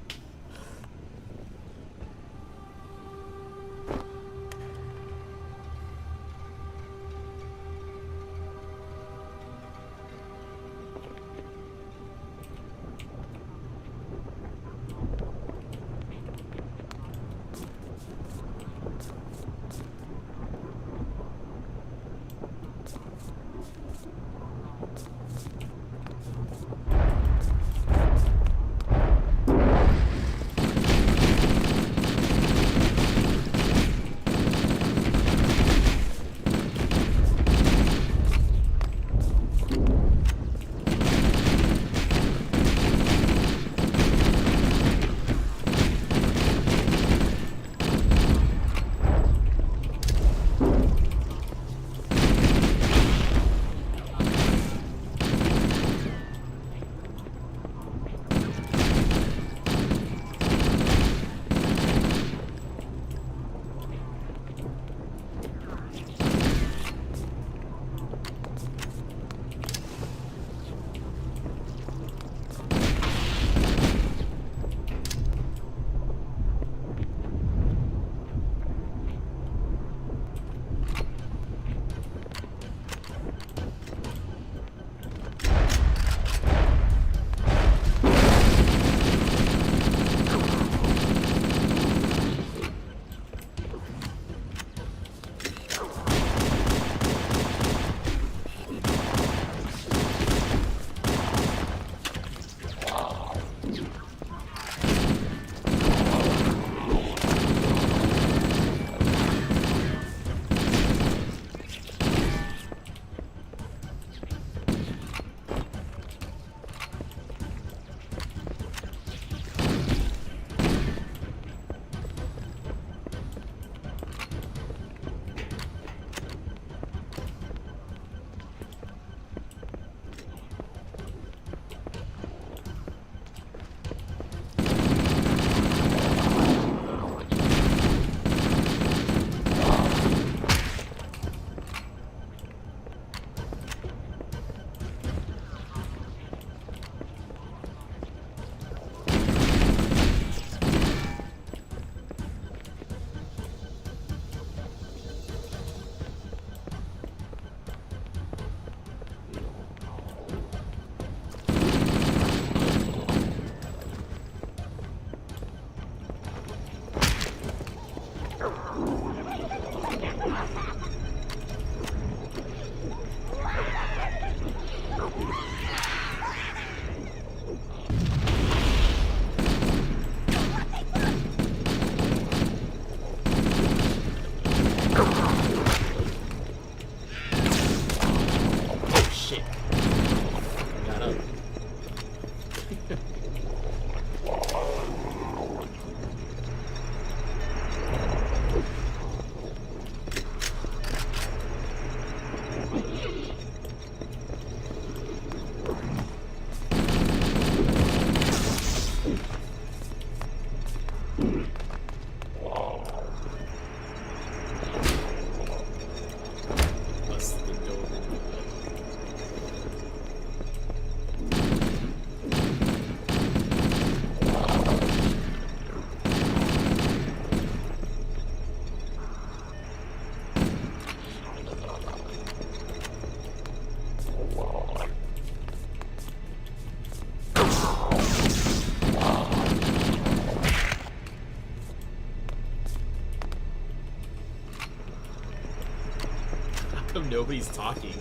come nobody's talking?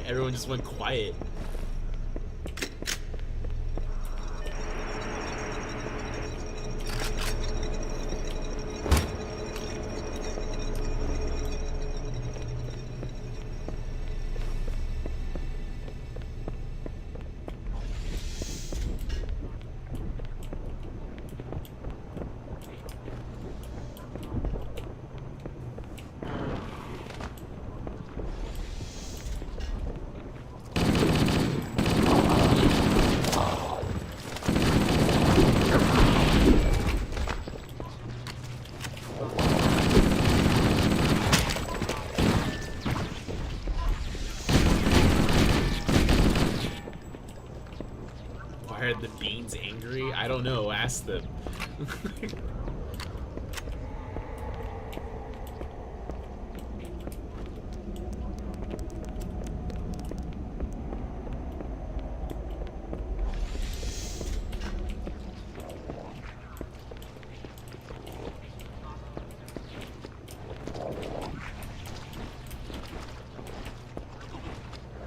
Everyone just went quiet. Why are the beans angry? I don't know. Ask them.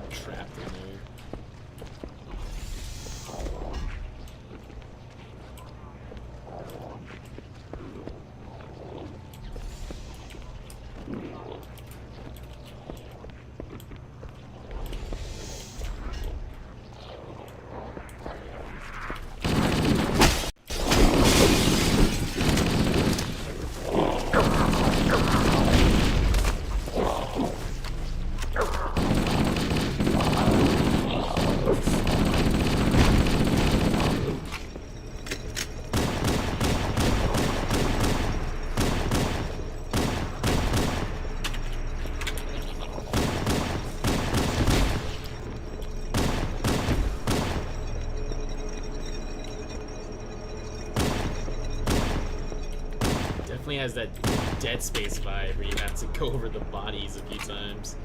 Trapped in there. Definitely has that Dead Space vibe where you have to go over the bodies a few times.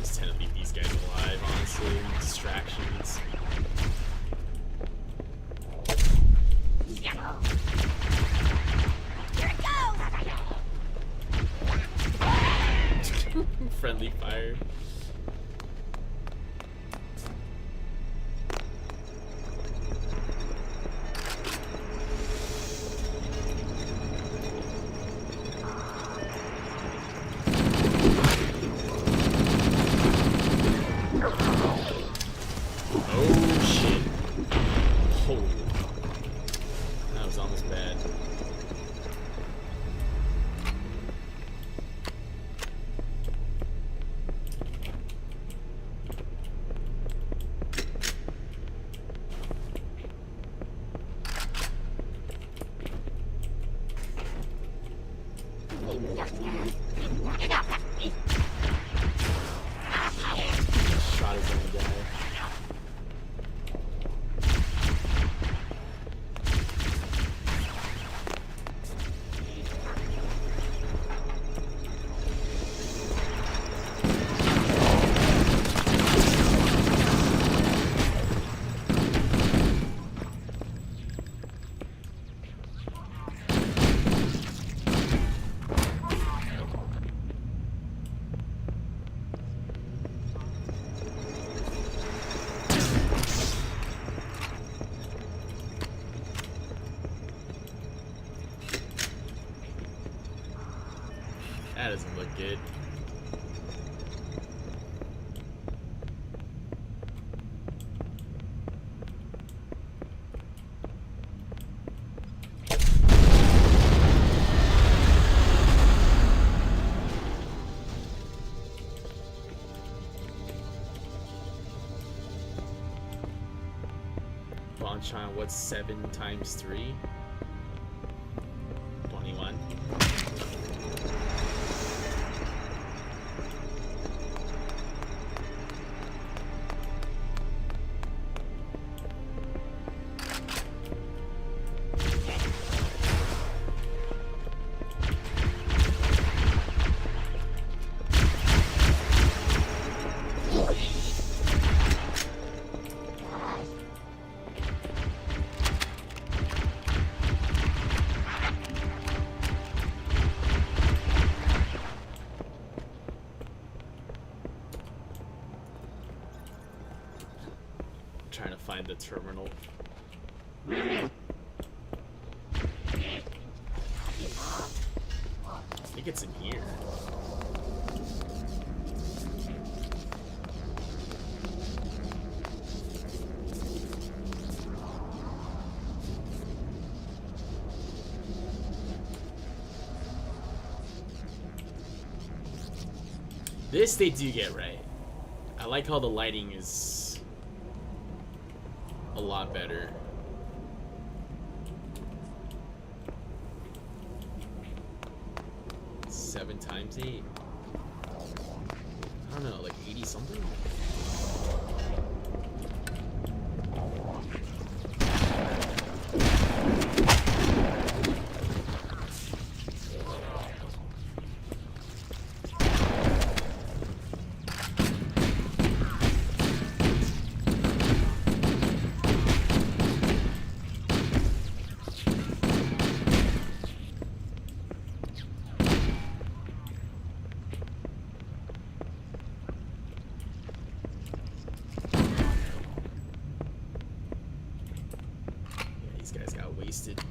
Just tend to leave these guys alive, honestly. Distractions. Friendly fire. Oh shit. Holy. That was almost bad. Shot his own guy. That doesn't look good. Bonchan, what's 7 times 3? 21. trying to find the terminal. I think it's in here. This they do get right. I like how the lighting is a lot better. Seven times 8. I don't know, like 80 something? Wasted.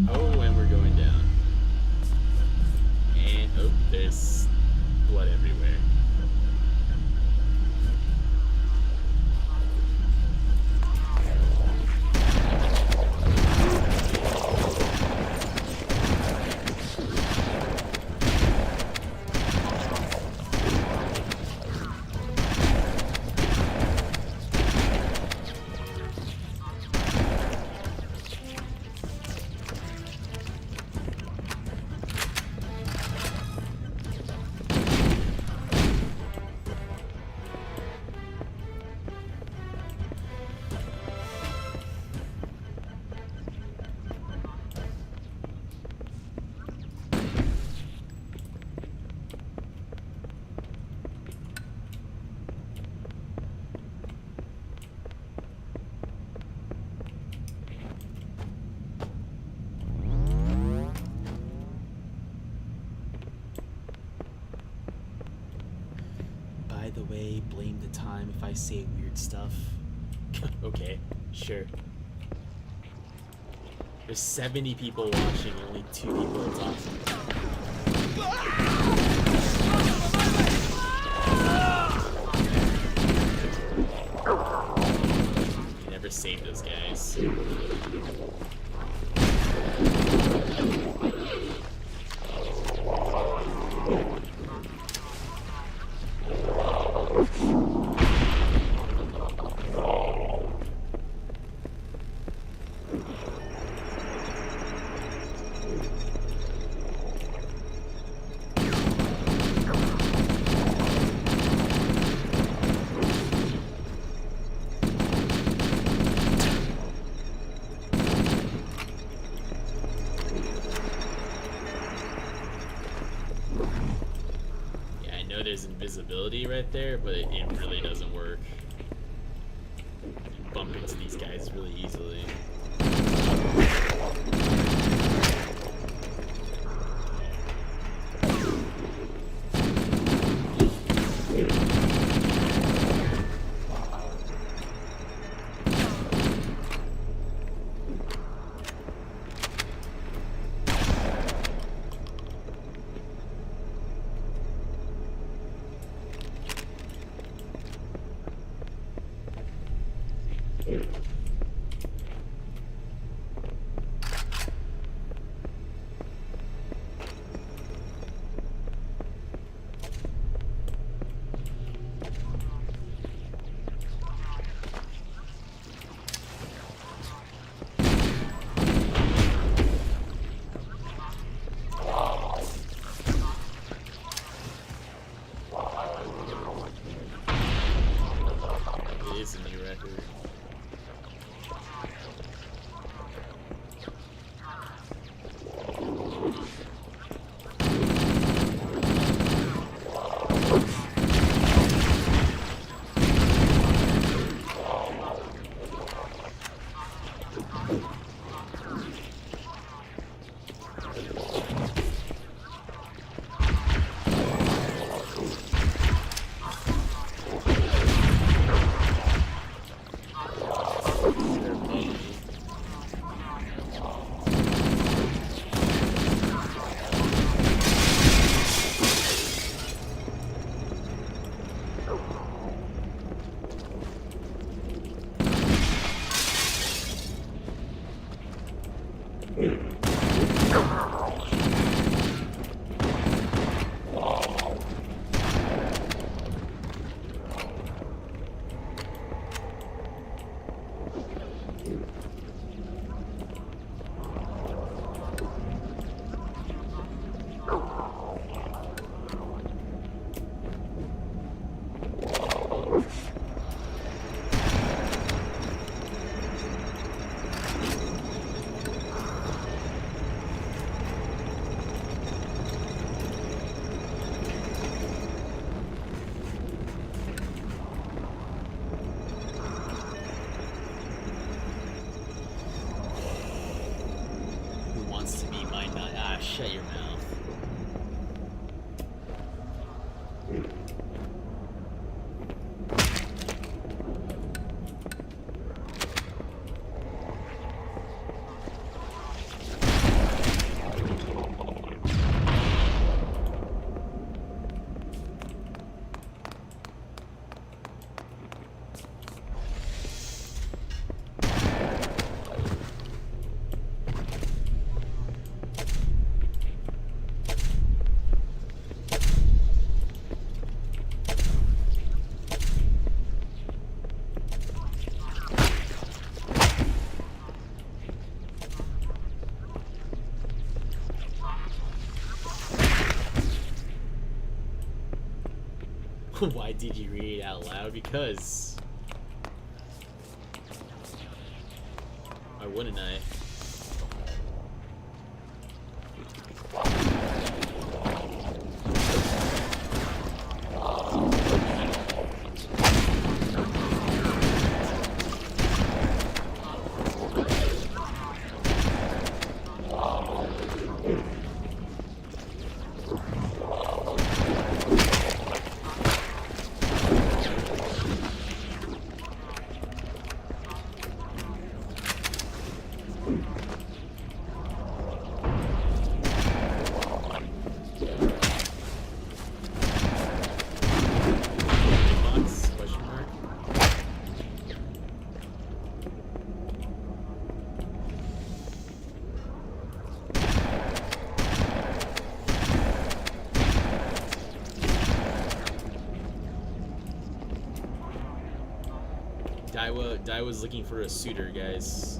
Oh, and we're going down. And oh, there's blood everywhere. By the way, blame the time if I say weird stuff. Okay, sure. There's 70 people watching and only 2 people are talking. You never save those guys. There's invisibility right there, but it really doesn't work. You bump into these guys really easily. Who wants to be my nut? Ah, shut your mouth. Why did you read it out loud? Because... why wouldn't I? Box? Question mark? Daiwa's looking for a suitor, guys.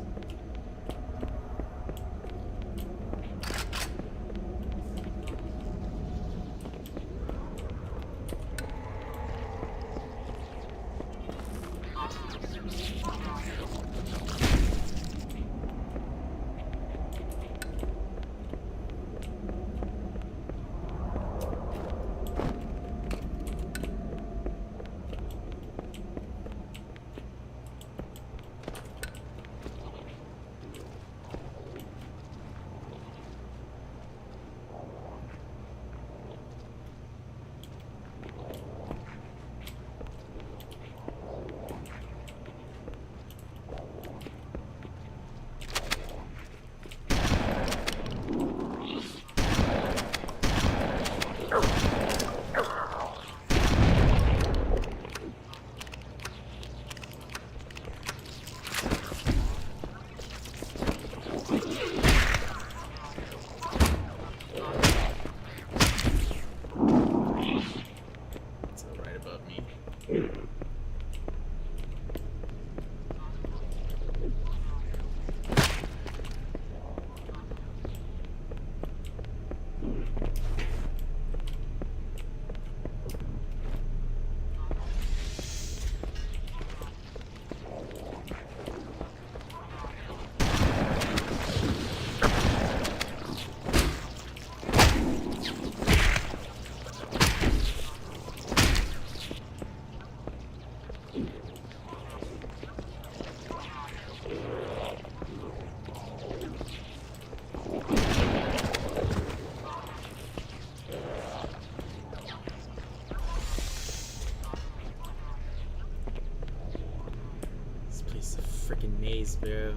Freaking maze, bro.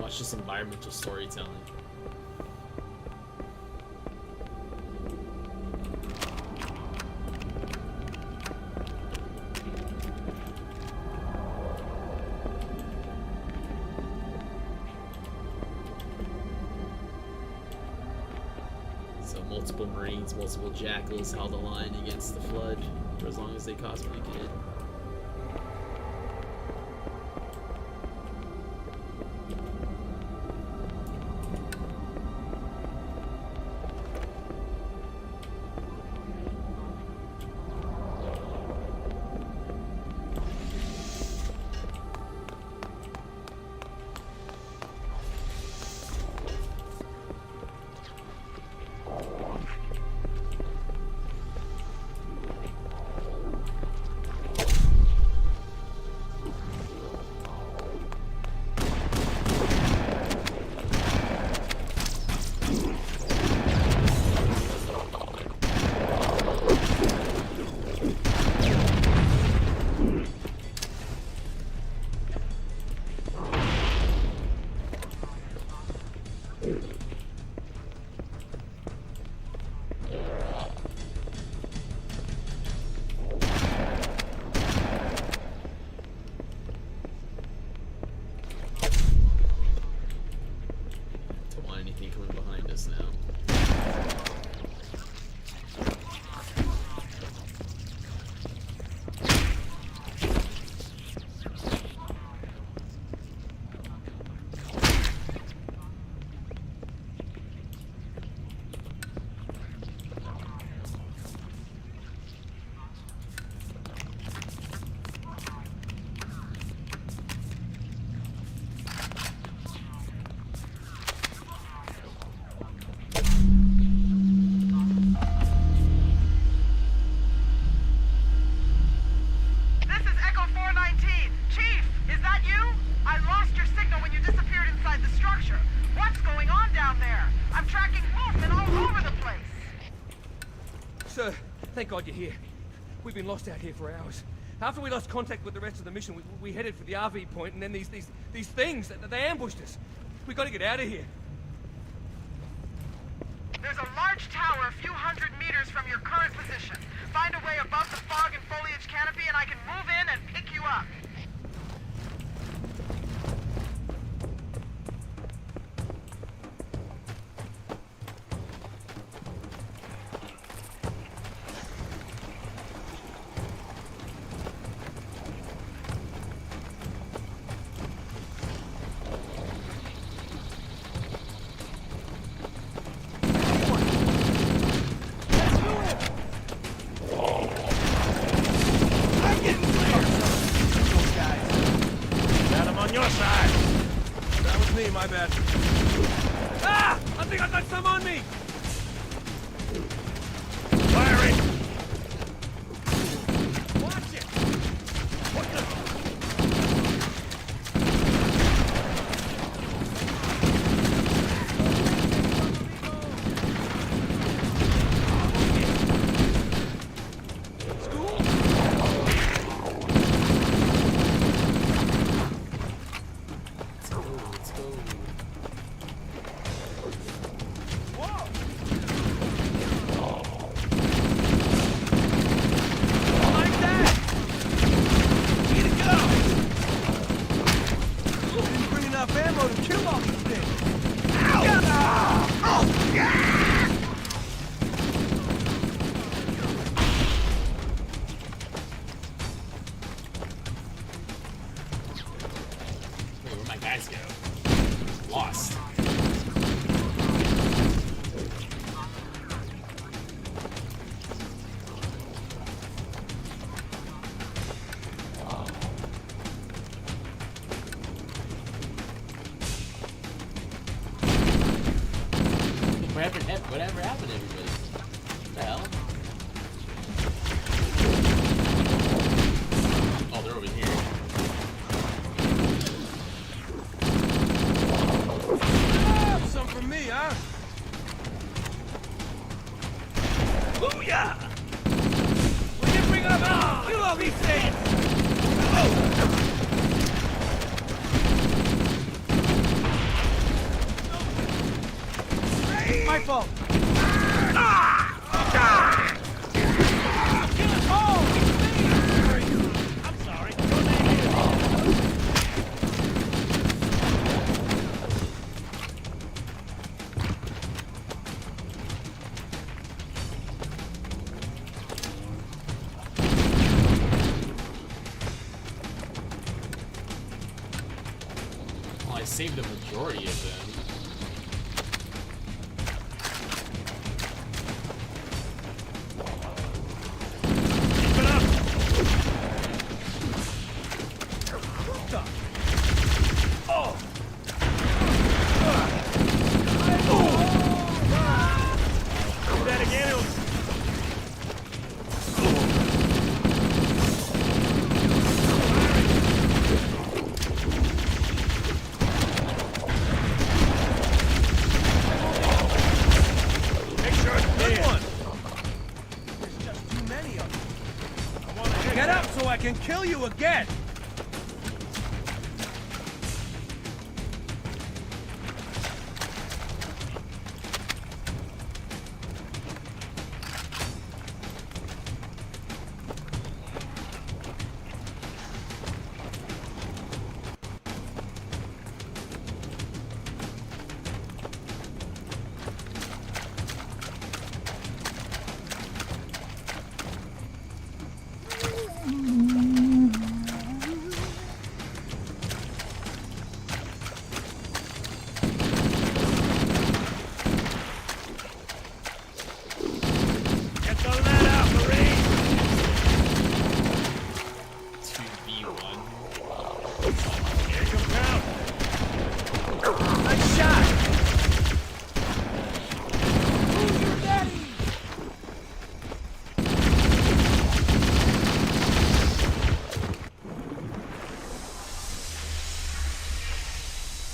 it's just environmental storytelling. So multiple Marines, multiple Jackals held the line against the Flood for as long as they possibly could. Thank God you're here. We've been lost out here for hours. After we lost contact with the rest of the mission, we headed for the RV point, and then these things, they ambushed us. We gotta get out of here. There's a large tower a few hundred meters from your current position. Find a way above the fog and foliage canopy, and I can move in and pick you up. Whatever happened to everybody? What the hell? Oh, they're over here. Some for me, huh? Booyah! We can bring it up! You all be safe! Oh. my fault. I'm sorry. Well, I saved the majority of them. Keep it up. Do that again. Make sure it's clear. There's just too many of them. Get up so I can kill you again. Get the lead out, Marine. 2v1. Here comes out. Nice shot. Who's your daddy?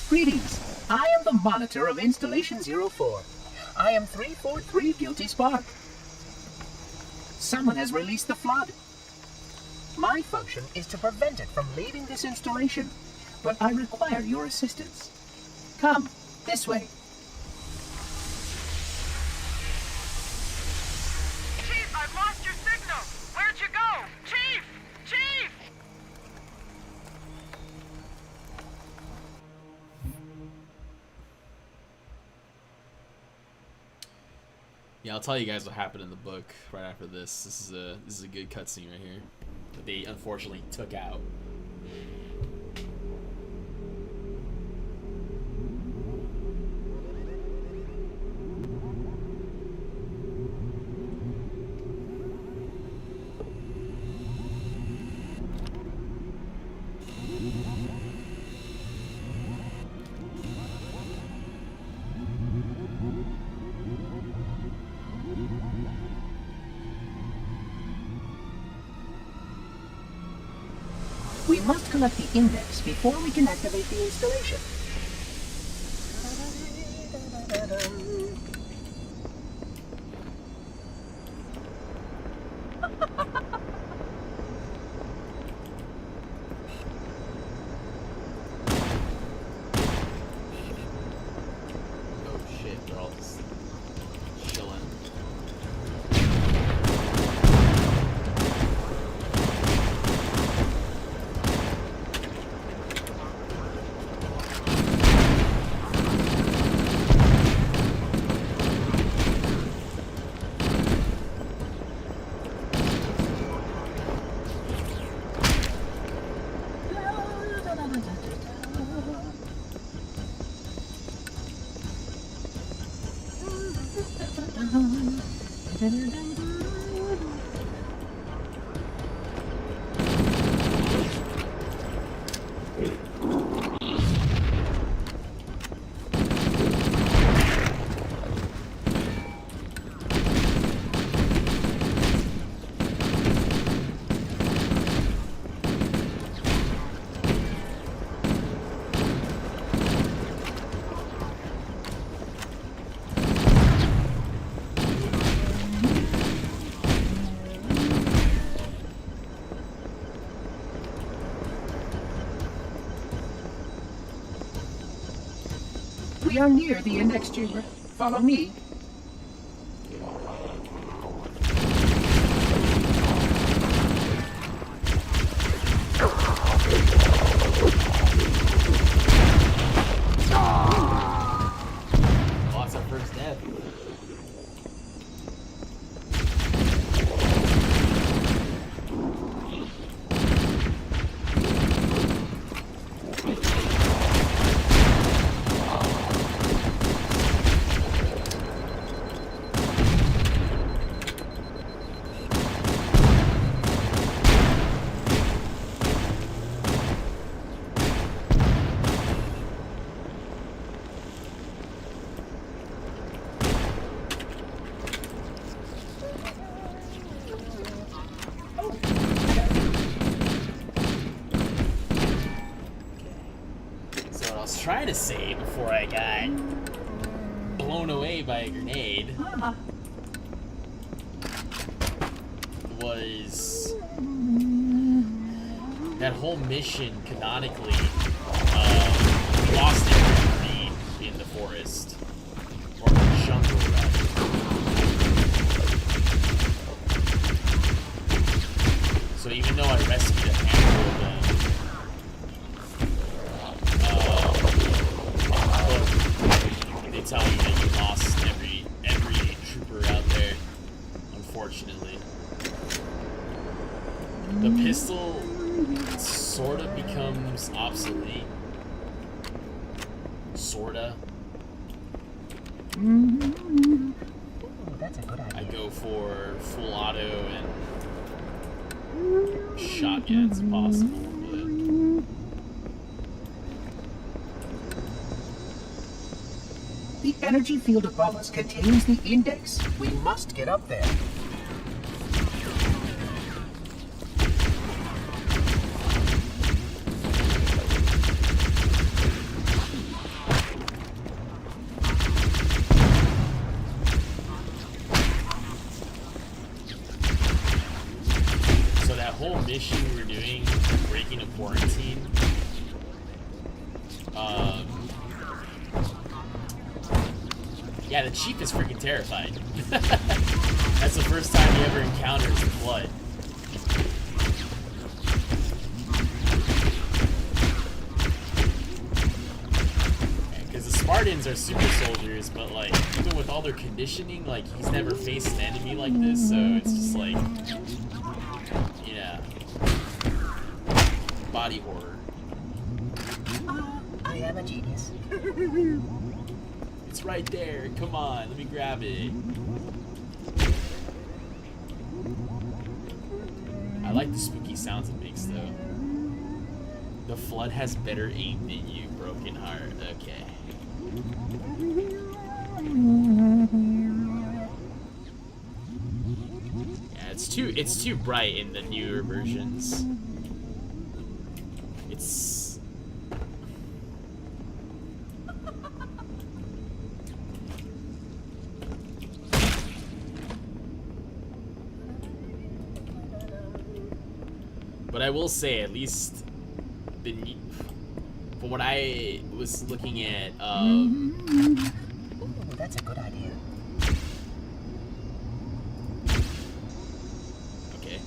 Greetings. I am the monitor of Installation 04. I am 343 Guilty Spark. Someone has released the flood. My function is to prevent it from leaving this installation, but I require your assistance. Come, this way. Chief, I've lost your signal. Where'd you go? Chief! Chief! Yeah, I'll tell you guys what happened in the book right after this. This is a good cutscene right here that they unfortunately took out. We must collect the index before we can activate the installation. Oh shit, they're all just chilling. We are near the index chamber. Follow me. to say before I got blown away by a grenade was that whole mission canonically lost every in the forest. Or the jungle, rather. So even though I rescued a handful of them, they tell you that you lost every trooper out there, unfortunately. The pistol sort of becomes obsolete. Sorta. Ooh, that's a good idea. I go for full auto and shotguns if possible, but The energy field above us contains the index. We must get up there. so that whole mission we were doing, breaking a quarantine, yeah, the Chief is freaking terrified. That's the first time he ever encounters the Flood. Because the Spartans are super soldiers, but like, even with all their conditioning, like, he's never faced an enemy like this, so it's just like, yeah. Body horror. I am a genius. It's right there. Come on, let me grab it. I like the spooky sounds it makes, though. The Flood has better aim than you, Broken Heart. Okay. Yeah, it's too bright in the newer versions. It's But I will say, at least, from what I was looking at, Ooh, that's a good idea. okay.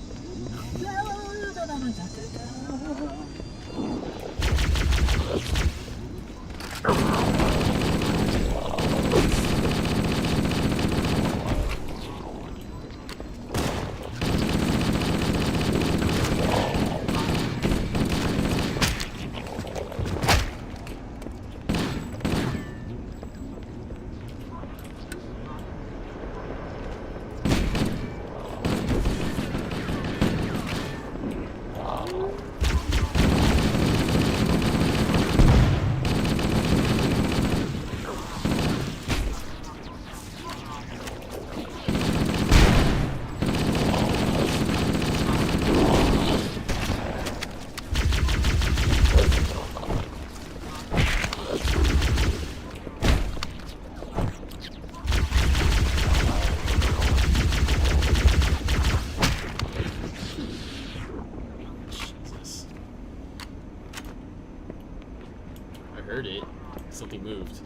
Heard it. Something moved.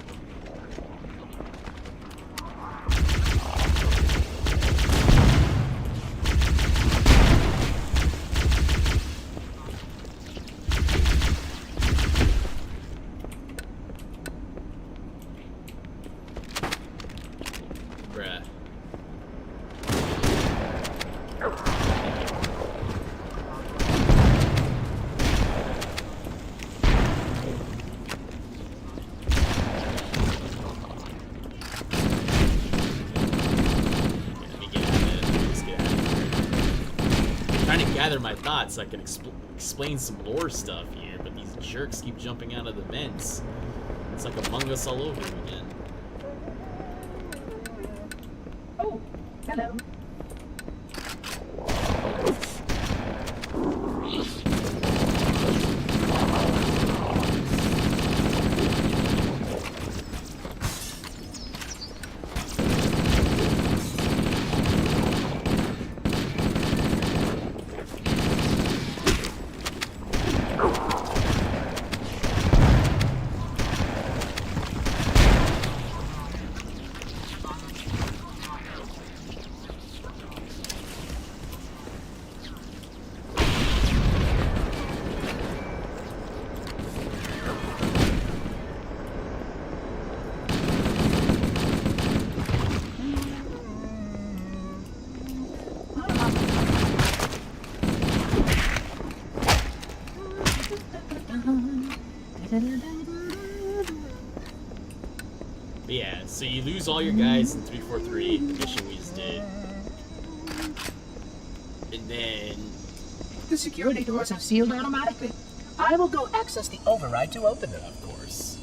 Bruh. Gather my thoughts so I can explain some lore stuff here, but these jerks keep jumping out of the vents. It's like Among Us all over again. Oh, hello. But yeah, so you lose all your guys in 343, the mission we just did. And then... The security doors have sealed automatically. I will go access the override to open them. Of course.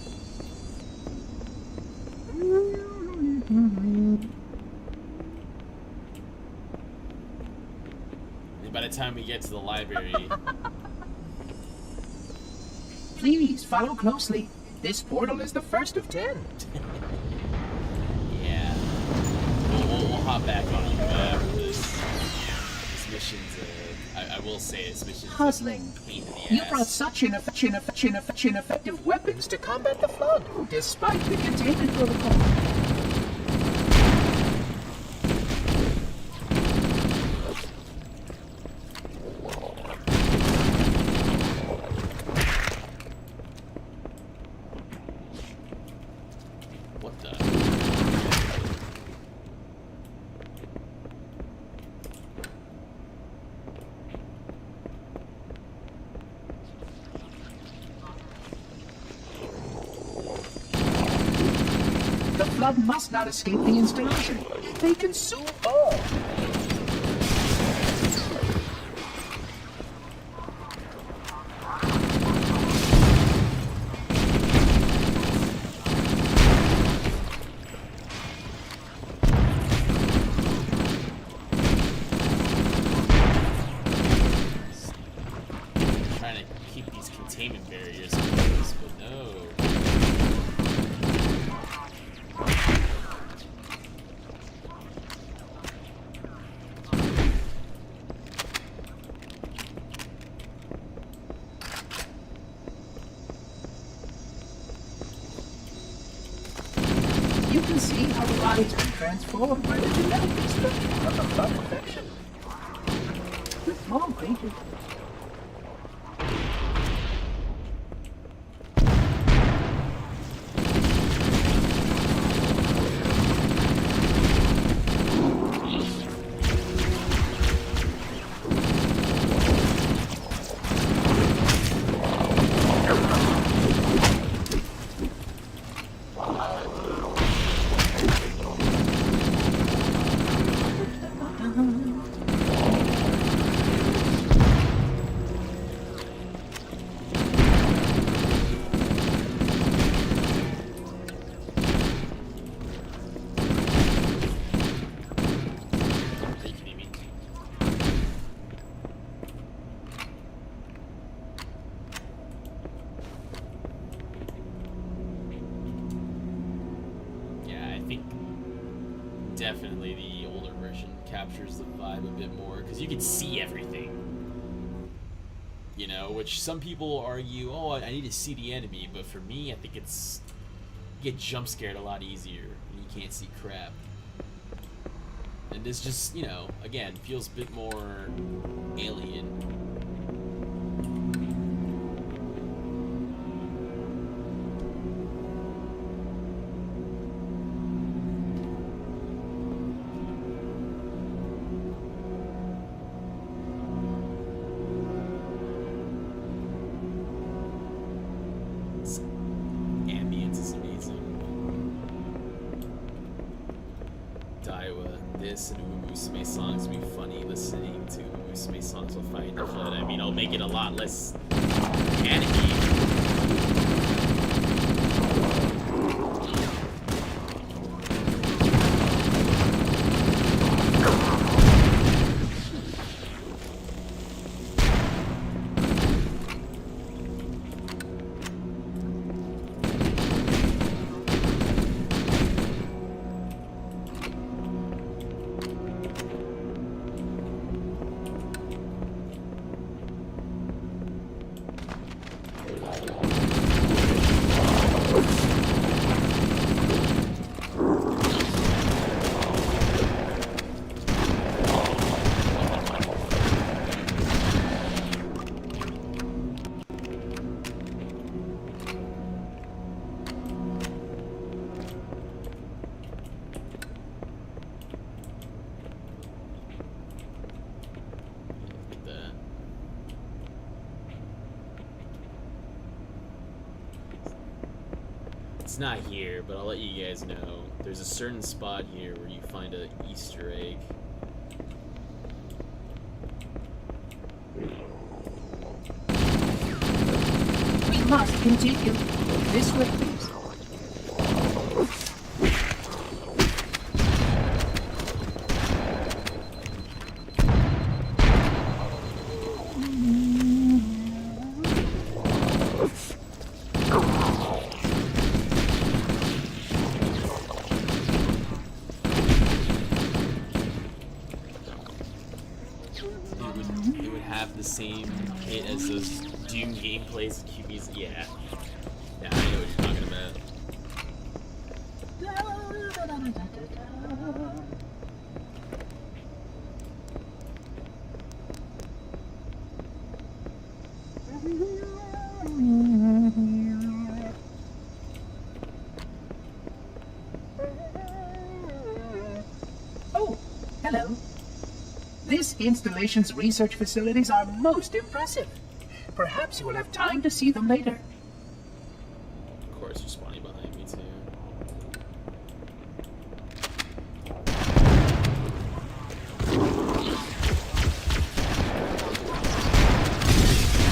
And by the time we get to the library... Please follow closely. This portal is the first of 10. Yeah. We'll hop back on you after this. This mission's, I will say this mission's Puzzling. a pain in the You ass. brought such ineffective weapons to combat the Flood, despite the containment protocol. What the? The Flood must not escape the installation. They consume all. Trying to keep these containment barriers in place, but no. You can see how the body's been transformed by the genetic destruction of the Flood infection. With small creatures. Yeah, I think definitely the older version captures the vibe a bit more because you can see everything. You know, which some people argue, oh, I need to see the enemy, but for me, I think it's you get jump scared a lot easier when you can't see crap. And this just, you know, again, feels a bit more alien. Ambience is amazing. Daiwa, this and Umusume songs will be funny listening to Umusume songs while fighting the Flood. I mean, I'll make it a lot less panicky. It's not here, but I'll let you guys know. There's a certain spot here where you find an Easter egg. We must continue. This way, please. It would have the same hit as those Doom gameplays with QBs. Yeah. Yeah, I know what you're talking about. Oh, hello. This installation's research facilities are most impressive. Perhaps you will have time to see them later. Of course, you're spawning behind me too.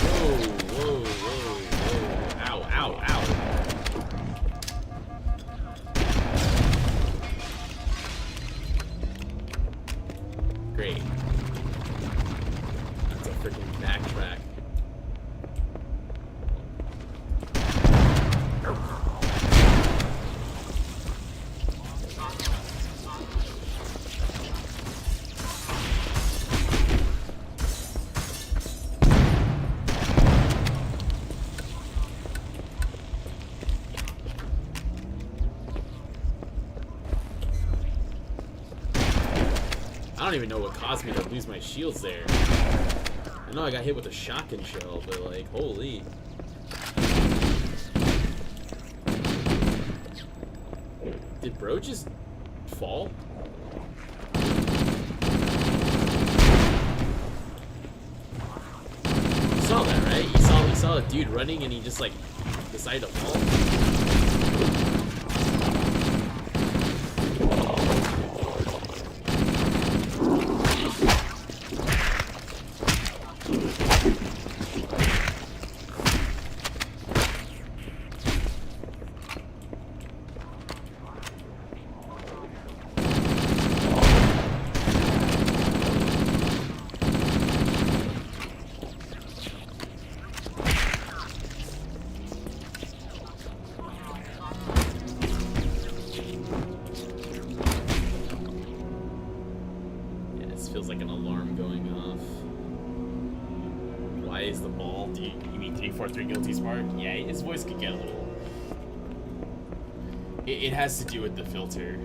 Whoa, whoa, whoa, whoa. Ow, ow, ow. Great. That's a freaking backtrack. I don't even know what caused me to lose my shields there. I know I got hit with a shotgun shell, but like, holy. Did bro just fall? You saw that, right? You saw a dude running and he just like decided to fall. Feels like an alarm going off. Why is the ball? You mean 343 Guilty Smart? Yeah, his voice could get a little. It has to do with the filter.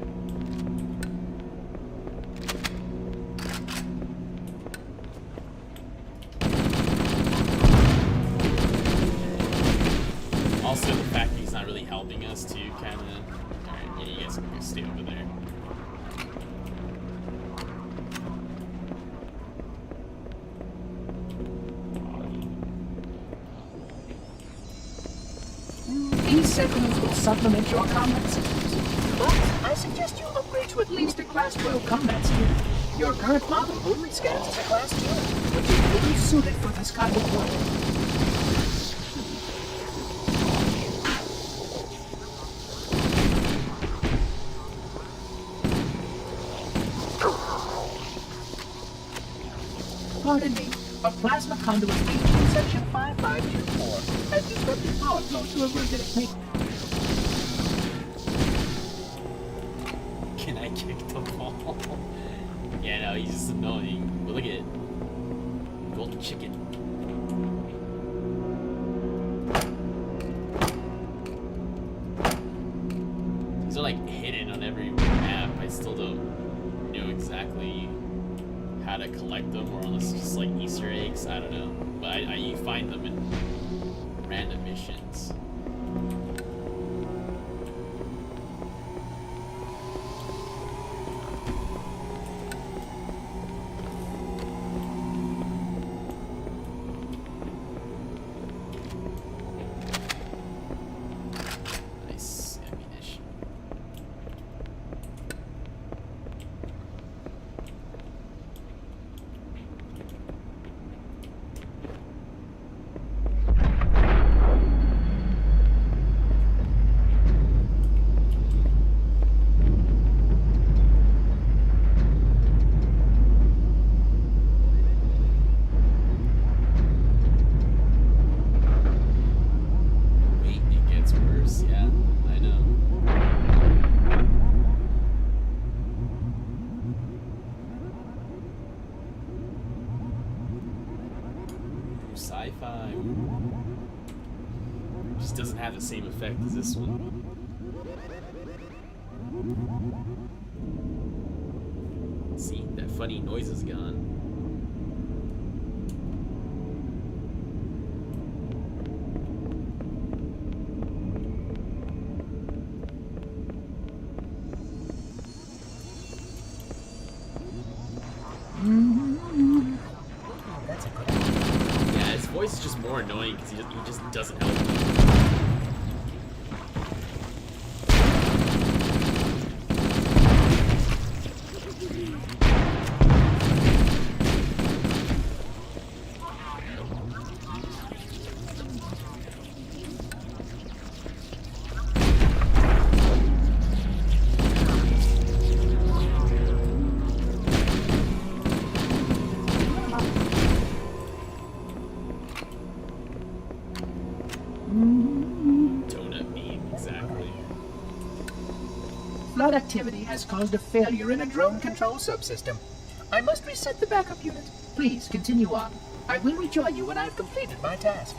Also, the fact that he's not really helping us too, kind of. Alright, yeah, you guys can go stay over there. These segments will supplement your combat systems, but I suggest you upgrade to at least a Class 12 combat skill. Your current model only scans as a Class 2, which is little suited for this kind of work. Pardon me, a plasma conduit breach in Section 5524 has disrupted power flow to a rigid tank. Can I kick the ball? Yeah, no, he's just annoying. But look at it. Golden chicken. These are like hidden on every map. I still don't know exactly how to collect them, or unless it's just like Easter eggs. I don't know. But you find them in random missions. Nice. have the same effect as this one. See, that funny noise is gone. Yeah, his voice is just more annoying because he just doesn't help. Donut beam, exactly. Flood activity has caused a failure in a drone control subsystem. I must reset the backup unit. Please continue on. I will rejoin you when I've completed my task.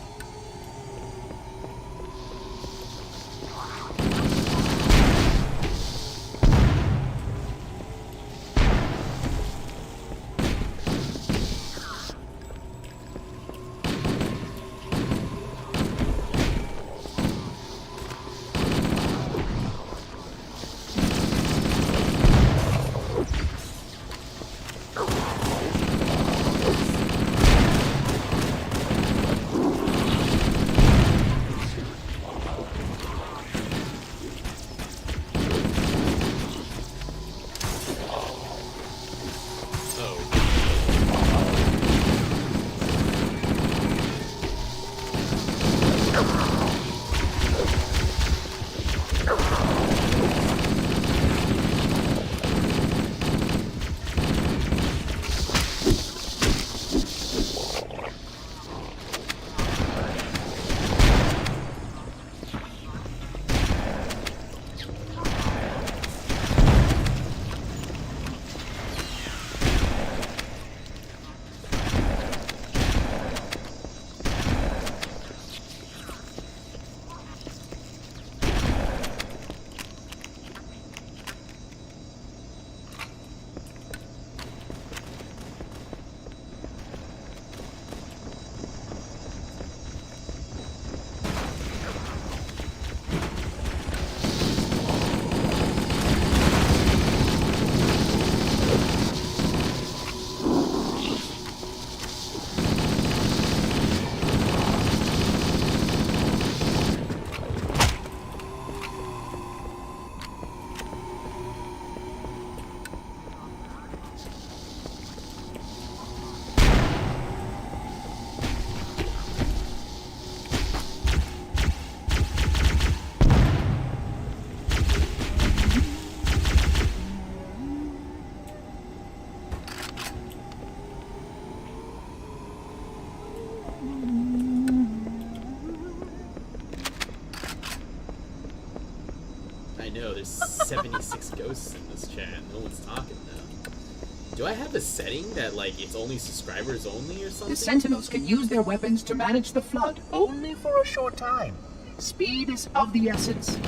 I know, there's 76 ghosts in this chat. No one's talking though. Do I have a setting that, like, it's only subscribers only or something? The Sentinels can use their weapons to manage the flood, only for a short time. Speed is of the essence. Maybe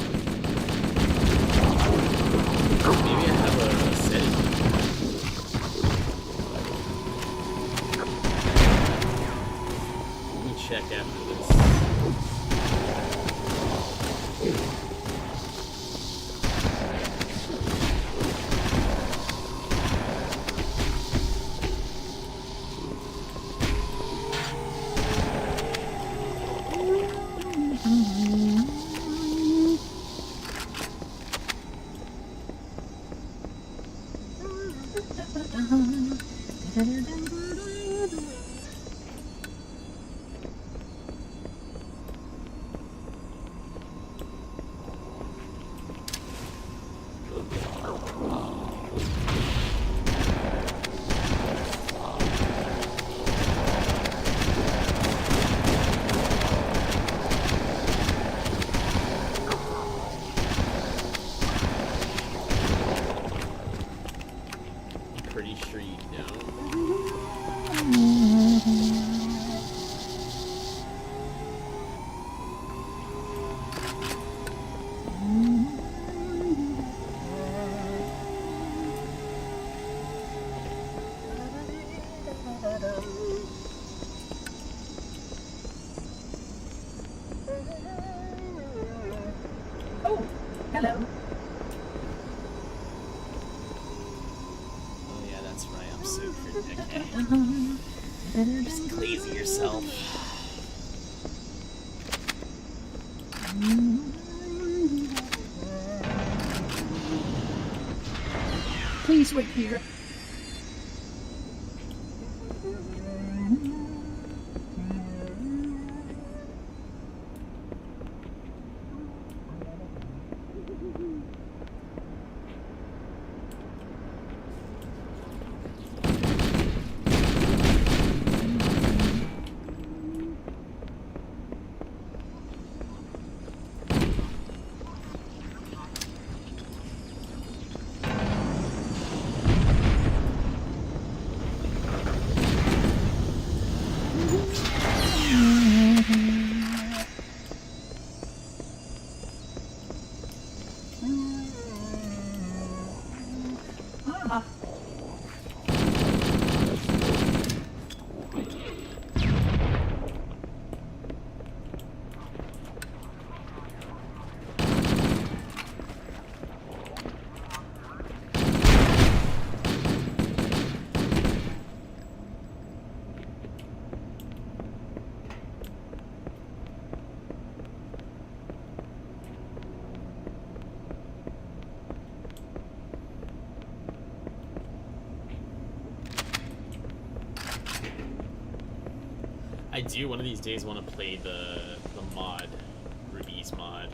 I have a setting. Let me check after this. Pretty sure you don't. Just lazy yourself. Please wait here. I do one of these days want to play the mod, Ruby's mod.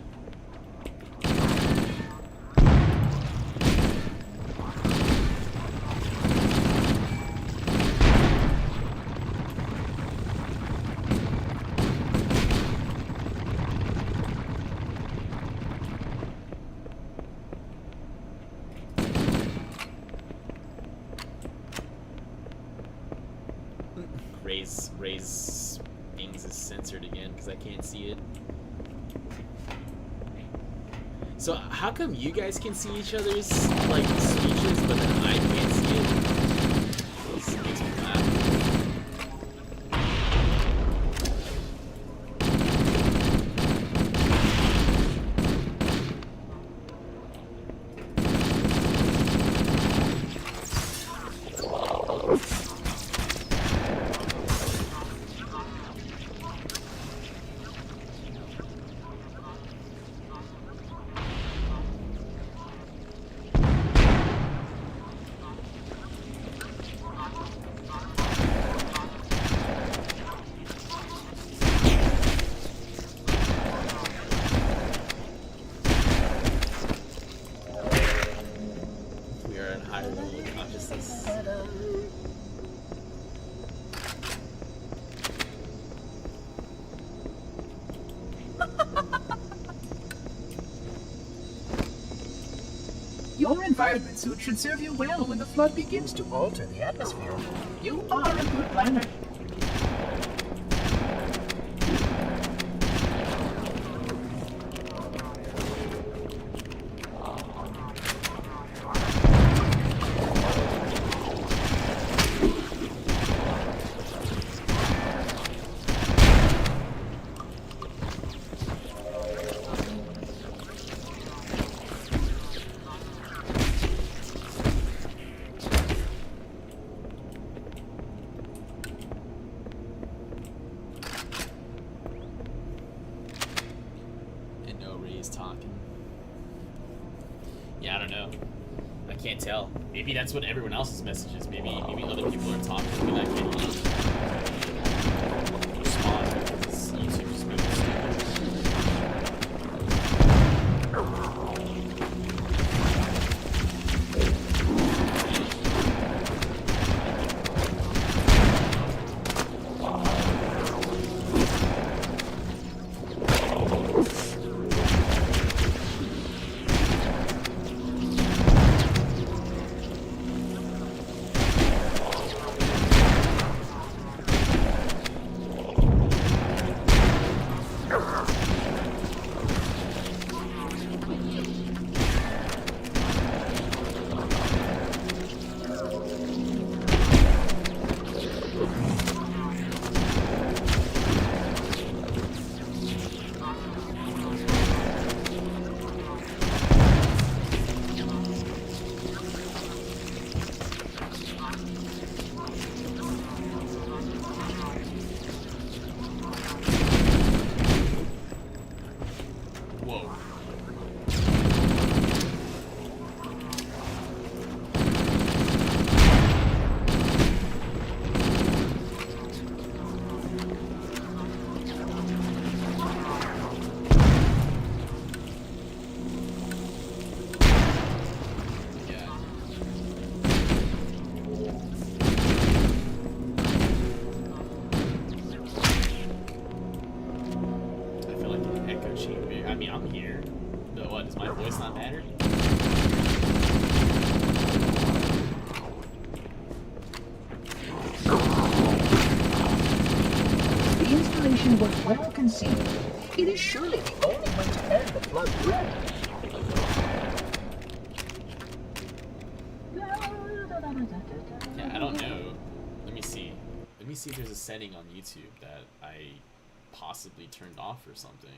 Ray's things is censored again because I can't see it. So how come you guys can see each other's like speeches, but then I can't see it? This makes me laugh. Your environment suit should serve you well when the flood begins to alter the atmosphere. You are a good planner. Yeah, I don't know. I can't tell. Maybe that's what everyone else's message is. Maybe other people are talking to me that I can't respond because YouTube's moving stupid. can see, it is surely the only way to end the blood red. Yeah, I don't know. Let me see. Let me see if there's a setting on YouTube that I possibly turned off or something.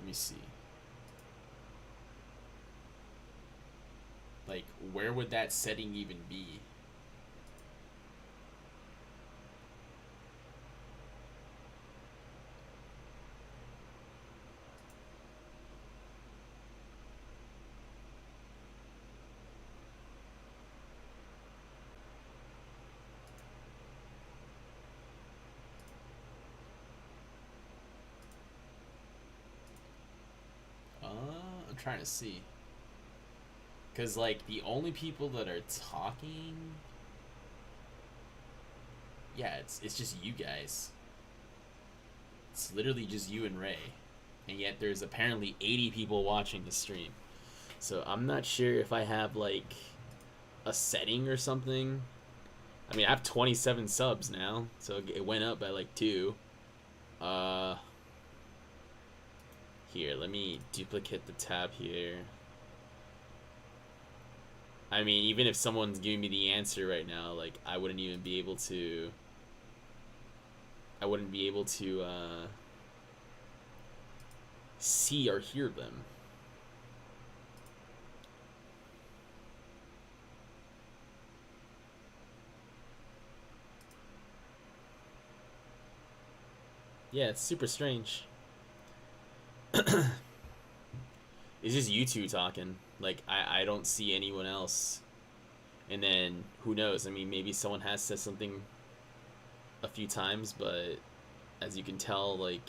Let me see. Like, where would that setting even be? I'm trying to see. Because, like, the only people that are talking... Yeah, it's just you guys. It's literally just you and Ray. And yet there's apparently 80 people watching the stream. So I'm not sure if I have, like, a setting or something. I mean, I have 27 subs now. So it went up by, like, 2. Here, let me duplicate the tab here. I mean, even if someone's giving me the answer right now, like, I wouldn't even be able to... I wouldn't be able to, see or hear them. Yeah, it's super strange. It's just you two talking. Like, I don't see anyone else. And then, who knows? I mean, maybe someone has said something a few times, but as you can tell, like,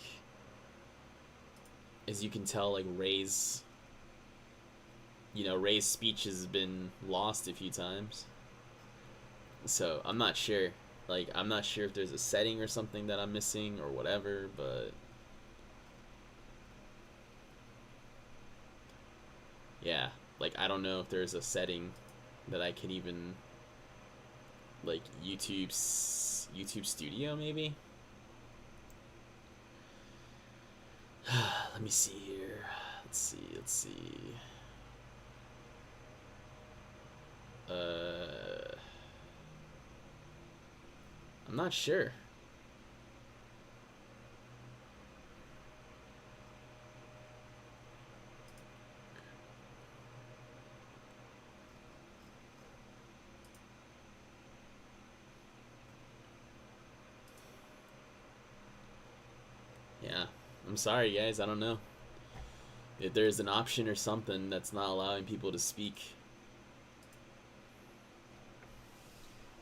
Ray's, Ray's speech has been lost a few times. So, I'm not sure. Like, I'm not sure if there's a setting or something that I'm missing or whatever, but... Yeah, like, I don't know if there's a setting that I can even, like, YouTube Studio, maybe? Let me see here. Let's see. I'm not sure. Yeah, I'm sorry guys, I don't know. If there's an option or something that's not allowing people to speak.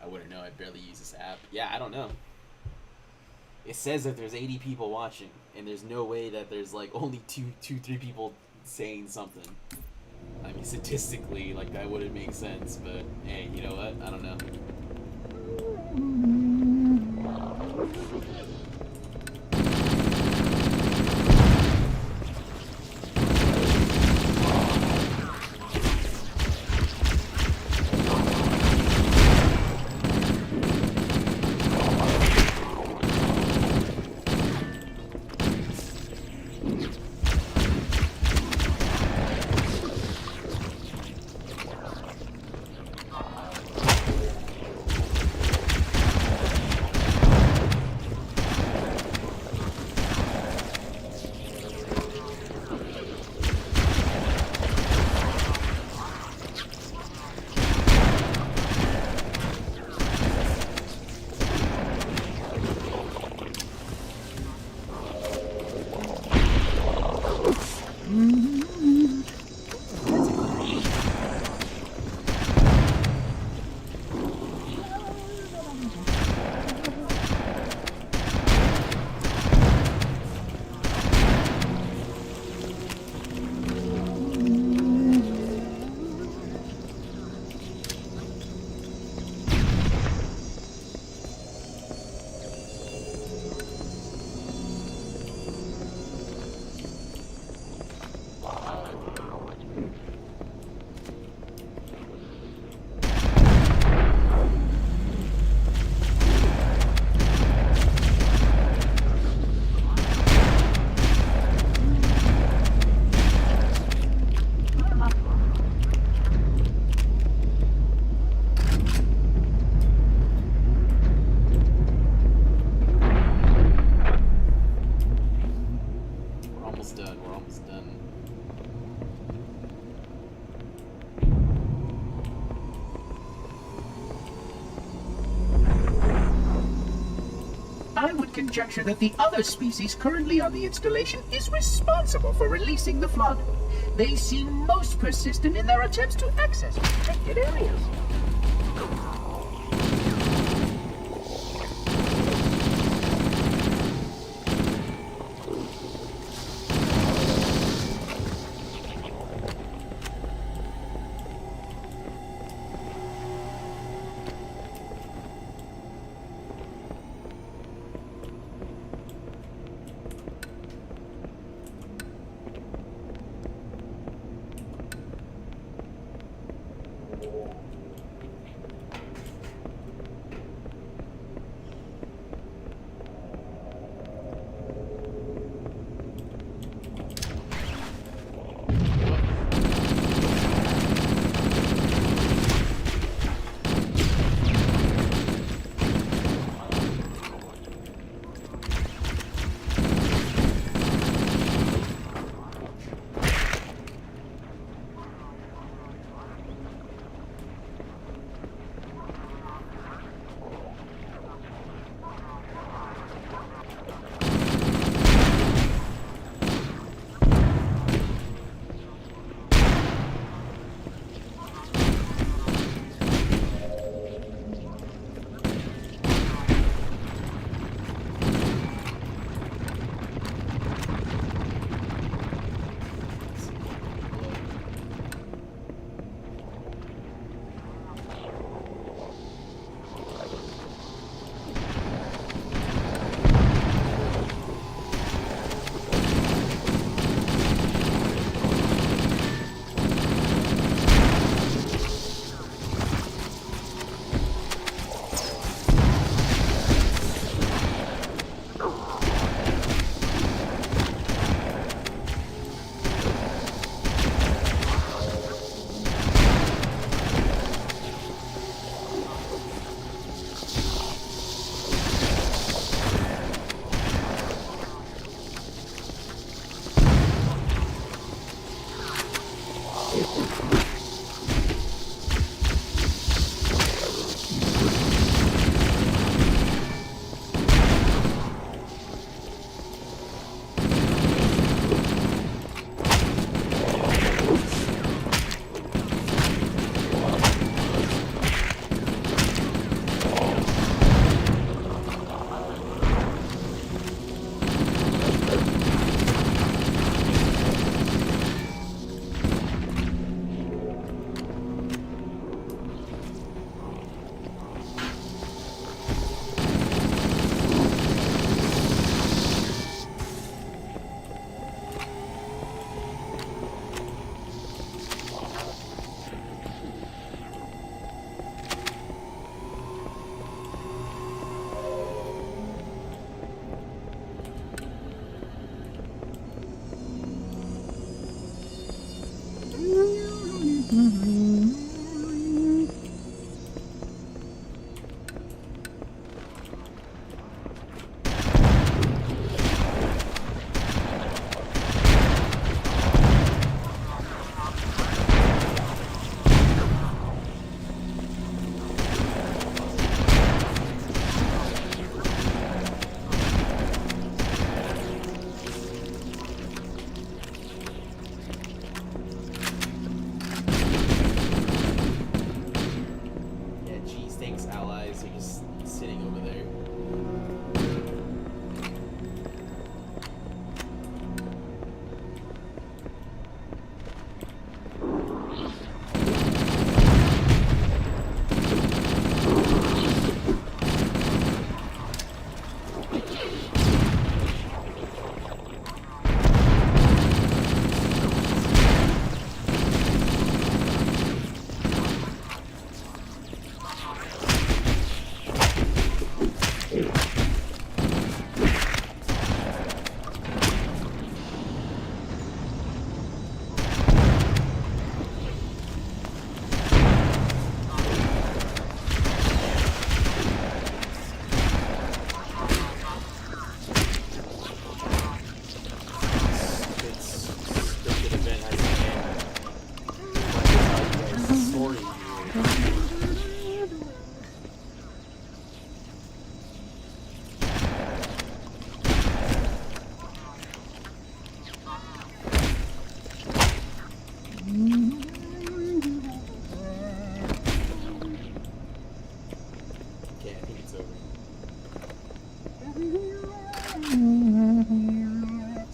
I wouldn't know, I barely use this app. Yeah, I don't know. It says that there's 80 people watching, and there's no way that there's like only 3 people saying something. I mean, statistically, like, that wouldn't make sense, but hey, you know what? I don't know. almost done. We're almost done. I would conjecture that the other species currently on the installation is responsible for releasing the flood. They seem most persistent in their attempts to access protected areas.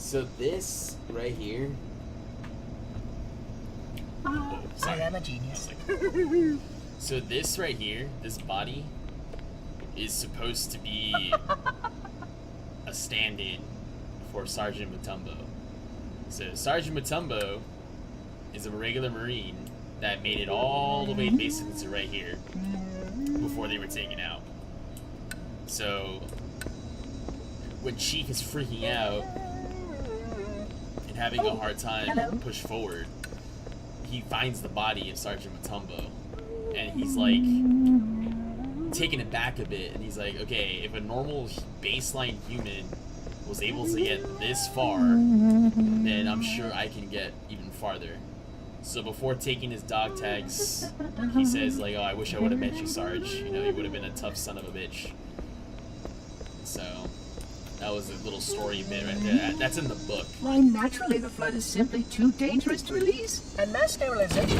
So this right here. Oh, sorry. I am a genius. So this right here, this body, is supposed to be a stand-in for Sergeant Mutombo. So Sergeant Mutombo is a regular Marine that made it all the way basically to right here before they were taken out. So when Chief is freaking out and having a hard time to push forward, he finds the body of Sergeant Mutombo, and he's like taken aback a bit, and he's like, okay, if a normal baseline human was able to get this far, then I'm sure I can get even farther. So before taking his dog tags, he says like, oh, I wish I would have met you, Sarge. You know, he would have been a tough son of a bitch. So that was a little story bit right there. That's in the book. Why, naturally, the flood is simply too dangerous to release, and mass sterilization.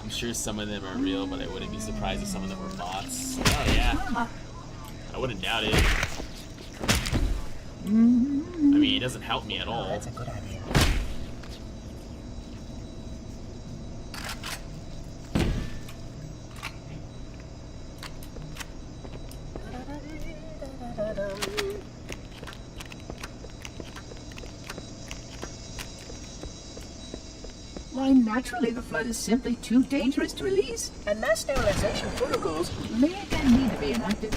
I'm sure some of them are real, but I wouldn't be surprised if some of them were bots. Oh yeah, I wouldn't doubt it. I mean, it doesn't help me at all. That's a good idea. Why, naturally, the flood is simply too dangerous to release, and mass sterilization protocols may again need to be enacted.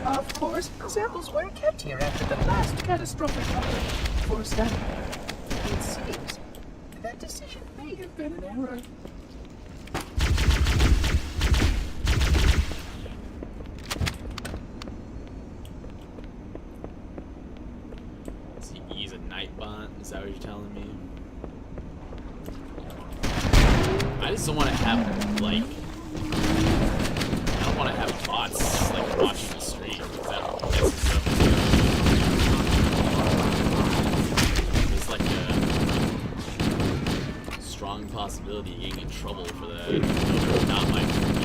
Of course, samples were kept here after the last catastrophic fire for study. It seems that decision may have been an error. So you can use a Nightbot? Is that what you're telling me? I just don't want to have, like, I don't want to have bots, like, watching the stream. That messes up. There's, like, a strong possibility of getting in trouble for that. Not my doing.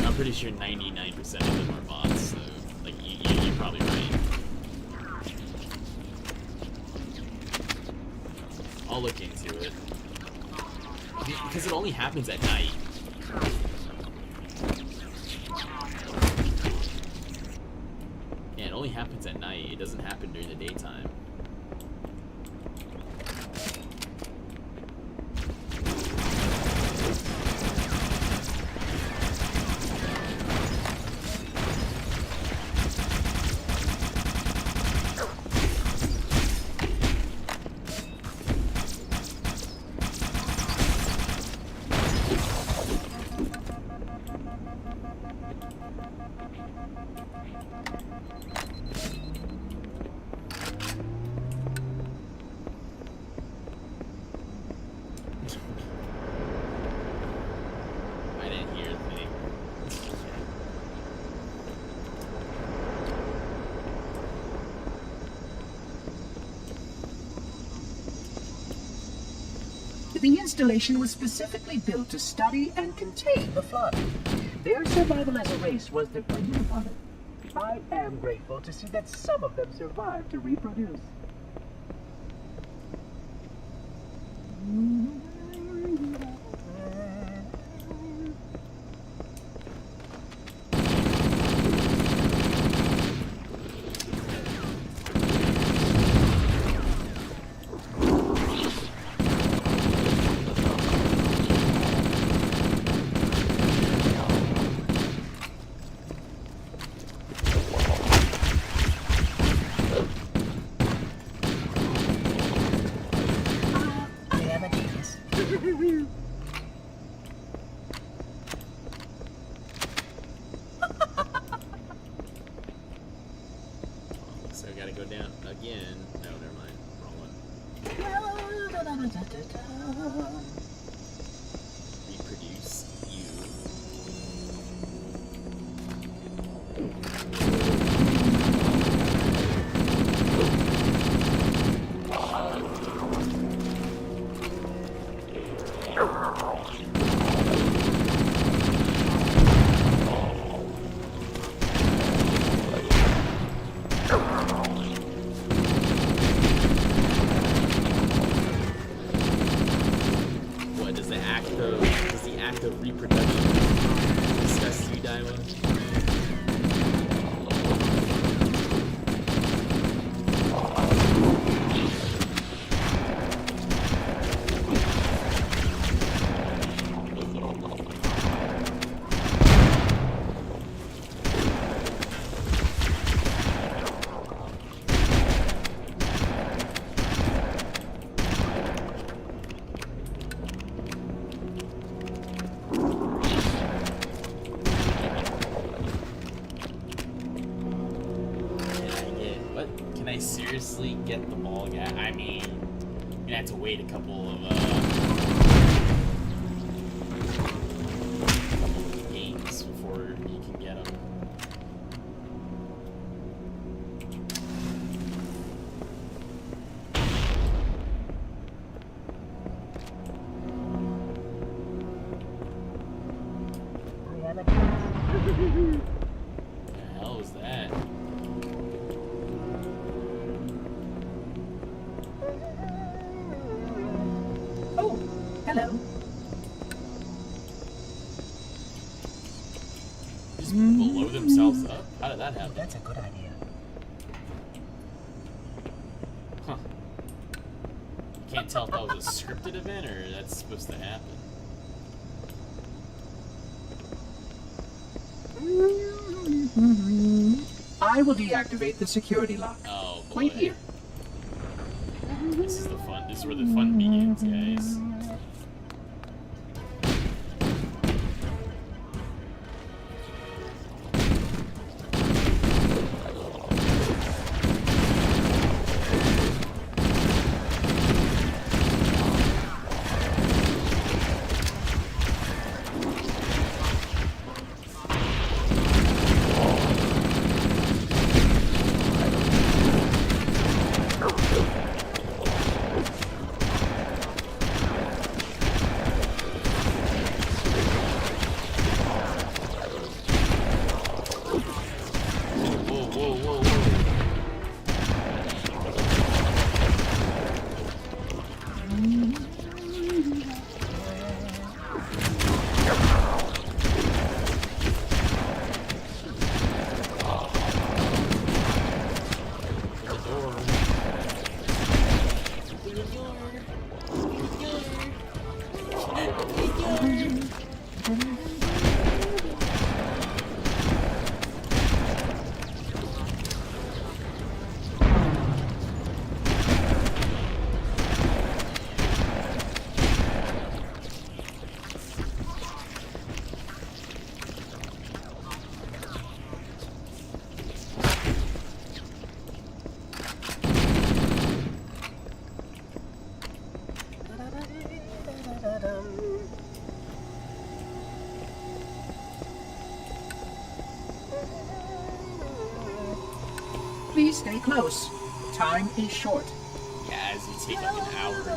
I'm pretty sure 99% of them are bots, so like you're probably right. I'll look into it. Because it only happens at night. Yeah, it only happens at night. It doesn't happen during the daytime. The installation was specifically built to study and contain the flood. Their survival as a race was dependent upon it. I am grateful to see that some of them survived to reproduce. So I gotta go down again. No, never mind. Wrong one. Reproduce you. I seriously get the ball gag? I mean, you're gonna have to wait a couple of games before you can get them. What the hell was that? Oh, hello. Just blow themselves up? How did that happen? That's a good idea. Huh. Can't tell if that was a scripted event or that's supposed to happen. I will deactivate the security lock. Oh boy. Wait here. This is the fun. This is where the fun begins, guys. Whoa, whoa, whoa, whoa. Please stay close. Time is short. Yeah, as you take like an hour to...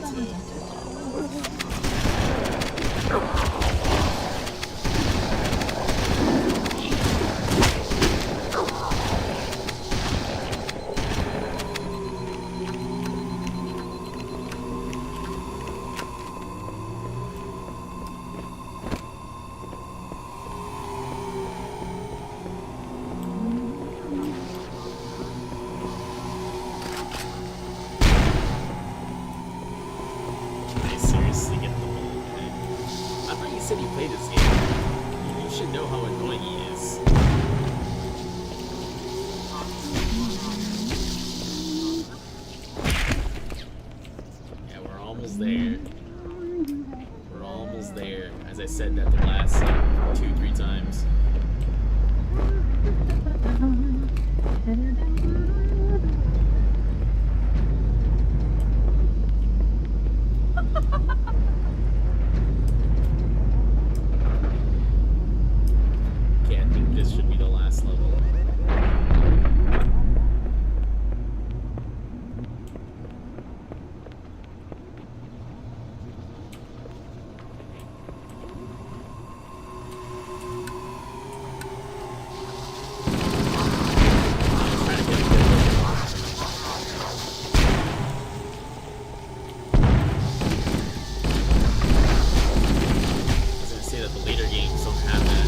I seriously get the whole thing. I thought you said you played this game. You should know how annoying he is. Yeah, we're almost there. We're almost there. As I said that the last 2-3 times. Okay, I think this should be the last level. I was gonna say that the later games don't have that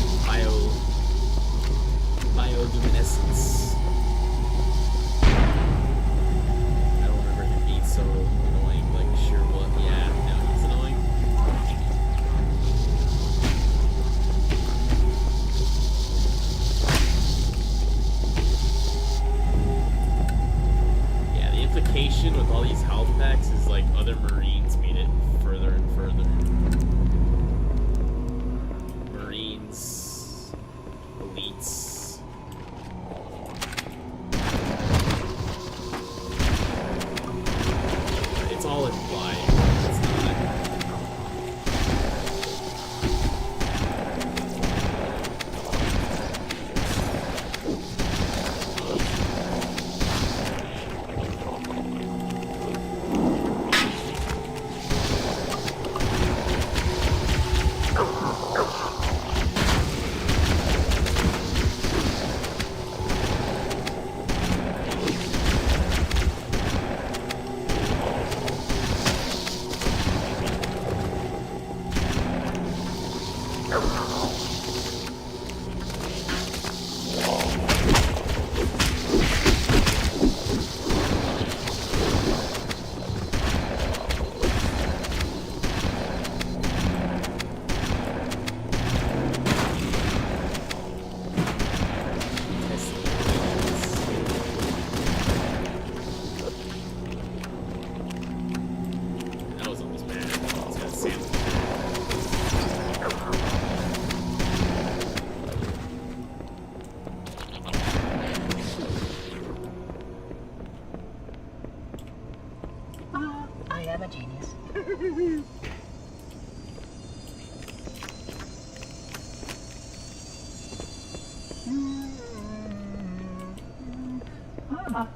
Come on.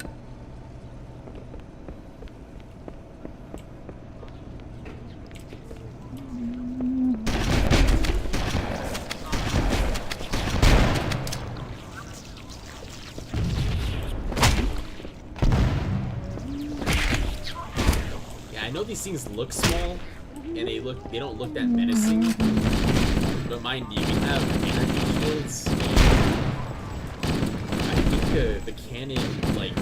Yeah, I know these things look small, and they don't look that menacing. But mind you, we have energy shields. I think the cannon like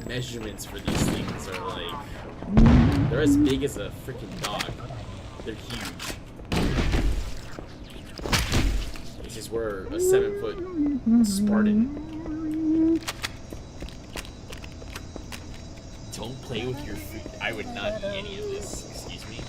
measurements for these things are like they're as big as a freaking dog. They're huge. It's just we're a 7-foot Spartan. Don't play with your food. I would not eat any of this. Excuse me.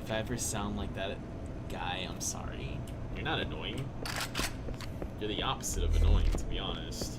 If I ever sound like that guy, I'm sorry. You're not annoying. You're the opposite of annoying, to be honest.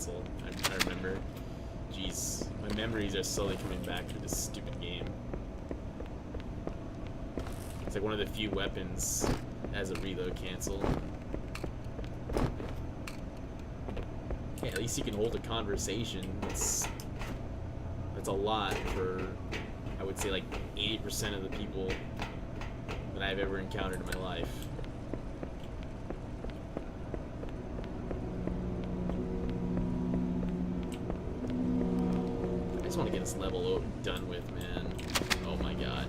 I remember. Jeez, my memories are slowly coming back to this stupid game. It's like one of the few weapons as a reload cancel. Okay, at least you can hold a conversation. That's a lot for, I would say, like 80% of the people that I've ever encountered in my life. I just want to get this level done with, man. Oh my god.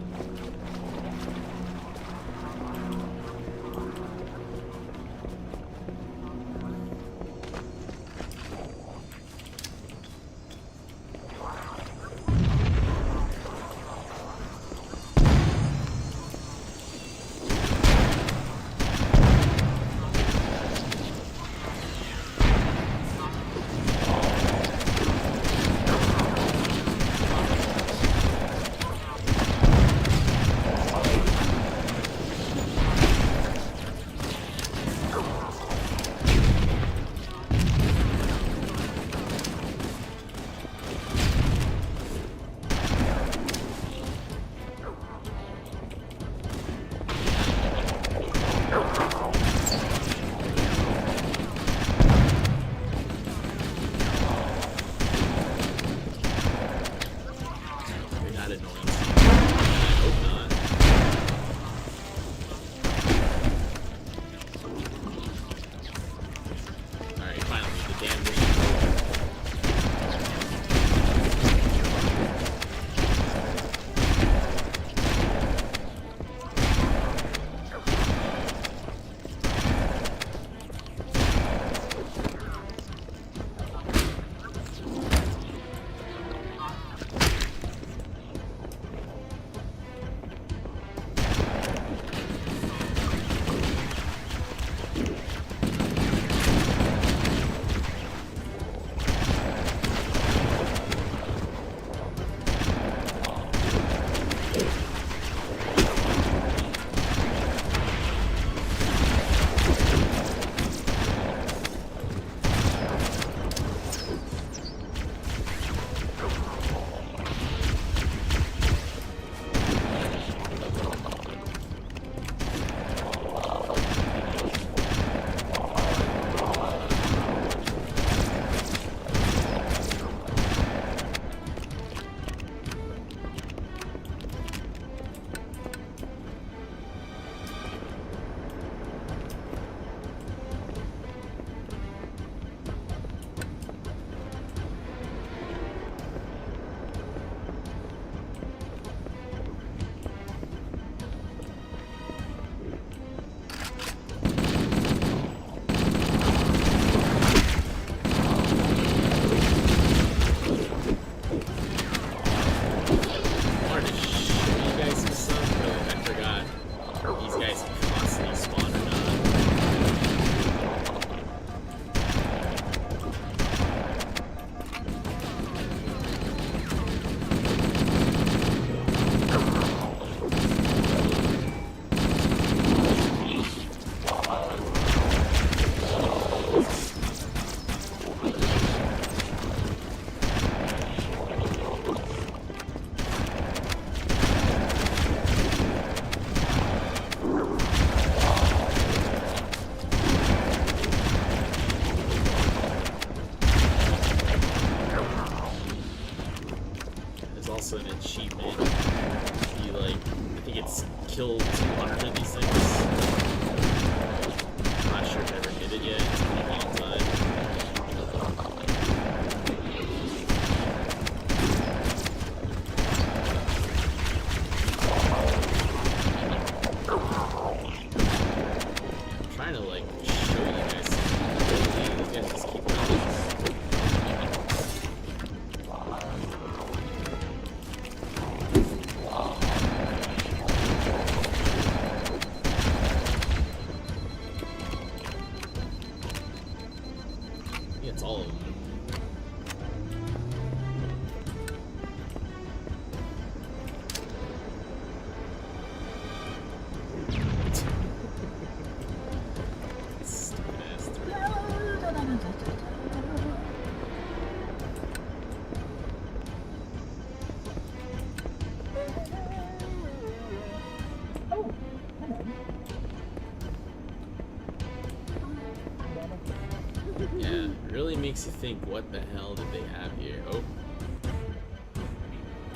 Yeah, really makes you think, what the hell did they have here? Oh.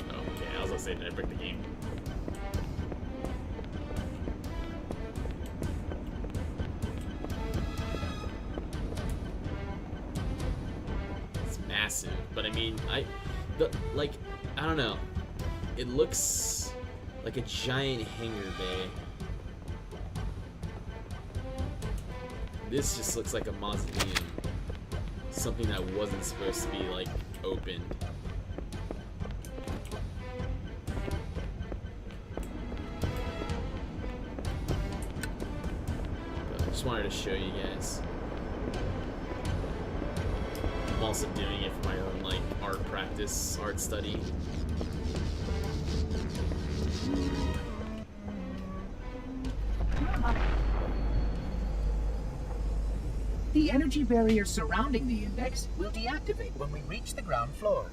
Okay, I was gonna say, did I break the game? It's massive, but I mean, I don't know. It looks like a giant hangar bay. This just looks like a mausoleum. Something that wasn't supposed to be, like, opened. But I just wanted to show you guys. I'm also doing it for my own, like, art practice, art study. The energy barrier surrounding the index will deactivate when we reach the ground floor.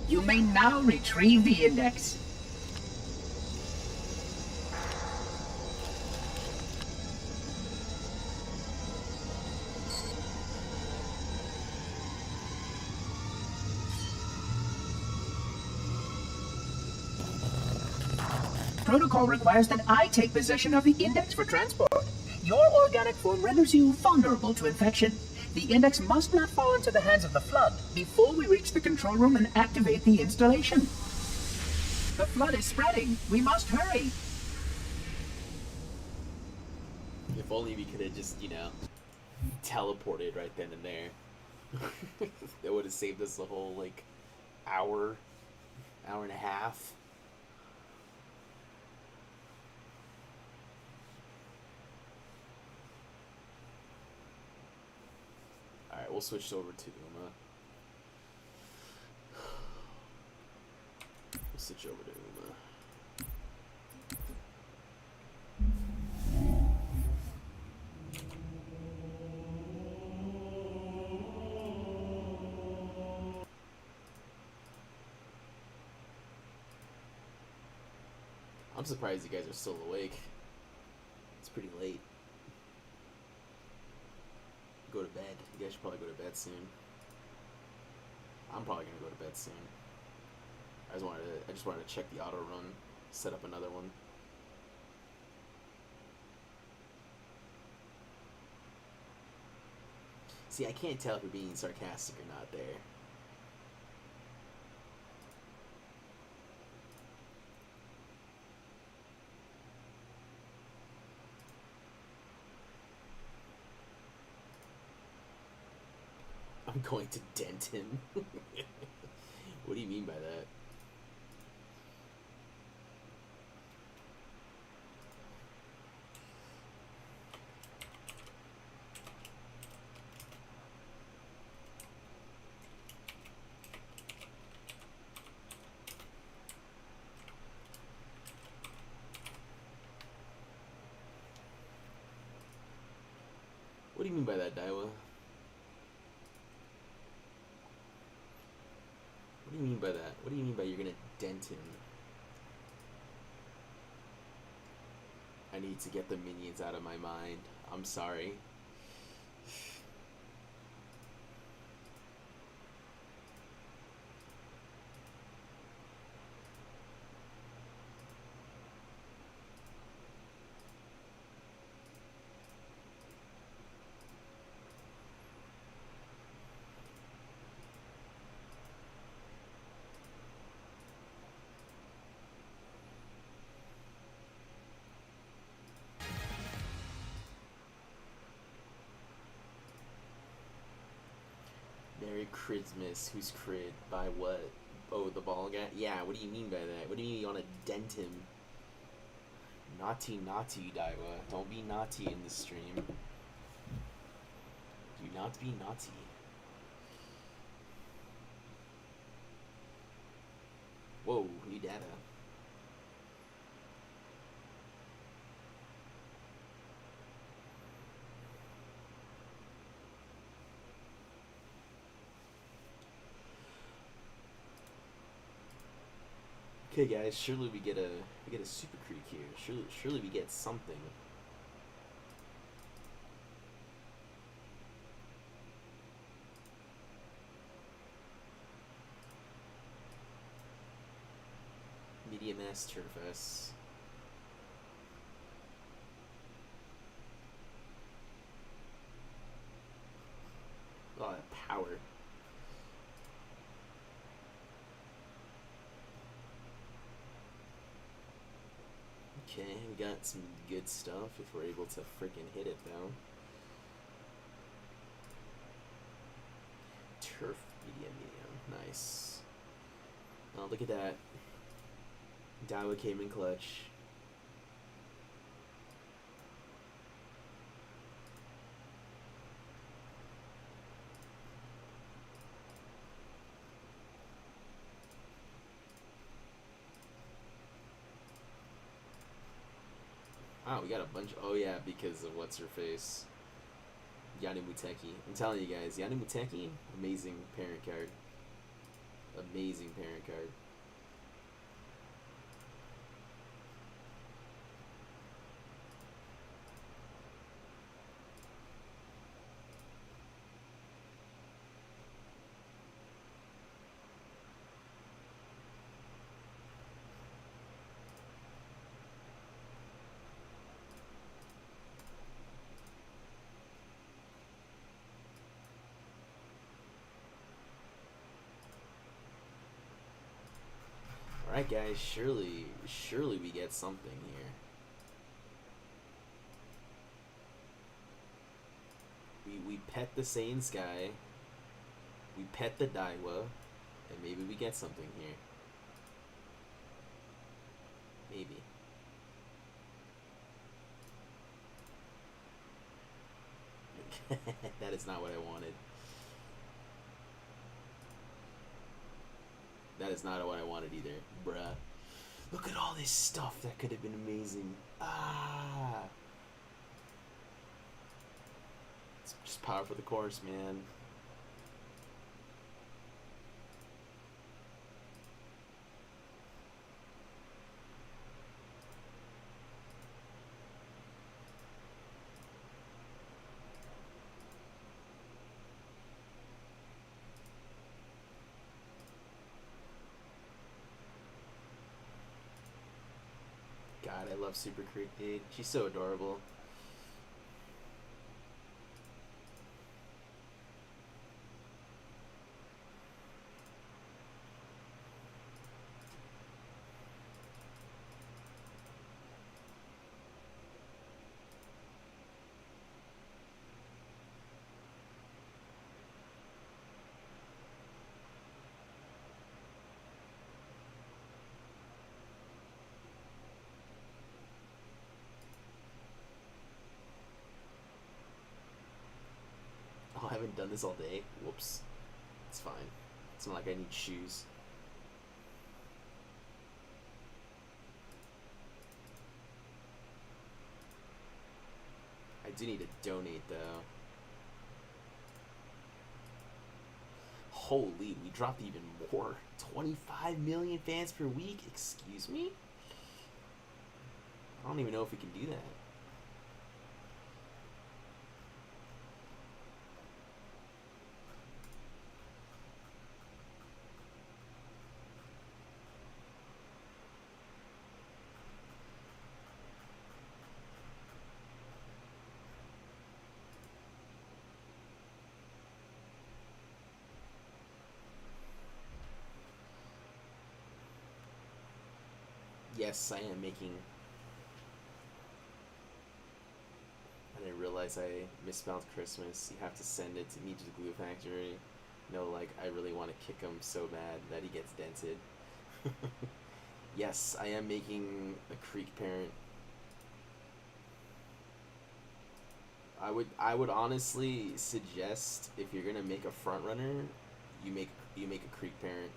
You may now retrieve the index. Protocol requires that I take possession of the index for transport. Your organic form renders you vulnerable to infection. The index must not fall into the hands of the Flood before we reach the control room and activate the installation. The Flood is spreading. We must hurry. If only we could have just, you know, teleported right then and there. That would have saved us the whole, like, hour and a half. Alright, we'll switch over to Uma. We'll switch over to Uma. I'm surprised you guys are still awake. It's pretty late. Go to bed. You guys should probably go to bed soon. I'm probably gonna go to bed soon. I just wanted to check the auto run, set up another one. See, I can't tell if you're being sarcastic or not there. I'm going to dent him. What do you mean by that? What do you mean by that, Daiwa? What do you mean by that? What do you mean by you're gonna dent him? I need to get the minions out of my mind. I'm sorry. Merry Christmas. Who's crid? By what? Oh, the ball guy? Yeah, what do you mean by that? What do you mean you want to dent him? Naughty, naughty, Daiwa. Don't be naughty in this stream. Do not be naughty. Whoa, new data. Okay, guys. Surely we get a Super Creek here. Surely we get something. Medium S Turf S. Oh, that power. Okay, we got some good stuff if we're able to freaking hit it though. Turf medium. Nice. Oh, look at that. Daiwa came in clutch. Wow, we got a bunch. Oh yeah, because of what's her face, Yane Muteki. I'm telling you guys, Yane Muteki, amazing parent card. Amazing parent card. Alright guys, surely we get something here. We pet the Saiyan Sky, we pet the Daiwa, and maybe we get something here. Maybe. That is not what I wanted. That is not what I wanted either, bruh. Look at all this stuff that could have been amazing. Ah! It's just power for the course, man. God, I love Super Creek, dude. She's so adorable. Oh, I haven't done this all day. Whoops. It's fine. It's not like I need shoes. I do need to donate, though. Holy, we dropped even more. 25 million fans per week? Excuse me? I don't even know if we can do that. Yes, I am making... I didn't realize I misspelled Christmas. You have to send it to me to the Glue Factory. No, like, I really want to kick him so bad that he gets dented. Yes, I am making a Creek parent. I would honestly suggest, if you're gonna make a front runner, you make a Creek parent.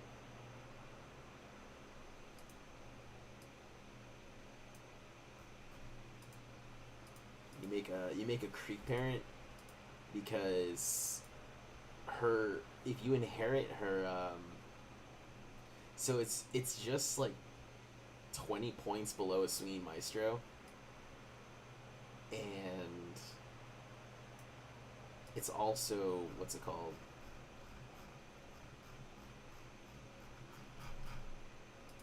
You make a Creek parent because if you inherit her, so it's just like 20 points below a Sweeney Maestro. And it's also, what's it called?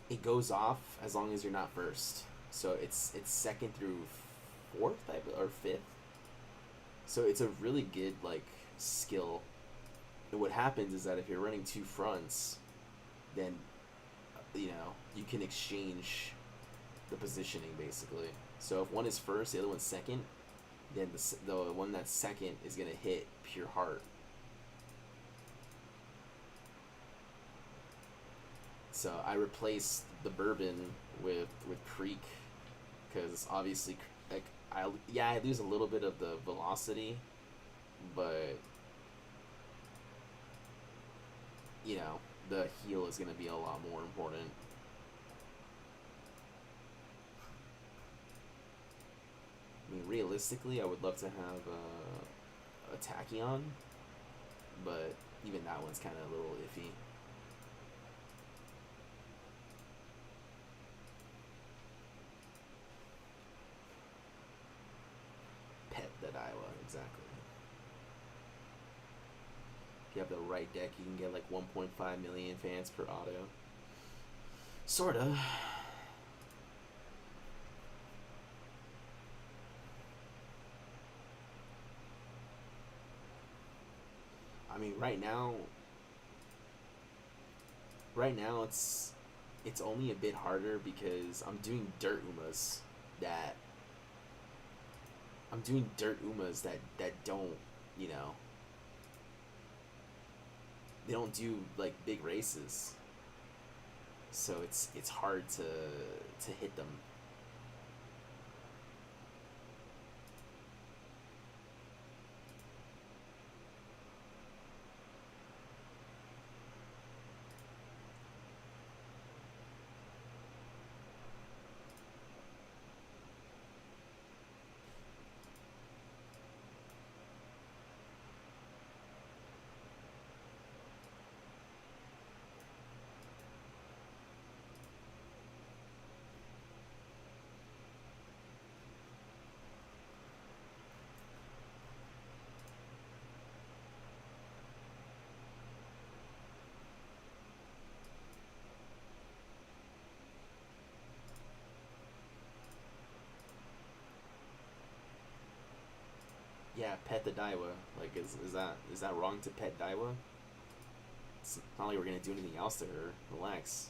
It goes off as long as you're not first. So it's second through fourth, or fifth. So it's a really good, like, skill. And what happens is that if you're running two fronts, then, you know, you can exchange the positioning, basically. So if one is first, the other one's second, then the one that's second is going to hit pure heart. So I replaced the Bourbon with Creek, because obviously, like, I lose a little bit of the velocity, but, you know, the heal is going to be a lot more important. I mean, realistically, I would love to have a Tachyon, but even that one's kind of a little iffy. Pet that Iowa, exactly. If you have the right deck, you can get like 1.5 million fans per auto. Sorta. I mean, right now it's only a bit harder because I'm doing dirt Umas that don't, you know, they don't do like big races. So it's hard to hit them. Yeah, pet the Daiwa. Like, is that wrong to pet Daiwa? It's not like we're gonna do anything else to her. Relax.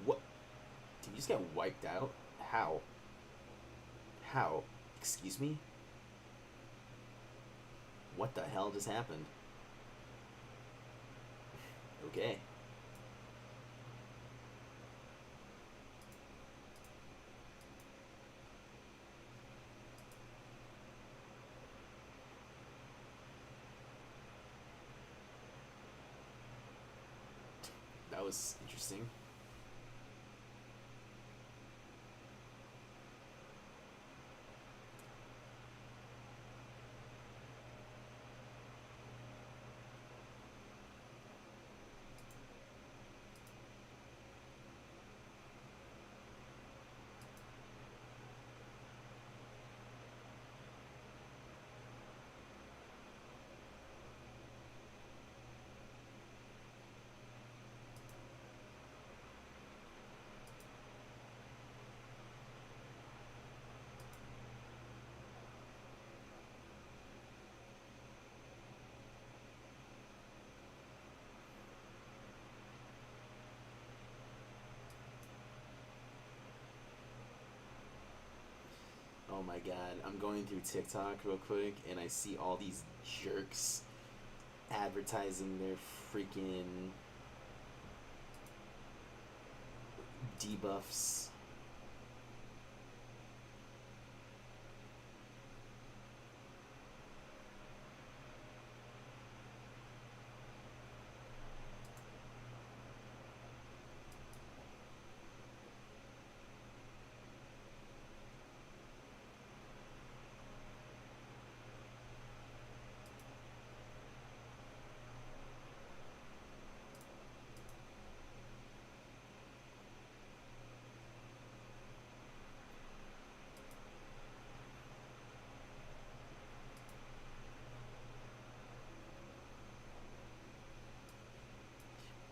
What? Did you just get wiped out? How? How? Excuse me? What the hell just happened? Okay. That was interesting. Oh my god, I'm going through TikTok real quick and I see all these jerks advertising their freaking debuffs.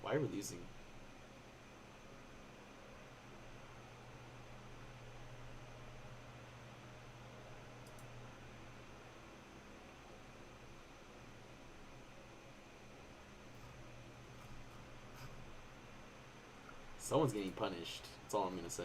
Why are we losing? Someone's getting punished. That's all I'm gonna say.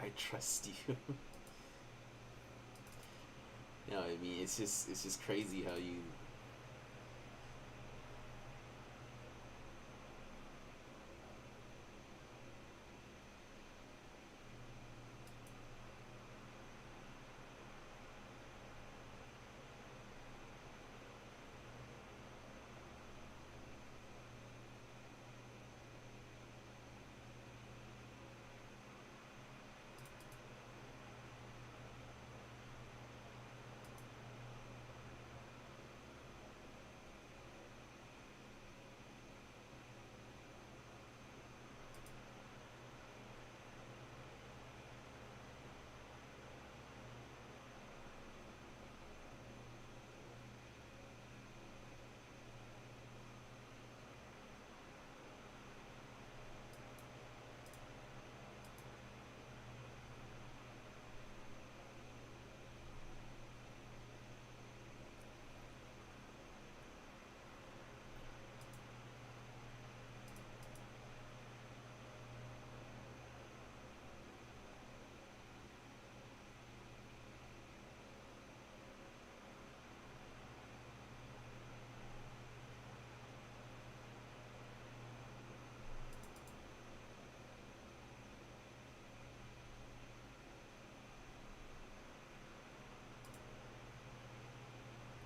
I trust you. No, I mean it's just crazy how you.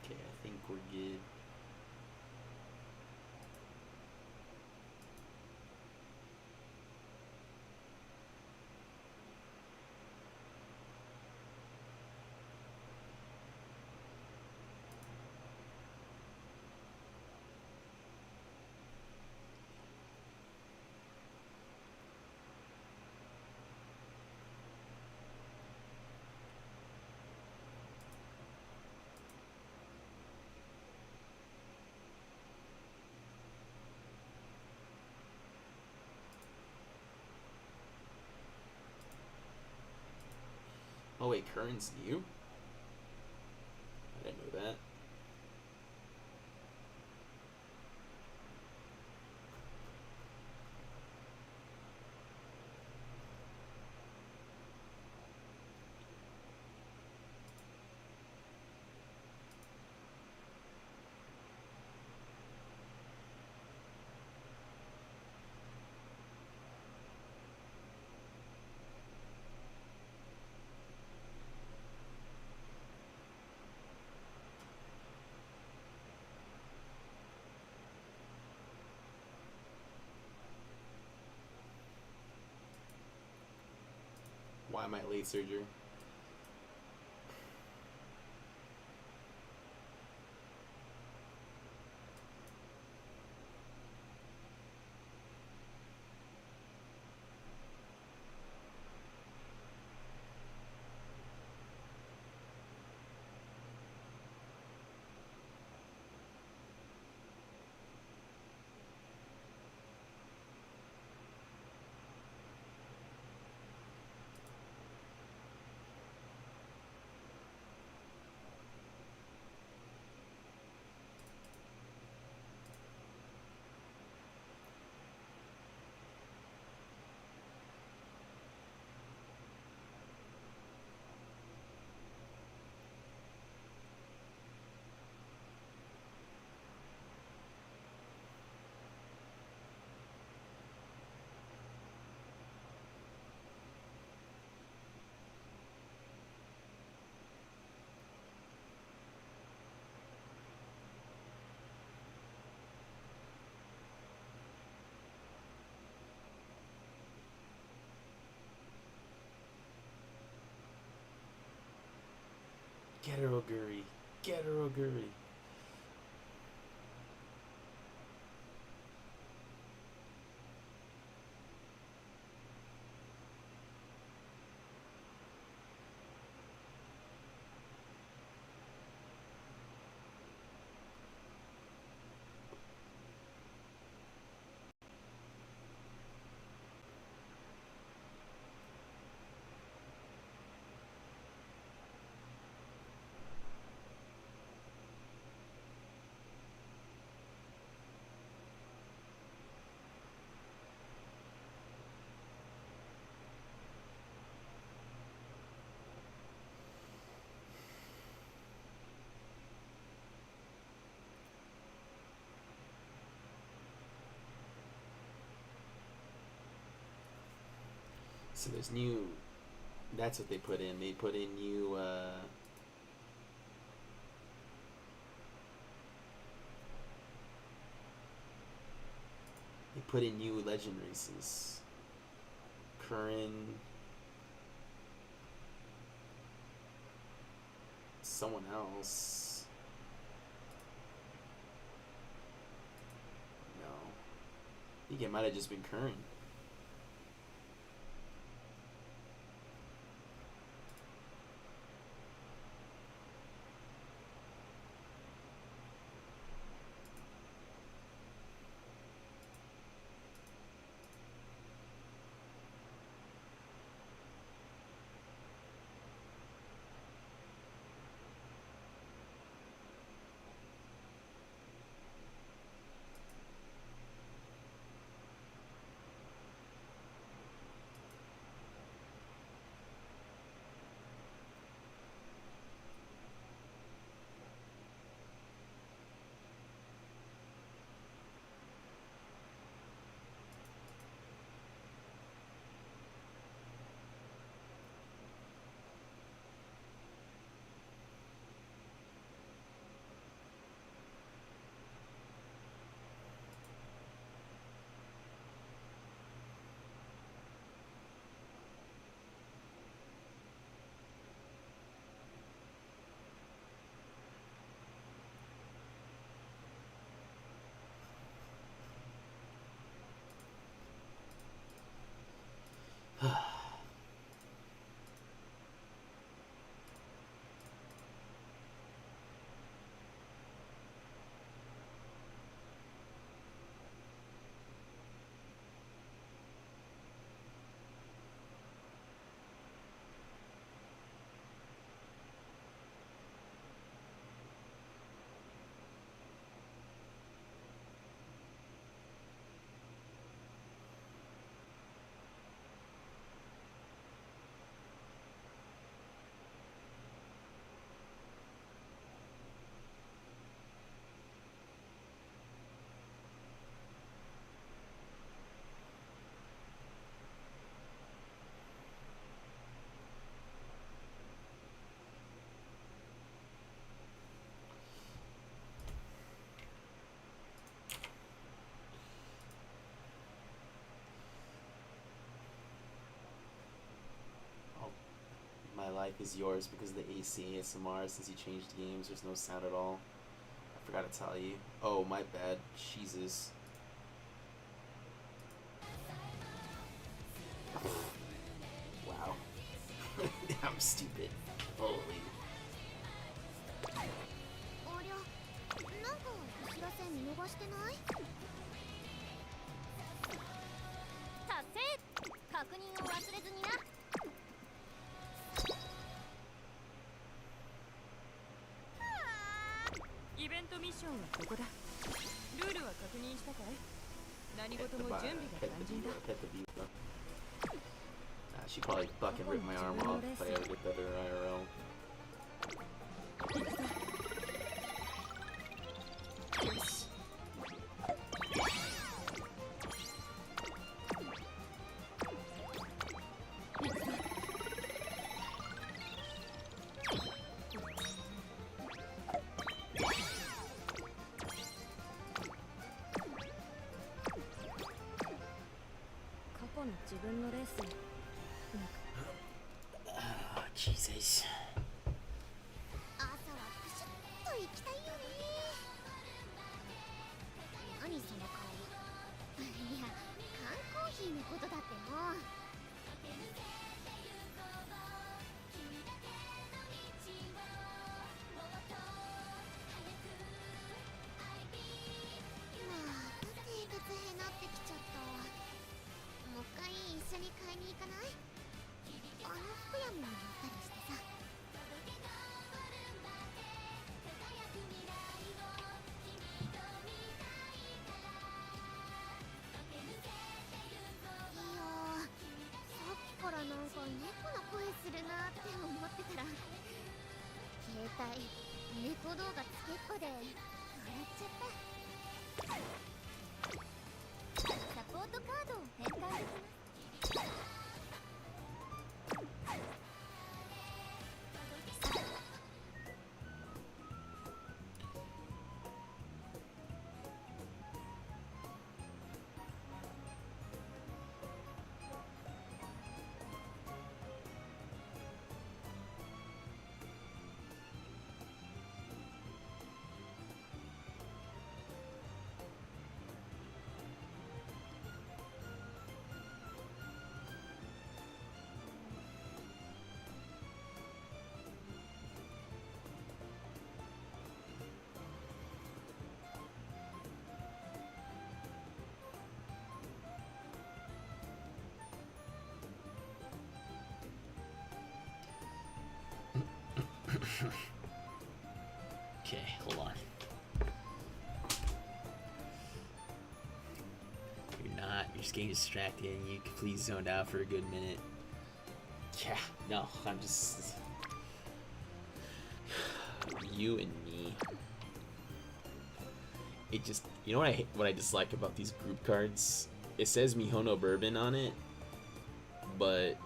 Okay, I think we're good. Oh wait, Kern's new? I didn't know that. I might late surgery. Get her, Oguri. Get her, Oguri. So there's new. That's what they put in. They put in new. They put in new legend races. Curran. Someone else. No. I think it might have just been Curran. life is yours because of the AC ASMR. Since you changed the games, there's no sound at all. I forgot to tell you. Oh, my bad. Jesus. Wow. I'm stupid. Holy. ありゃ、なんかお知らせ見逃してない？達成！確認を忘れずにな。イベントミッションはここだ。ルールは確認したかい？何事も準備が肝心だ。 She probably fucking ripped my arm off if I ever get better IRL. Yes. 過去の自分のレースに Jesus. 朝はプシュッと行きたいよね。何その顔。いや、缶コーヒーのことだってもう。また生活へなってきちゃった。もう一回一緒に買いに行かない？あの服屋も寄ったりしてさ。いやー、さっきからなんか猫の声するなって思ってたら、携帯猫動画つけっこで笑っちゃった。サポートカードを変換できます。 Okay, hold on. You're just getting distracted and you can please zone out for a good minute. Yeah, no, I'm just... You and me. It just... You know what I dislike about these group cards? It says Mihono Bourbon on it, but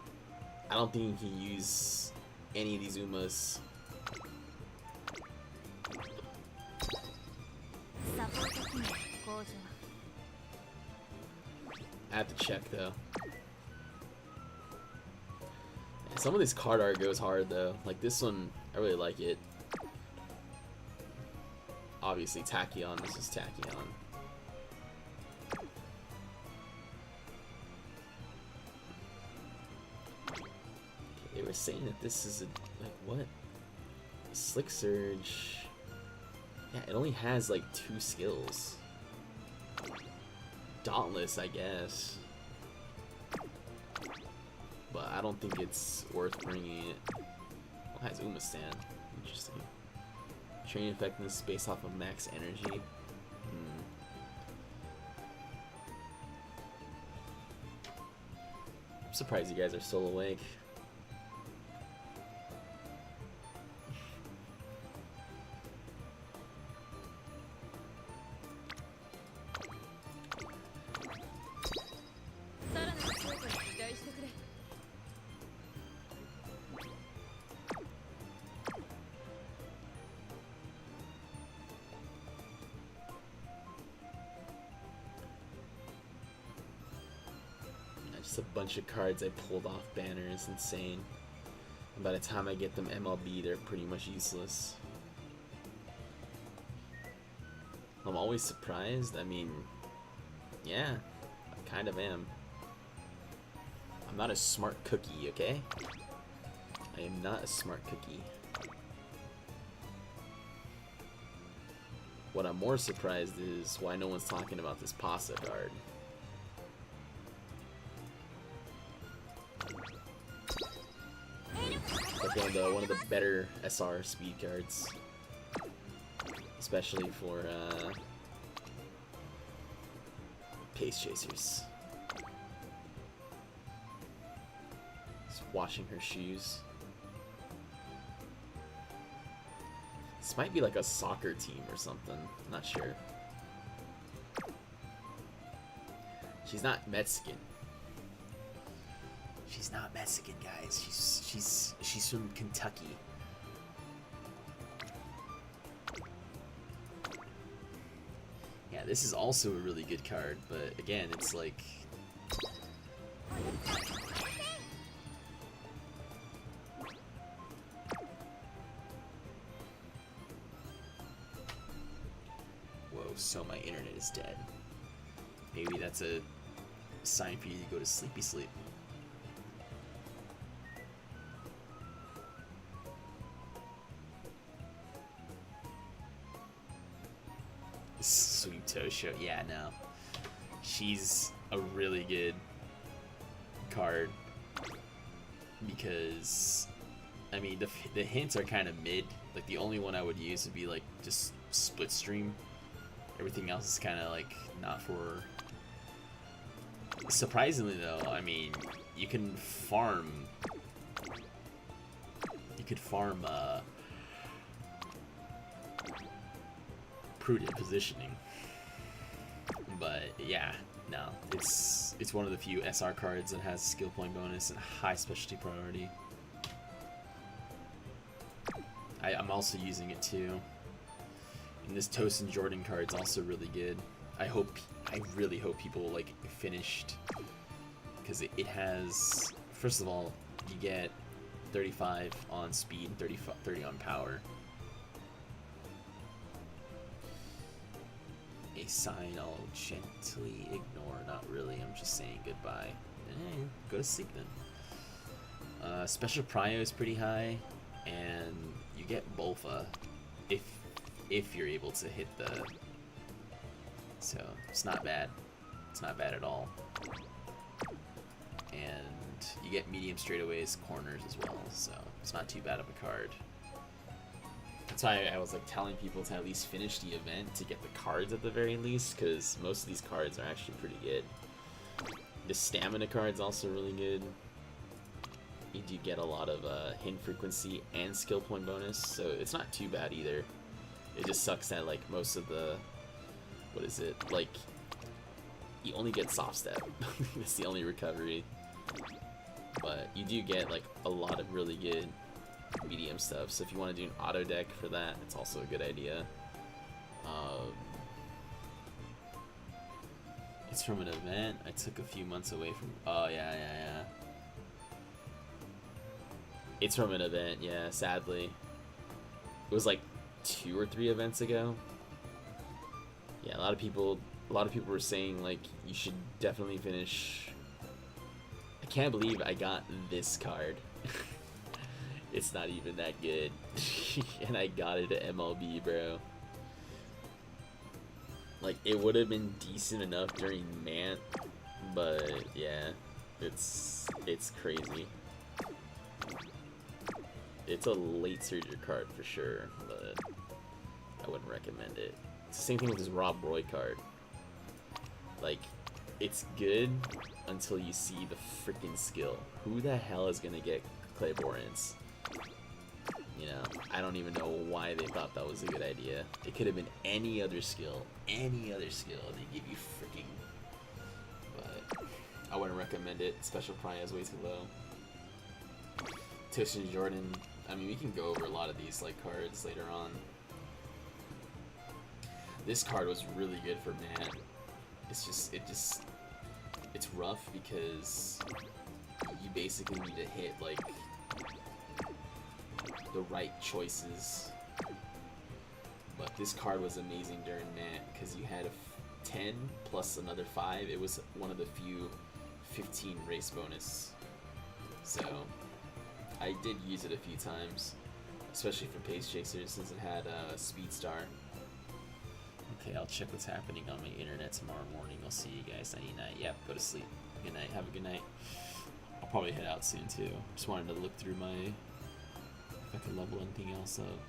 I don't think you can use any of these Umas. I have to check though. Yeah, some of this card art goes hard though. Like this one, I really like it. Obviously Tachyon, this is Tachyon. They were saying that this is a, like what? Slick Surge. Yeah, it only has like 2 skills. Dauntless, I guess. But I don't think it's worth bringing it. Well, it has Umastan. Interesting. Training effectiveness based off of max energy. I'm surprised you guys are still awake. Just a bunch of cards I pulled off banners, insane. By the time I get them MLB, they're pretty much useless. I'm always surprised. I mean, yeah, I kind of am. I'm not a smart cookie, okay? I am not a smart cookie. What I'm more surprised is why no one's talking about this Pasa card. Like one of the better SR speed cards, especially for pace chasers. Just washing her shoes. This might be like a soccer team or something. I'm not sure. She's not Mexican. She's not Mexican, guys. She's from Kentucky. Yeah, this is also a really good card, but again, it's like whoa, so my internet is dead. Maybe that's a sign for you to go to sleepy sleep. Sweet Tosho, yeah, no. She's a really good card because, I mean, the hints are kind of mid. Like, the only one I would use would be, like, just Split Stream. Everything else is kind of, like, not for... Surprisingly, though, I mean, you can farm... You could farm, prudent positioning, but yeah, no, it's one of the few SR cards that has skill point bonus and high specialty priority. I'm also using it too, and this Tosin Jordan card's also really good. I really hope people like finished, because it has, first of all, you get 35 on speed, 30 on power. A sign I'll gently ignore. Not really, I'm just saying goodbye. Go to sleep then. Special prio is pretty high, and you get Bolfa if you're able to hit the... So, it's not bad. It's not bad at all. And you get medium straightaways, corners as well, so it's not too bad of a card. That's why I was like telling people to at least finish the event to get the cards at the very least, because most of these cards are actually pretty good. The stamina card's also really good. You do get a lot of hint frequency and skill point bonus, so it's not too bad either. It just sucks that like most of the, what is it, like you only get soft step. That's the only recovery. But you do get like a lot of really good medium stuff, so if you want to do an auto deck for that, it's also a good idea. It's from an event I took a few months away from. Oh yeah. It's from an event, yeah, sadly. It was like 2 or 3 events ago. Yeah, a lot of people were saying like you should definitely finish. I can't believe I got this card. It's not even that good. And I got it at MLB, bro. Like, it would have been decent enough during Mant, but yeah, it's crazy. It's a late surger card for sure, but I wouldn't recommend it. It's the same thing with this Rob Roy card. Like, it's good until you see the freaking skill. Who the hell is gonna get Clayborans? You know, I don't even know why they thought that was a good idea. It could have been any other skill. Any other skill. They give you freaking... But I wouldn't recommend it. Special prio is way too low. Tosin Jordan. I mean, we can go over a lot of these like cards later on. This card was really good for Matt. It's rough because you basically need to hit like the right choices. But this card was amazing during Nat because you had a 10 plus another 5. It was one of the few 15 race bonus. So I did use it a few times, especially for Pace Chasers since it had Speed Star. Okay, I'll check what's happening on my internet tomorrow morning. I'll see you guys. Nighty night. Yep, go to sleep. Good night. Have a good night. I'll probably head out soon too. Just wanted to look through my, if I could level anything else up.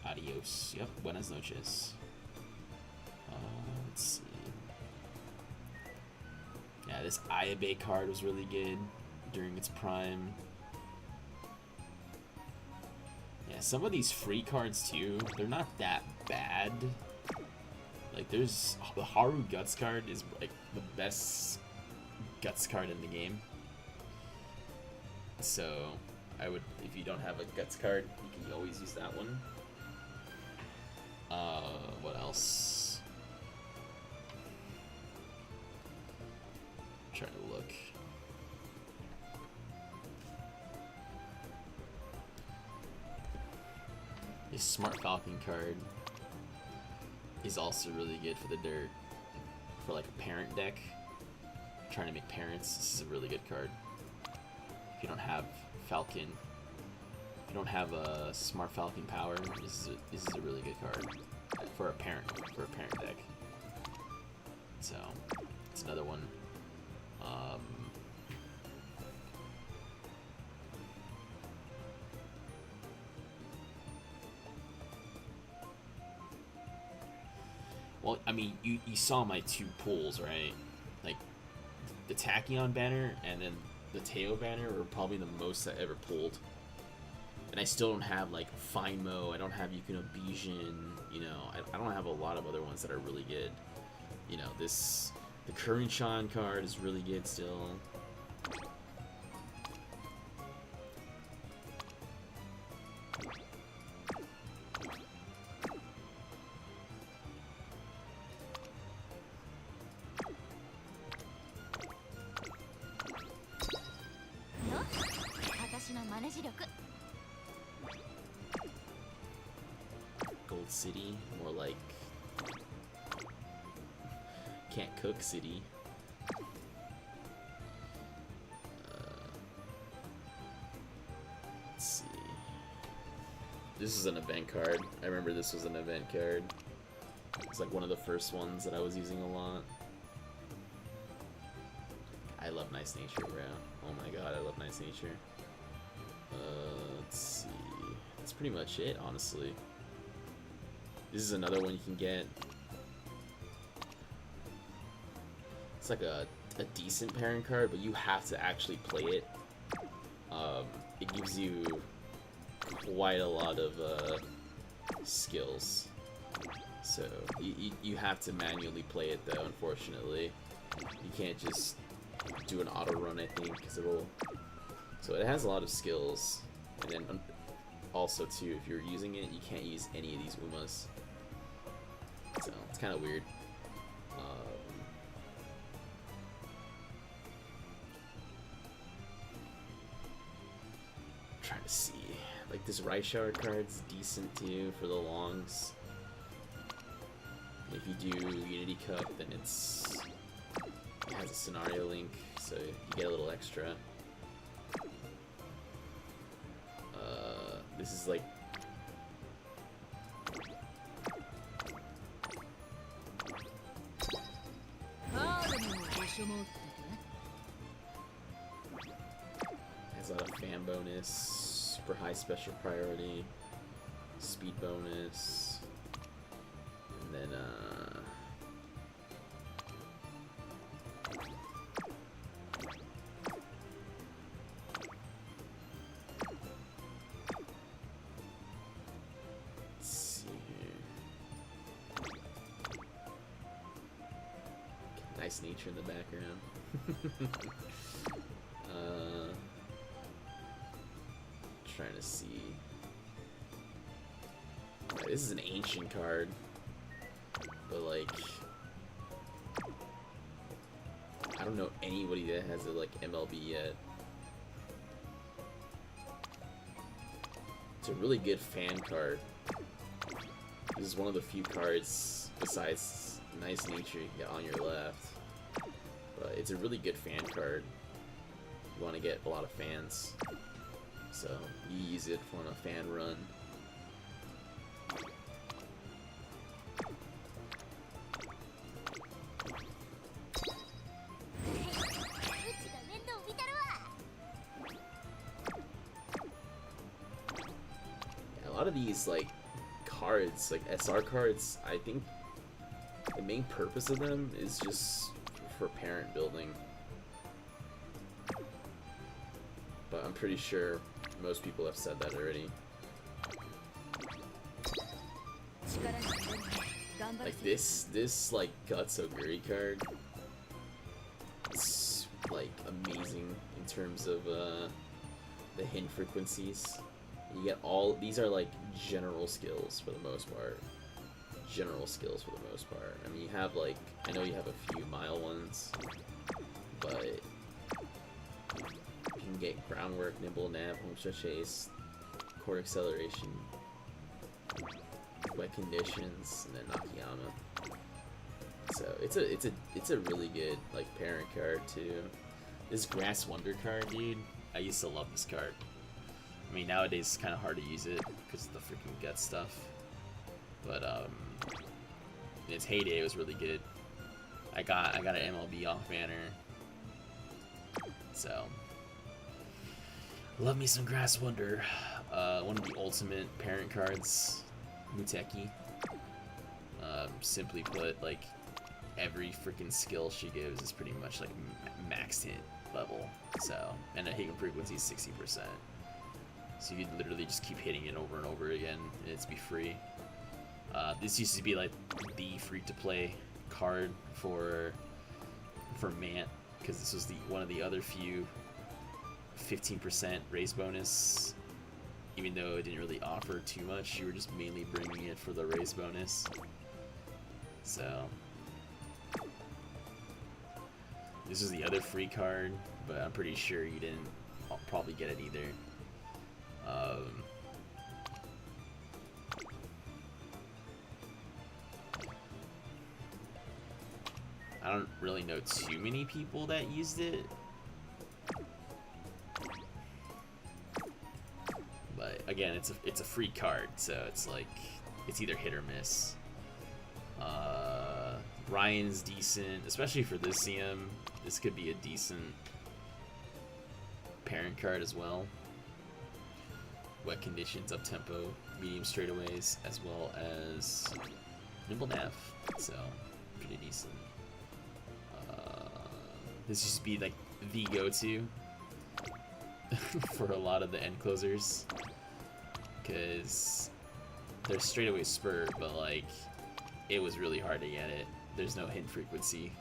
Adios. Yep, buenas noches. Let's see. Yeah, this Ayabe card was really good during its prime. Yeah, some of these free cards too, they're not that bad. Like there's the Haru Guts card is like the best Guts card in the game. So I would, if you don't have a Guts card, you can always use that one. What else? I'm trying to look. This Smart Falcon card is also really good for the dirt. For like a parent deck, trying to make parents, this is a really good card. If you don't have Falcon, if you don't have a Smart Falcon power, this is a really good card for a parent deck. So it's another one. Well, I mean, you saw my two pulls, right? Like, the Tachyon banner and then the Teo banner were probably the most I ever pulled. And I still don't have, like, Finemo, I don't have Yukino Bijin, you know, I don't have a lot of other ones that are really good. You know, the Kurinshan card is really good still. Gold City, more like Can't Cook City. Let's see. This is an event card. I remember this was an event card. It's like one of the first ones that I was using a lot. I love Nice Nature, bro. Oh my god, I love Nice Nature. Let's see. That's pretty much it, honestly. This is another one you can get. It's like a decent parent card, but you have to actually play it. It gives you quite a lot of skills. So you have to manually play it though, unfortunately. You can't just do an auto run, I think, because it'll... So it has a lot of skills. And then also too, if you're using it, you can't use any of these Umas. So it's kind of weird. Trying to see, like this Raischauer card's decent too for the longs. And if you do Unity Cup, then it has a scenario link, so you get a little extra. This is like has a lot of fan bonus, super high special priority, speed bonus, and then let's see here. Nice Nature in the background. Trying to see. This is an ancient card, but like I don't know anybody that has it like MLB yet. It's a really good fan card. This is one of the few cards, besides Nice Nature, you can get on your left. But it's a really good fan card. You want to get a lot of fans. So, you use it on a fan run. A lot of these, like, cards, like SR cards, I think the main purpose of them is just for parent building. But I'm pretty sure most people have said that already. Like this like Guts Oguri card, it's like amazing in terms of the hint frequencies. You get all these are like general skills for the most part. General skills for the most part. I mean, you have like, I know you have a few mile ones, but you can get groundwork, nimble nap, homestretch chase, core acceleration, wet conditions, and then Nakayama. So it's a really good like parent card too. This Grass Wonder card, dude, I used to love this card. I mean, nowadays it's kind of hard to use it because of the freaking gut stuff. But in its heyday, it was really good. I got an MLB off banner. So love me some Grass Wonder. One of the ultimate parent cards, Muteki. Simply put, like every freaking skill she gives is pretty much like maxed hit level. So, and the hit frequency is 60%. So you could literally just keep hitting it over and over again, and it's be free. This used to be like the free-to-play card for Mant, because this was one of the other few 15% raise bonus. Even though it didn't really offer too much, you were just mainly bringing it for the raise bonus. So this is the other free card, but I'm pretty sure you didn't probably get it either. I don't really know too many people that used it, but again, it's a free card, so it's like it's either hit or miss. Ryan's decent, especially for this CM. This could be a decent parent card as well. Wet conditions, up tempo, medium straightaways, as well as nimble nav, so pretty decent. This used to be like the go-to for a lot of the end closers, because there's straightaway spur, but like it was really hard to get it. There's no hint frequency,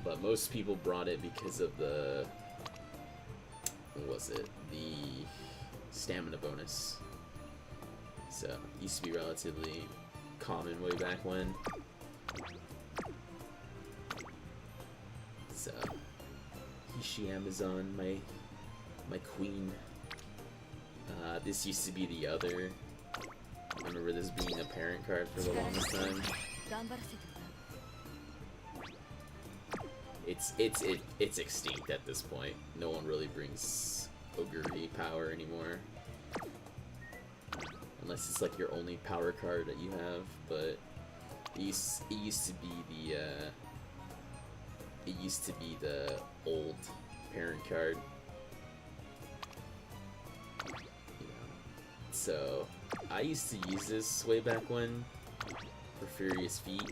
but most people brought it because of the, what was it? The stamina bonus. So it used to be relatively common way back when. So Hishi Amazon, my queen. This used to be the other. I remember this being a parent card for the longest time. It's extinct at this point. No one really brings Oguri power anymore, unless it's like your only power card that you have. But it used to be the old parent card. You know. So I used to use this way back when for Furious Feet,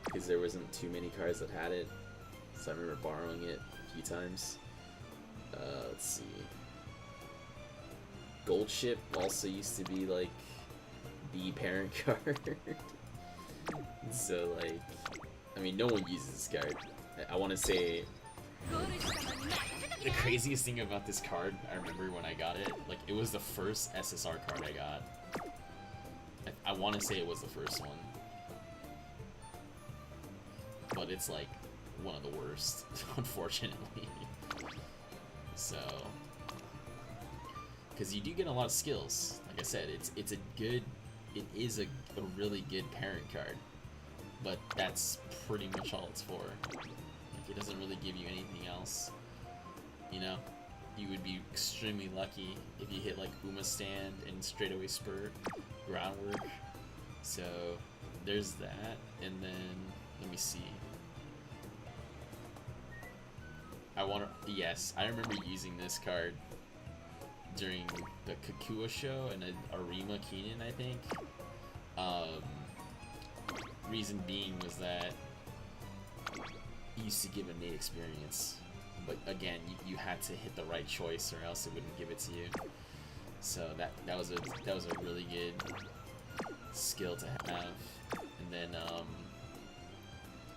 because there wasn't too many cards that had it. So I remember borrowing it a few times. Let's see. Gold Ship also used to be like the parent card. So like, I mean, no one uses this card. I want to say the craziest thing about this card, I remember when I got it, like it was the first SSR card I got. I want to say it was the first one, but it's like one of the worst, unfortunately. So because you do get a lot of skills. Like I said, it is a really good parent card, but that's pretty much all it's for. Like, it doesn't really give you anything else. You know, you would be extremely lucky if you hit like Uma Stand and straightaway spurt groundwork. So there's that, and then let me see. Yes, I remember using this card during the Kakua show and Arima Keenan, I think. Reason being was that it used to give innate experience, but again, you had to hit the right choice or else it wouldn't give it to you. So that was a really good skill to have. And then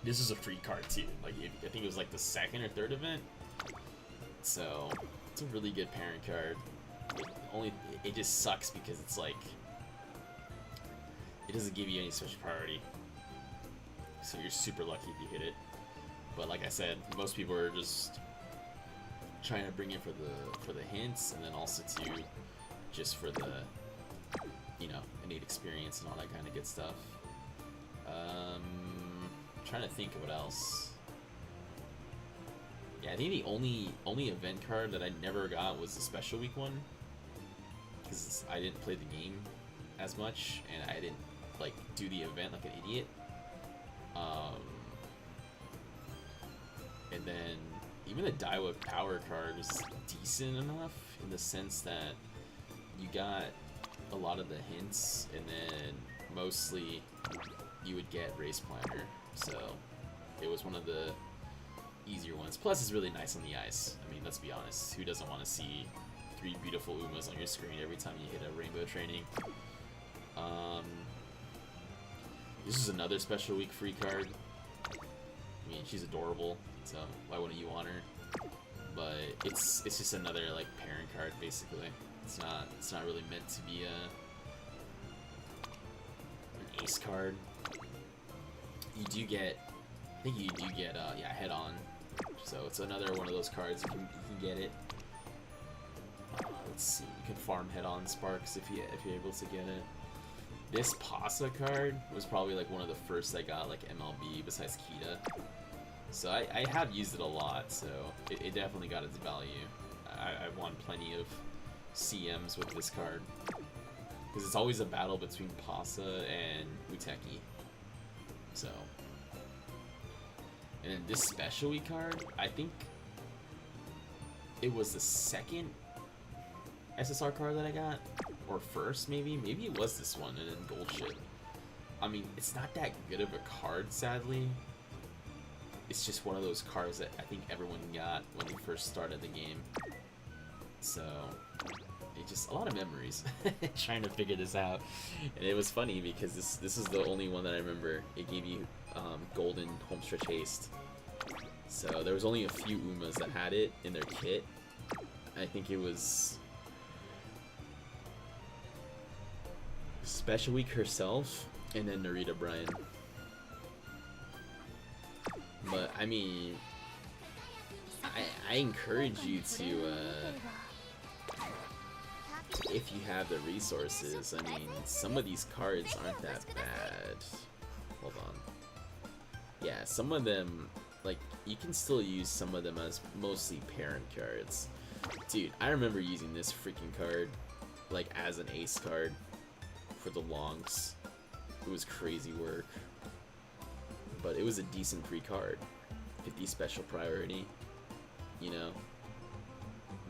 this was a free card too. Like I think it was like the second or third event. So it's a really good parent card. It just sucks because it's like it doesn't give you any special priority. So you're super lucky if you hit it. But like I said, most people are just trying to bring it for the hints, and then also to just for the, you know, innate experience and all that kind of good stuff. Trying to think of what else. Yeah, I think the only event card that I never got was the Special Week one, because I didn't play the game as much and I didn't like do the event like an idiot. And then even the Daiwa Power card was decent enough in the sense that you got a lot of the hints, and then mostly you would get Race Planner, so it was one of the easier ones. Plus it's really nice on the ice. I mean, let's be honest, who doesn't want to see 3 beautiful Umas on your screen every time you hit a Rainbow Training? This is another Special Week free card. I mean, she's adorable, so why wouldn't you want her? But it's just another like parent card basically. It's not really meant to be an ace card. You do get, I think you do get yeah, Head On. So it's another one of those cards you can get it. Let's see, you can farm Head On Sparks if you're able to get it. This Pasa card was probably like one of the first I got like MLB besides Kita. So I have used it a lot, so it definitely got its value. I won plenty of CMs with this card, because it's always a battle between Pasa and Muteki. So, and then this Special Week card, I think it was the second SSR card that I got, or first maybe it was this one, and then Gold Ship. I mean, it's not that good of a card, sadly. It's just one of those cards that I think everyone got when they first started the game. So, it just, a lot of memories trying to figure this out. And it was funny because this is the only one that I remember. It gave you golden homestretch haste. So there was only a few Umas that had it in their kit. I think it was Special Week herself, and then Narita Bryan. But I mean, I encourage you to, if you have the resources, I mean, some of these cards aren't that bad. Hold on. Yeah, some of them, like, you can still use some of them as mostly parent cards. Dude, I remember using this freaking card, like, as an ace card for the longs. It was crazy work. But it was a decent free card. 50 special priority, you know,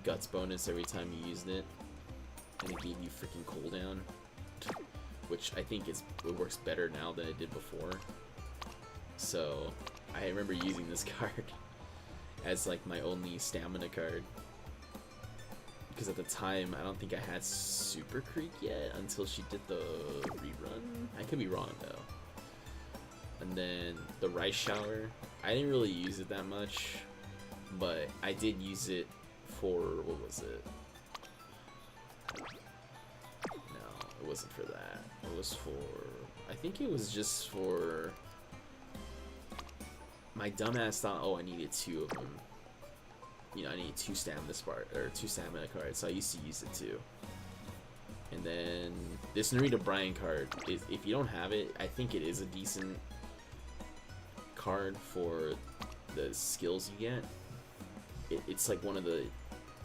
guts bonus every time you used it, and it gave you freaking cooldown, which I think it works better now than it did before. So I remember using this card as like my only stamina card, because at the time I don't think I had Super Creek yet until she did the rerun. I could be wrong though. And then the Rice Shower, I didn't really use it that much, but I did use it for, what was it? No, it wasn't for that. It was for, I think it was just for, my dumbass thought, oh, I needed 2 of them. you know, I need 2 stamina cards, so I used to use it too. And then this Narita Bryan card is, if you don't have it, I think it is a decent card for the skills you get. It's like one of the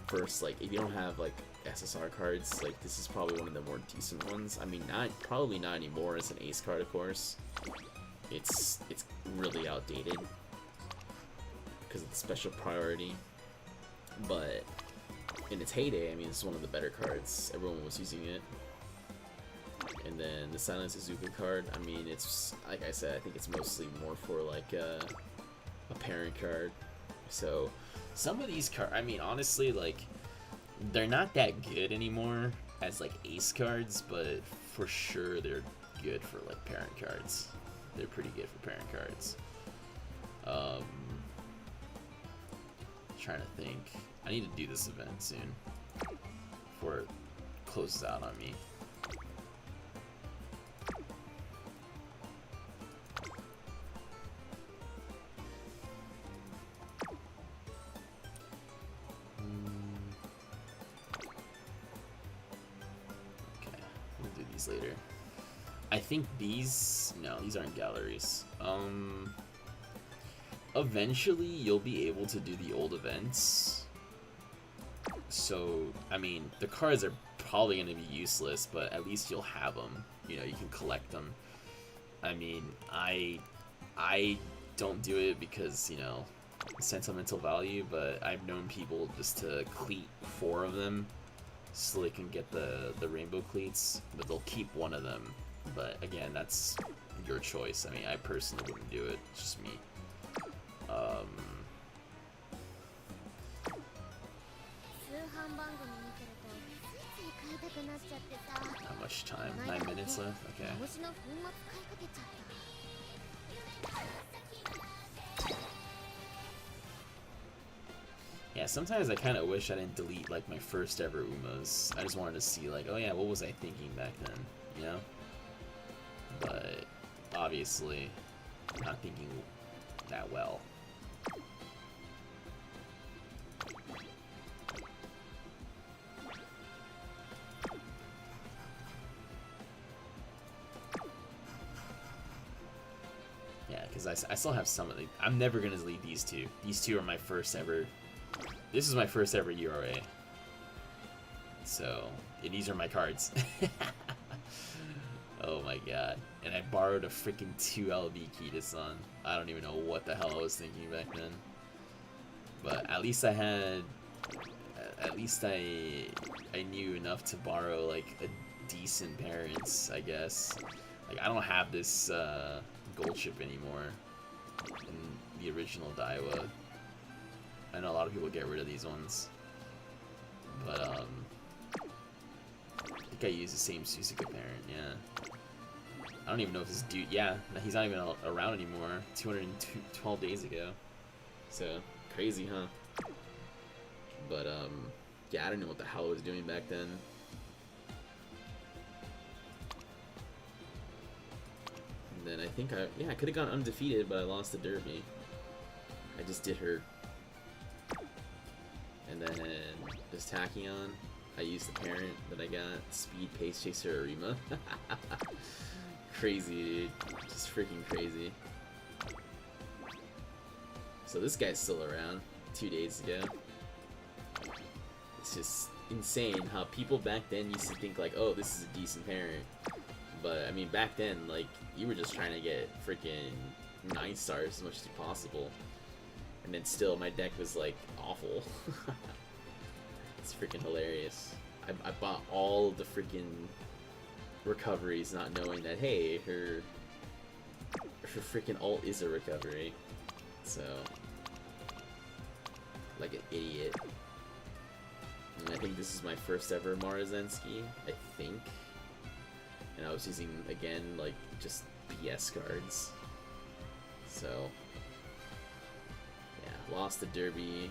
first, like, if you don't have like SSR cards, like this is probably one of the more decent ones. I mean, probably not anymore as an ace card, of course. It's really outdated because of the special priority, but in its heyday, I mean, it's one of the better cards. Everyone was using it. And then the Silent Suzuka card, I mean, it's, like I said, I think it's mostly more for like a parent card. So some of these cards, I mean, honestly, like, they're not that good anymore as like ace cards, but for sure they're good for like parent cards. They're pretty good for parent cards. Trying to think. I need to do this event soon before it closes out on me. Okay, we'll do these later. I think these, no, these aren't galleries. Eventually you'll be able to do the old events. So, I mean, the cards are probably going to be useless, but at least you'll have them. You know, you can collect them. I mean, I don't do it because, you know, sentimental value, but I've known people just to cleat 4 of them so they can get the rainbow cleats, but they'll keep 1 of them. But again, that's your choice. I mean, I personally wouldn't do it. It's just me. How much time? 9 minutes left? Okay. Yeah, sometimes I kind of wish I didn't delete like my first ever Umas. I just wanted to see like, oh yeah, what was I thinking back then, you know? But obviously, not thinking that well. Yeah, because I still have some of the. I'm never gonna delete these 2. These 2 are my first ever. This is my first ever URA. So, and these are my cards. Oh my god. And I borrowed a freaking 2LB Kita-san. I don't even know what the hell I was thinking back then. But at least I had... At least I knew enough to borrow, like, a decent parents, I guess. Like, I don't have this gold chip anymore in the original Daiwa. I know a lot of people get rid of these ones. But, I think I use the same Suzuka parent, yeah. I don't even know if this dude, yeah, he's not even around anymore. 212 days ago. So, crazy, huh? But, yeah, I don't know what the hell I was doing back then. And then I think I could have gone undefeated, but I lost the Derby. I just did her. And then this Tachyon, I used the parent that I got, Speed, Pace Chaser, Arima. Crazy, dude. Just freaking crazy. So this guy's still around 2 days ago. It's just insane how people back then used to think like, oh, this is a decent parent. But, I mean, back then, like, you were just trying to get freaking 9 stars as much as possible. And then still, my deck was, like, awful. It's freaking hilarious. I bought all the freaking recoveries not knowing that, hey, her freaking ult is a recovery. So, like an idiot. And I think this is my first ever Marazensky, I think. And I was using, again, like, just PS cards. So, yeah, lost the Derby,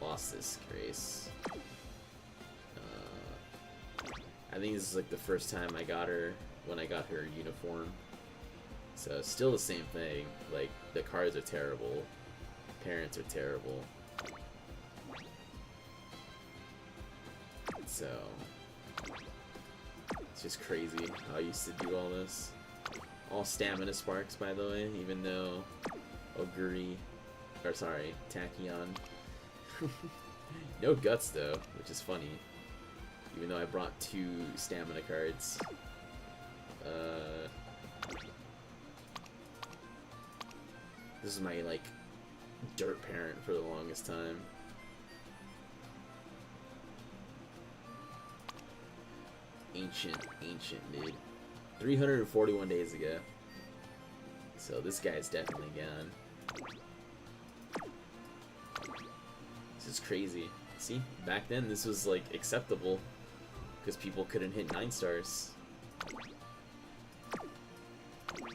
lost this race. I think this is like the first time I got her when I got her uniform. So still the same thing. Like, the cards are terrible, parents are terrible. So it's just crazy how I used to do all this. All stamina sparks, by the way, even though Tachyon. No guts though, which is funny. Even though I brought 2 stamina cards. This is my, like, dirt parent for the longest time. Ancient, dude. 341 days ago. So this guy's definitely gone. This is crazy. See, back then this was like acceptable because people couldn't hit 9 stars.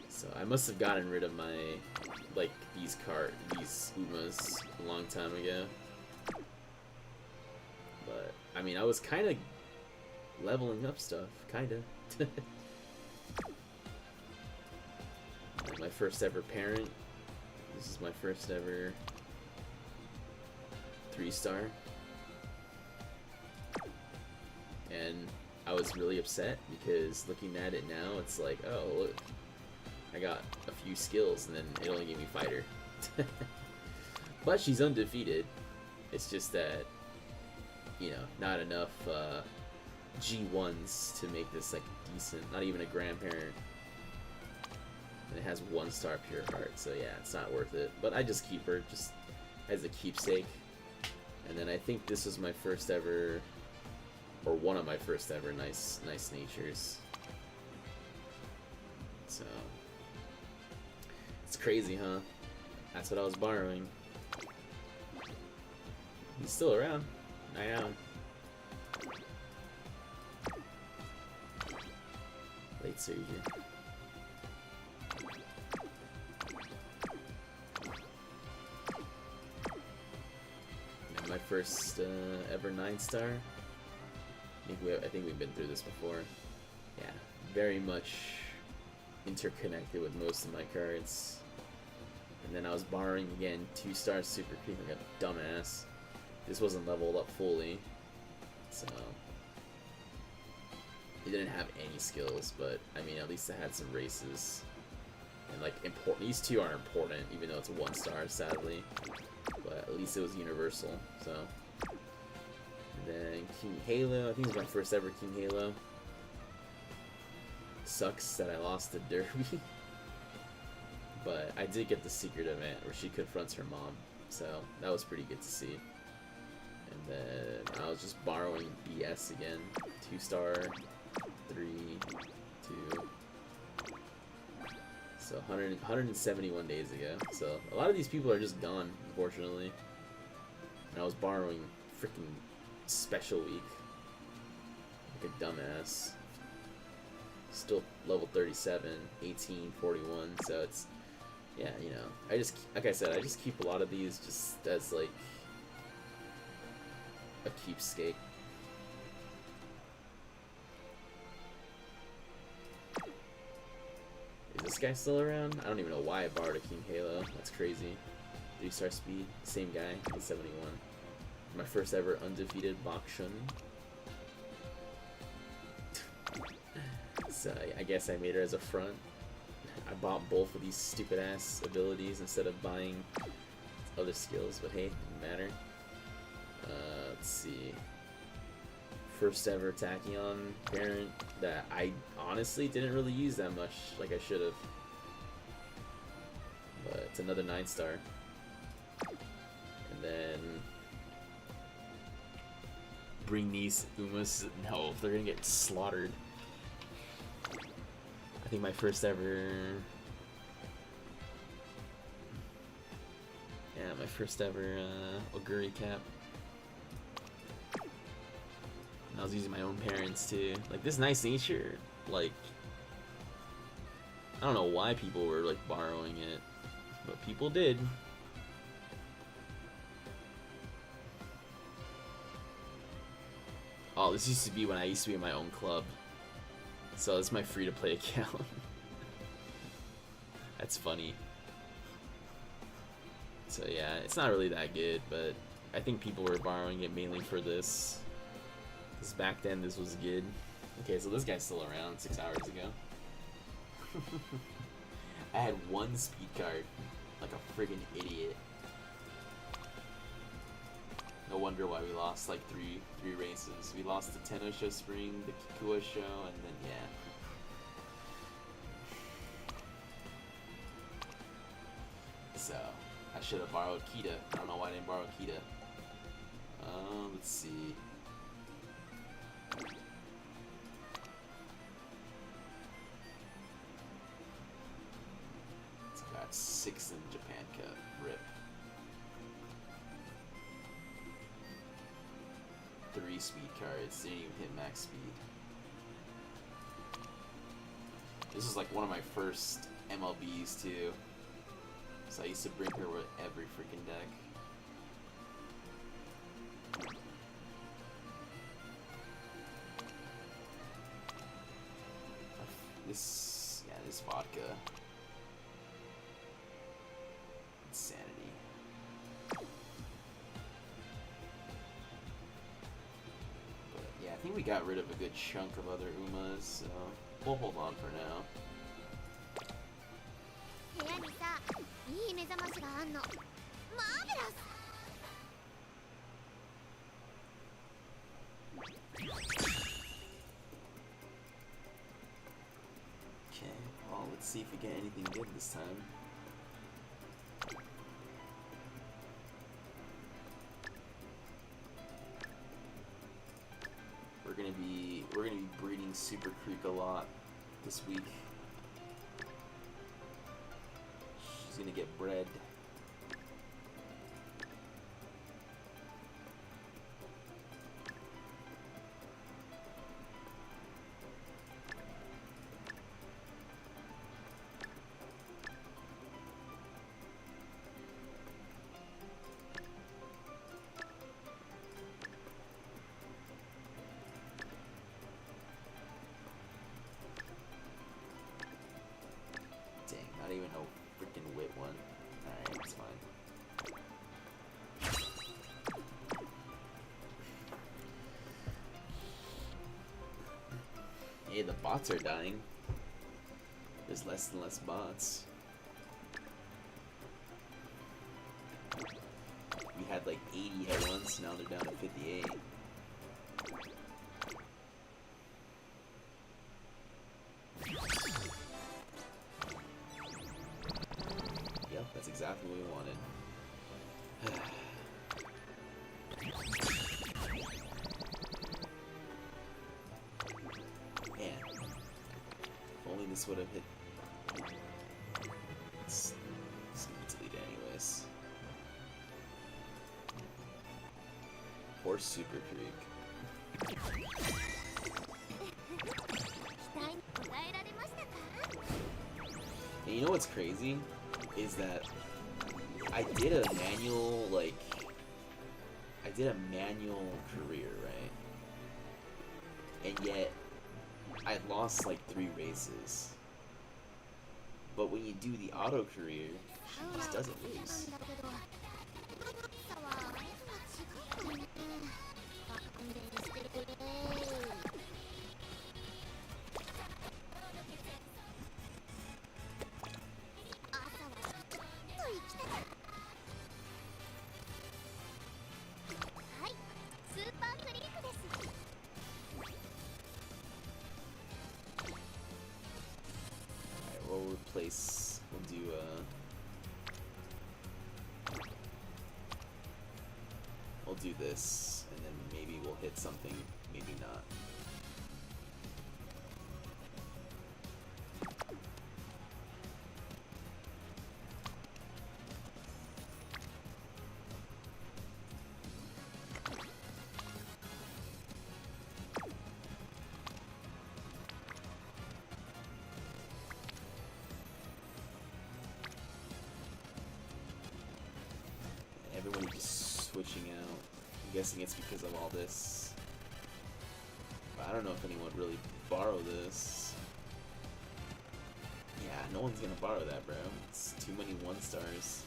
So I must have gotten rid of my these Umas a long time ago. But I mean, I was kind of leveling up stuff, kind of. My first ever parent. This is my first ever 3-star. And I was really upset because looking at it now, it's like, oh, look, I got a few skills and then it only gave me fighter. But she's undefeated. It's just that, you know, not enough G1s to make this like decent, not even a grandparent. And it has 1-star pure heart, so yeah, it's not worth it. But I just keep her just as a keepsake. And then I think this was my first ever, or one of my first ever nice natures. So it's crazy, huh? That's what I was borrowing. He's still around. I am. Late surgery. And my first ever 9-star. I think we've been through this before. Yeah, very much interconnected with most of my cards. And then I was borrowing again 2-star Super Creep like a dumbass. This wasn't leveled up fully, so it didn't have any skills. But I mean, at least it had some races. And like important, these 2 are important, even though it's a 1-star, sadly. But at least it was universal. So. And then King Halo, I think it was my first ever King Halo. Sucks that I lost the Derby. But I did get the secret event where she confronts her mom, so that was pretty good to see. And then I was just borrowing BS again. 2-star, 3, 2. So 171 days ago. So a lot of these people are just gone, unfortunately. And I was borrowing freaking Special Week. Like a dumbass. Still level 37, 18, 41, so it's, yeah, you know, I just, like I said, I just keep a lot of these just as, like, a keepsake. Is this guy still around? I don't even know why I borrowed a King Halo. That's crazy. 3-star speed, same guy, 71. My first ever undefeated Bakshun. So I guess I made her as a front. I bought both of these stupid ass abilities instead of buying other skills, but hey, didn't matter. Let's see. First ever Tachyon parent that I honestly didn't really use that much like I should have. But it's another 9-star. And then bring these Umas. No, they're gonna get slaughtered. I think my first ever, yeah, my first ever Oguri cap. And I was using my own parents too. Like this nice nature, like I don't know why people were like borrowing it, but people did. Oh, this used to be when I used to be in my own club. So it's my free-to-play account. That's funny. So yeah, it's not really that good, but I think people were borrowing it mainly for this. Because back then this was good. Okay, so this guy's still around 6 hours ago. I had one speed card, like a friggin' idiot. No wonder why we lost like three races. We lost the Tenno Spring, the Kikua show, and then yeah. So I should have borrowed Kita. I don't know why I didn't borrow Kita. Let's see. It's got 6 in Japan Cup. Rip. 3 speed cards. Didn't even hit max speed. This is like one of my first MLBs too. So I used to bring her with every freaking deck. This vodka. Insanity. But yeah, I think we got rid of a good chunk of other Umas, so we'll hold on for now. 部屋にさ、いい目覚ましがあんの。マーベラス。Okay, well, let's see if we get anything good this time. We're gonna be breeding Super Creek a lot this week. She's gonna get bred. Dang, not even no freaking wit one. Alright, it's fine. Hey, the bots are dying. There's less and less bots. We had like 80 at once, now they're down to 58. Yep, that's exactly what we wanted. Man, if only this would have hit. It's gonna delete it anyways. Or Super Creek. 期待に応えられましたか？ And you know what's crazy? Is that I did a manual, career, right? And yet, I lost like 3 races. But when you do the auto career, she just doesn't lose. なんだけど、さはあれとは違うんだよね。勘弁してくれ。朝はちょっと行きたかった。はい、スーパークリークです。 Alright, we'll replace. We'll do we'll do this, and then maybe we'll hit something, maybe not. Everyone just switching out. I'm guessing it's because of all this. But I don't know if anyone would really borrow this. Yeah, no one's gonna borrow that, bro. It's too many 1-stars.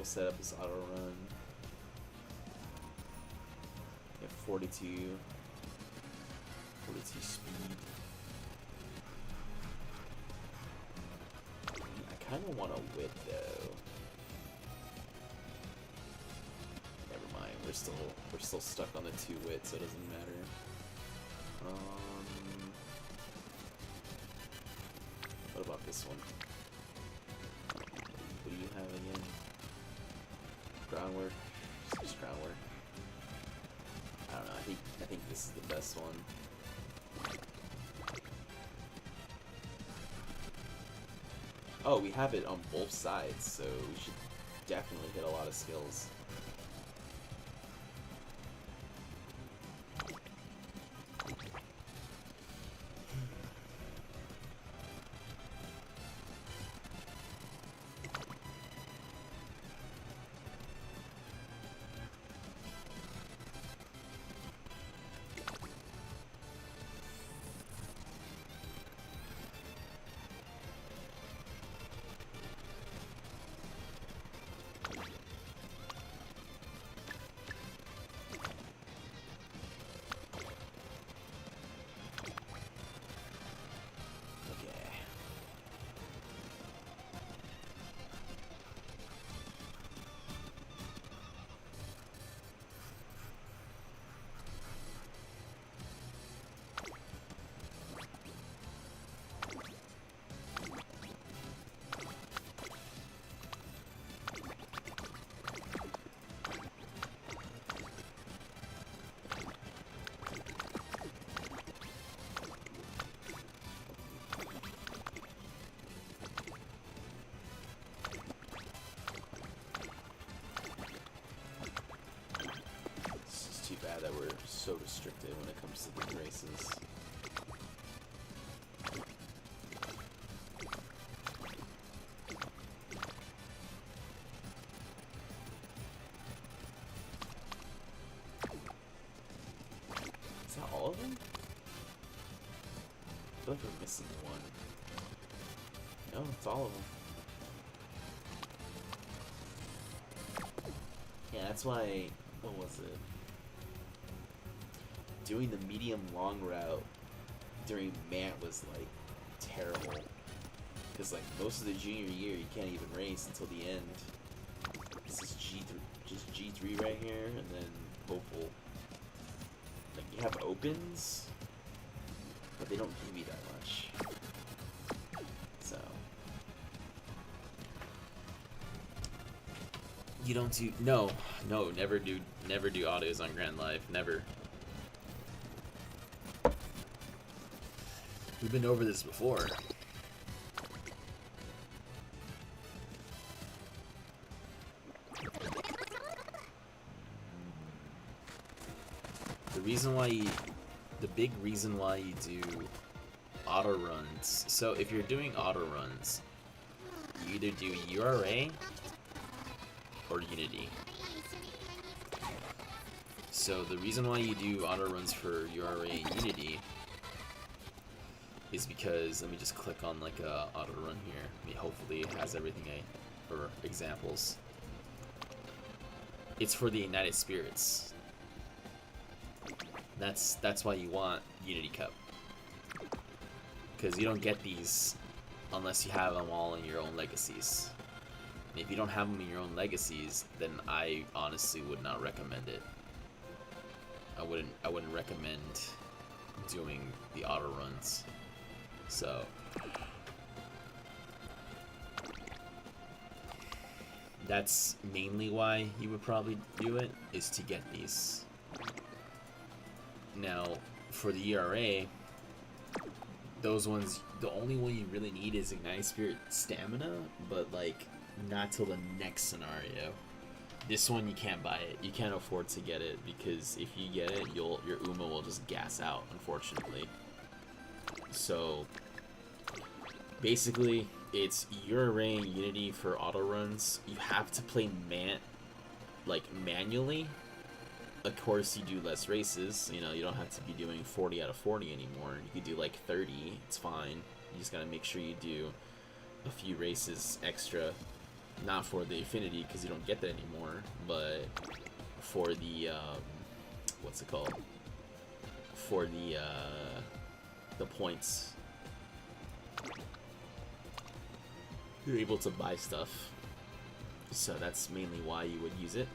set up this auto run. You have 42 speed. I kind of want a wit though. Never mind. We're still stuck on the 2 wit, so it doesn't matter. What about this one? What do you have again? Groundwork? Just groundwork. I don't know, I think this is the best one. Oh, we have it on both sides, so we should definitely get a lot of skills. That we're so restricted when it comes to these races. Is that all of them? I feel like we're missing one. No, it's all of them. Yeah, that's why. What was it? Doing the medium long route during MAT was like terrible, because like most of the junior year you can't even race until the end. This is just G3 right here, and then hopeful. Like you have opens, but they don't give you that much. So you don't do no, never do autos on Grand Life, never. We've been over this before. The big reason why you do auto runs. So if you're doing auto runs, you either do URA or Unity. So the reason why you do auto runs for URA and Unity is because, let me just click on like a auto run here. I mean, hopefully it has everything or examples. It's for the United Spirits. That's why you want Unity Cup, because you don't get these unless you have them all in your own legacies. And if you don't have them in your own legacies, then I honestly would not recommend it. I wouldn't recommend doing the auto runs. So that's mainly why you would probably do it, is to get these. Now for the ERA, those ones, the only one you really need is Ignited Spirit Stamina, but like not till the next scenario. This one you can't buy it. You can't afford to get it, because if you get it, your UMA will just gas out, unfortunately. So basically, it's URA and Unity for auto runs. You have to play like manually. Of course, you do less races. You know, you don't have to be doing 40 out of 40 anymore. You could do like 30. It's fine. You just gotta make sure you do a few races extra Not for the affinity, because you don't get that anymore, but for the, what's it called? For the points. You're able to buy stuff. So that's mainly why you would use it.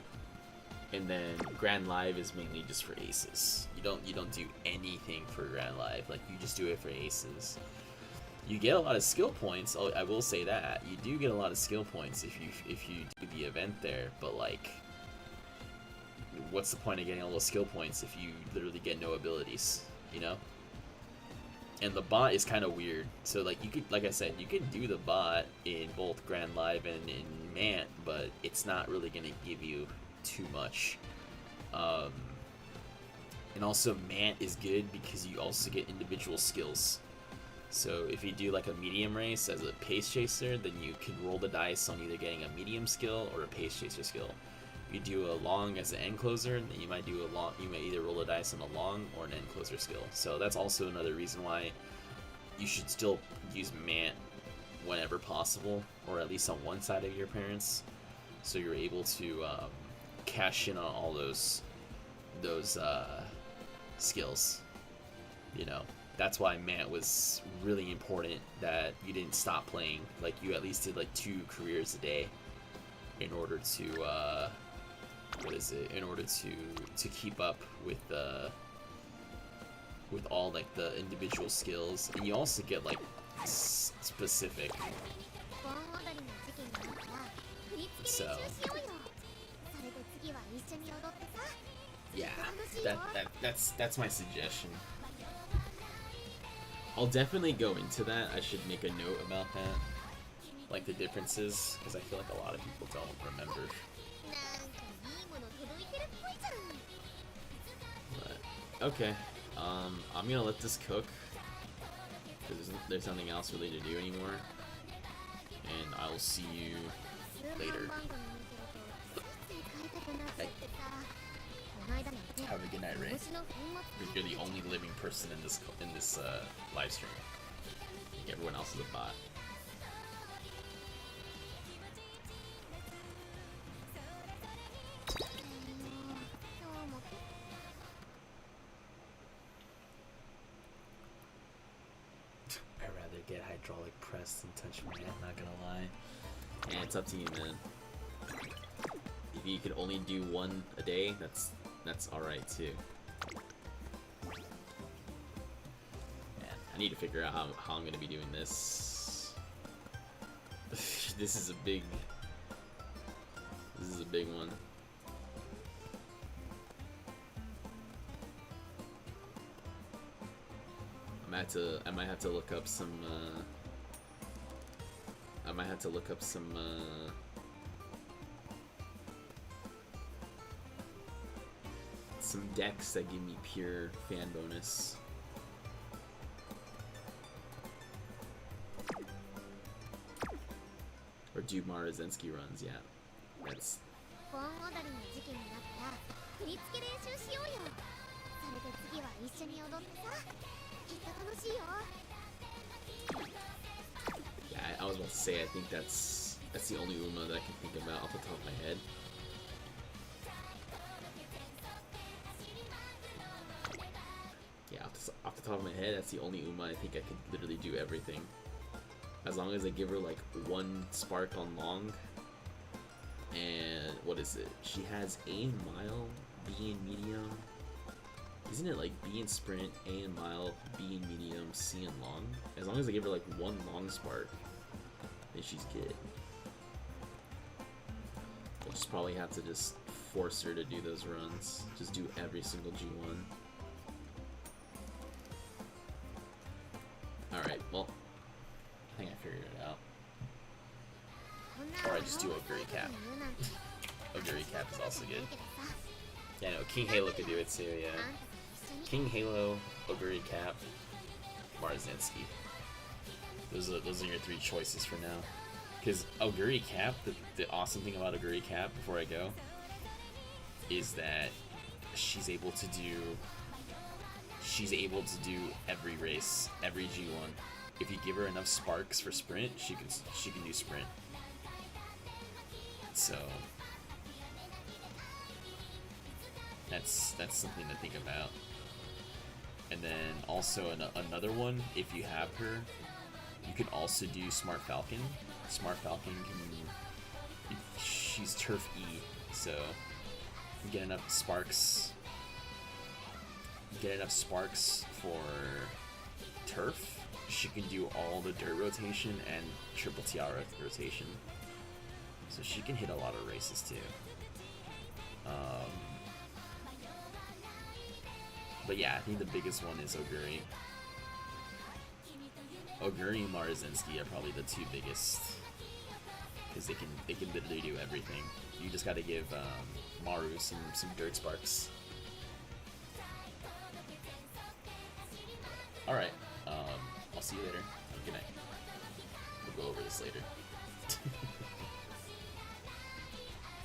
And then Grand Live is mainly just for aces. You don't do anything for Grand Live, like you just do it for aces. You get a lot of skill points. I will say that you do get a lot of skill points if you do the event there. But like, what's the point of getting all those skill points if you literally get no abilities? You know. And the bot is kind of weird. So like you could, like I said, you could do the bot in both Grand Live and in Mant, but it's not really gonna give you too much. And also Mant is good because you also get individual skills. So if you do like a medium race as a pace chaser, then you can roll the dice on either getting a medium skill or a pace chaser skill. If you do a long as an end closer, then you might do a long. You may either roll the dice on a long or an end closer skill. So that's also another reason why you should still use Mant whenever possible, or at least on one side of your parents, so you're able to cash in on all those skills. You know. That's why Mant was really important, that you didn't stop playing. Like, you at least did like 2 careers a day in order to in order to keep up with all like the individual skills. And you also get like specific, so yeah, that's my suggestion. I'll definitely go into that. I should make a note about that, like the differences, because I feel like a lot of people don't remember. But, okay, I'm gonna let this cook, because there's nothing else really to do anymore, and I'll see you later. Hey. Have a good night, Ray. You're the only living person in this live stream. I think everyone else is a bot. I'd rather get hydraulic press than touch Mant, not gonna lie. Yeah, it's up to you, man. If you could only do 1 a day, that's alright too. Yeah, I need to figure out how I'm gonna be doing this. This is a big one. I might have to look up some some decks that give me pure fan bonus. Or do Marazensky runs, yeah. That's... Yeah, I was about to say, I think that's the only Uma that I can think about off the top of my head. Yeah, off the top of my head, that's the only Uma I think I could literally do everything. As long as I give her like 1 spark on long, and what is it? She has A in mile, B in medium. Isn't it like B in sprint, A in mile, B in medium, C in long? As long as I give her like 1 long spark, then she's good. I'll just probably have to just force her to do those runs. Just do every single G1. Alright, well, I think I figured it out. Or I just do Oguri Cap. Oguri Cap is also good. Yeah, no, King Halo could do it too, yeah. King Halo, Oguri Cap, Marzensky. Those are your 3 choices for now. Because Oguri Cap, the awesome thing about Oguri Cap, before I go, is that she's able to do every race, every G1. If you give her enough sparks for sprint, she can do sprint. So that's something to think about. And then also another one, if you have her, you can also do Smart Falcon. Smart Falcon she's Turf E, so you get enough sparks. Get enough sparks for Turf. She can do all the dirt rotation and triple tiara rotation, so she can hit a lot of races too. But yeah, I think the biggest one is Oguri. Oguri and Marazinski are probably the two biggest, because they can literally do everything. You just got to give Maru some dirt sparks. All right, I'll see you later. Good night. We'll go over this later.